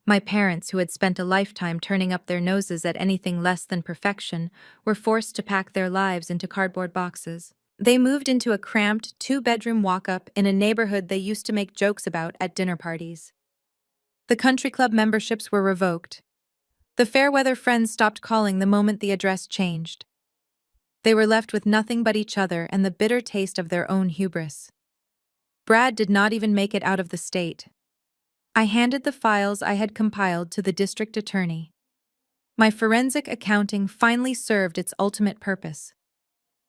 My parents, who had spent a lifetime turning up their noses at anything less than perfection, were forced to pack their lives into cardboard boxes. They moved into a cramped, two-bedroom walk-up in a neighborhood they used to make jokes about at dinner parties. The country club memberships were revoked. The Fairweather friends stopped calling the moment the address changed. They were left with nothing but each other and the bitter taste of their own hubris. Brad did not even make it out of the state. I handed the files I had compiled to the district attorney. My forensic accounting finally served its ultimate purpose.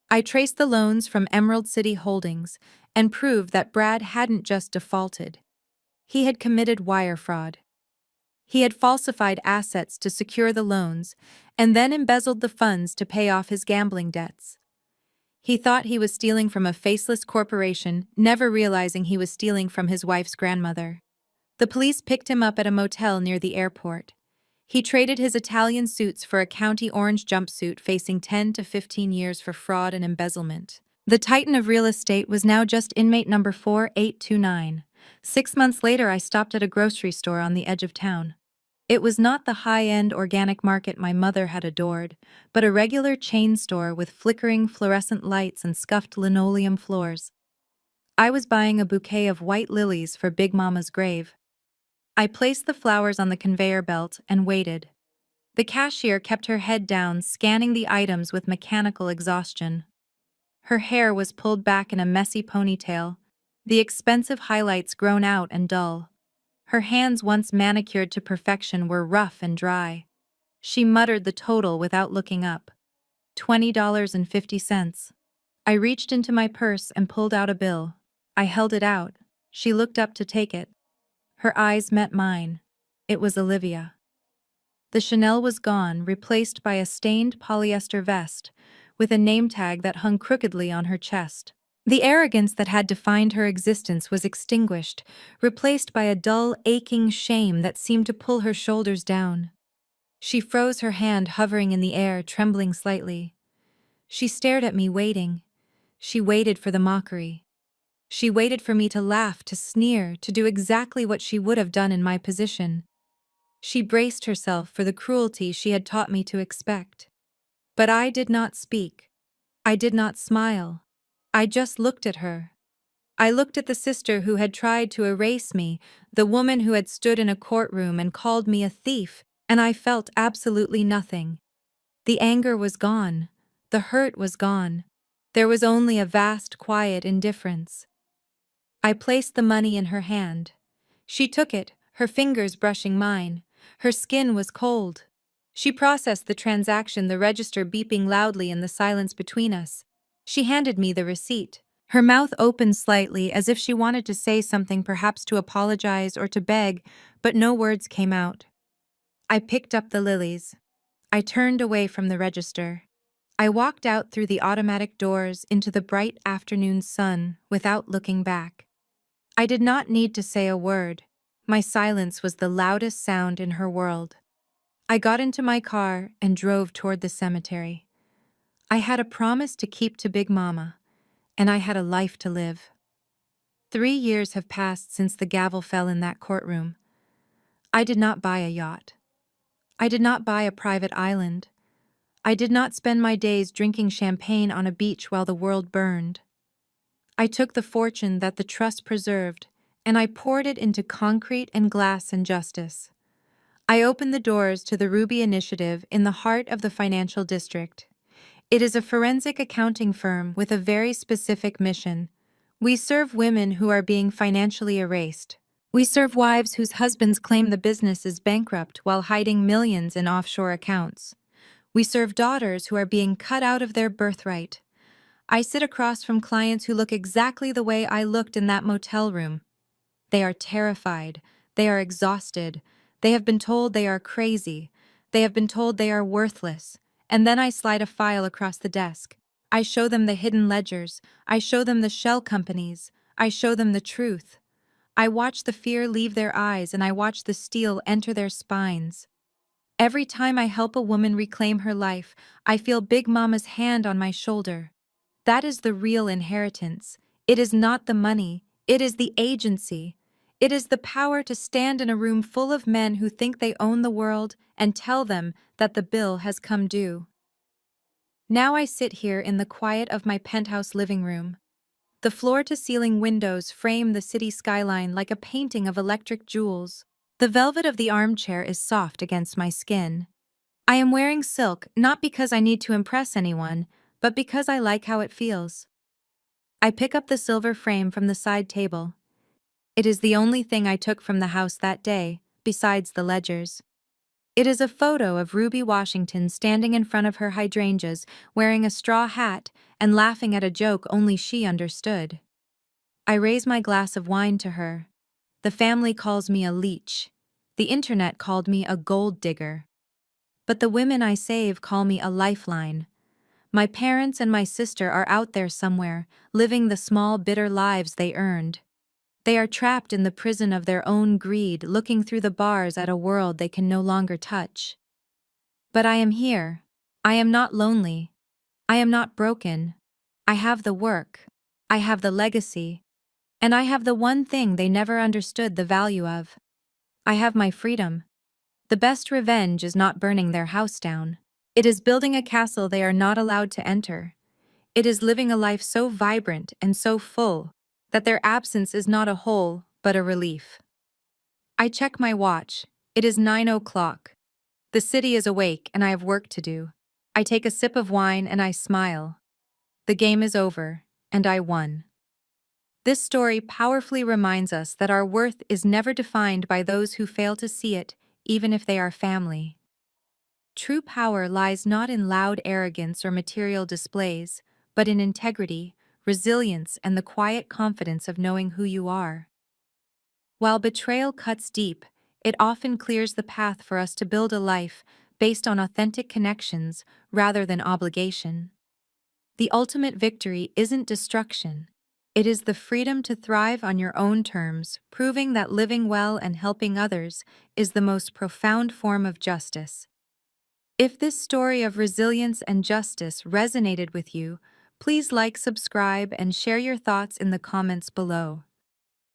I traced the loans from Emerald City Holdings and proved that Brad hadn't just defaulted. He had committed wire fraud. He had falsified assets to secure the loans and then embezzled the funds to pay off his gambling debts. He thought he was stealing from a faceless corporation, never realizing he was stealing from his wife's grandmother. The police picked him up at a motel near the airport. He traded his Italian suits for a county orange jumpsuit, facing 10 to 15 years for fraud and embezzlement. The titan of real estate was now just inmate number 4829. 6 months later, I stopped at a grocery store on the edge of town. It was not the high-end organic market my mother had adored, but a regular chain store with flickering fluorescent lights and scuffed linoleum floors. I was buying a bouquet of white lilies for Big Mama's grave. I placed the flowers on the conveyor belt and waited. The cashier kept her head down, scanning the items with mechanical exhaustion. Her hair was pulled back in a messy ponytail, the expensive highlights grown out and dull. Her hands, once manicured to perfection, were rough and dry. She muttered the total without looking up. $20.50. I reached into my purse and pulled out a bill. I held it out. She looked up to take it. Her eyes met mine. It was Olivia. The Chanel was gone, replaced by a stained polyester vest, with a name tag that hung crookedly on her chest. The arrogance that had defined her existence was extinguished, replaced by a dull, aching shame that seemed to pull her shoulders down. She froze, her hand hovering in the air, trembling slightly. She stared at me, waiting. She waited for the mockery. She waited for me to laugh, to sneer, to do exactly what she would have done in my position. She braced herself for the cruelty she had taught me to expect. But I did not speak. I did not smile. I just looked at her. I looked at the sister who had tried to erase me, the woman who had stood in a courtroom and called me a thief, and I felt absolutely nothing. The anger was gone. The hurt was gone. There was only a vast, quiet indifference. I placed the money in her hand. She took it, her fingers brushing mine. Her skin was cold. She processed the transaction, the register beeping loudly in the silence between us. She handed me the receipt. Her mouth opened slightly as if she wanted to say something, perhaps to apologize or to beg, but no words came out. I picked up the lilies. I turned away from the register. I walked out through the automatic doors into the bright afternoon sun without looking back. I did not need to say a word. My silence was the loudest sound in her world. I got into my car and drove toward the cemetery. I had a promise to keep to Big Mama, and I had a life to live. 3 years have passed since the gavel fell in that courtroom. I did not buy a yacht. I did not buy a private island. I did not spend my days drinking champagne on a beach while the world burned. I took the fortune that the trust preserved, and I poured it into concrete and glass and justice. I opened the doors to the Ruby Initiative in the heart of the financial district. It is a forensic accounting firm with a very specific mission. We serve women who are being financially erased. We serve wives whose husbands claim the business is bankrupt while hiding millions in offshore accounts. We serve daughters who are being cut out of their birthright. I sit across from clients who look exactly the way I looked in that motel room. They are terrified. They are exhausted. They have been told they are crazy. They have been told they are worthless. And then I slide a file across the desk. I show them the hidden ledgers. I show them the shell companies. I show them the truth. I watch the fear leave their eyes and I watch the steel enter their spines. Every time I help a woman reclaim her life, I feel Big Mama's hand on my shoulder. That is the real inheritance. It is not the money. It is the agency. It is the power to stand in a room full of men who think they own the world and tell them that the bill has come due. Now I sit here in the quiet of my penthouse living room. The floor-to-ceiling windows frame the city skyline like a painting of electric jewels. The velvet of the armchair is soft against my skin. I am wearing silk not because I need to impress anyone, but because I like how it feels. I pick up the silver frame from the side table. It is the only thing I took from the house that day, besides the ledgers. It is a photo of Ruby Washington standing in front of her hydrangeas, wearing a straw hat and laughing at a joke only she understood. I raise my glass of wine to her. The family calls me a leech. The internet called me a gold digger. But the women I save call me a lifeline. My parents and my sister are out there somewhere, living the small, bitter lives they earned. They are trapped in the prison of their own greed, looking through the bars at a world they can no longer touch. But I am here. I am not lonely. I am not broken. I have the work. I have the legacy. And I have the one thing they never understood the value of. I have my freedom. The best revenge is not burning their house down. It is building a castle they are not allowed to enter. It is living a life so vibrant and so full that their absence is not a hole, but a relief. I check my watch. It is 9 o'clock. The city is awake and I have work to do. I take a sip of wine and I smile. The game is over, and I won. This story powerfully reminds us that our worth is never defined by those who fail to see it, even if they are family. True power lies not in loud arrogance or material displays, but in integrity, resilience, and the quiet confidence of knowing who you are. While betrayal cuts deep, it often clears the path for us to build a life based on authentic connections rather than obligation. The ultimate victory isn't destruction. It is the freedom to thrive on your own terms, proving that living well and helping others is the most profound form of justice. If this story of resilience and justice resonated with you, please like, subscribe, and share your thoughts in the comments below.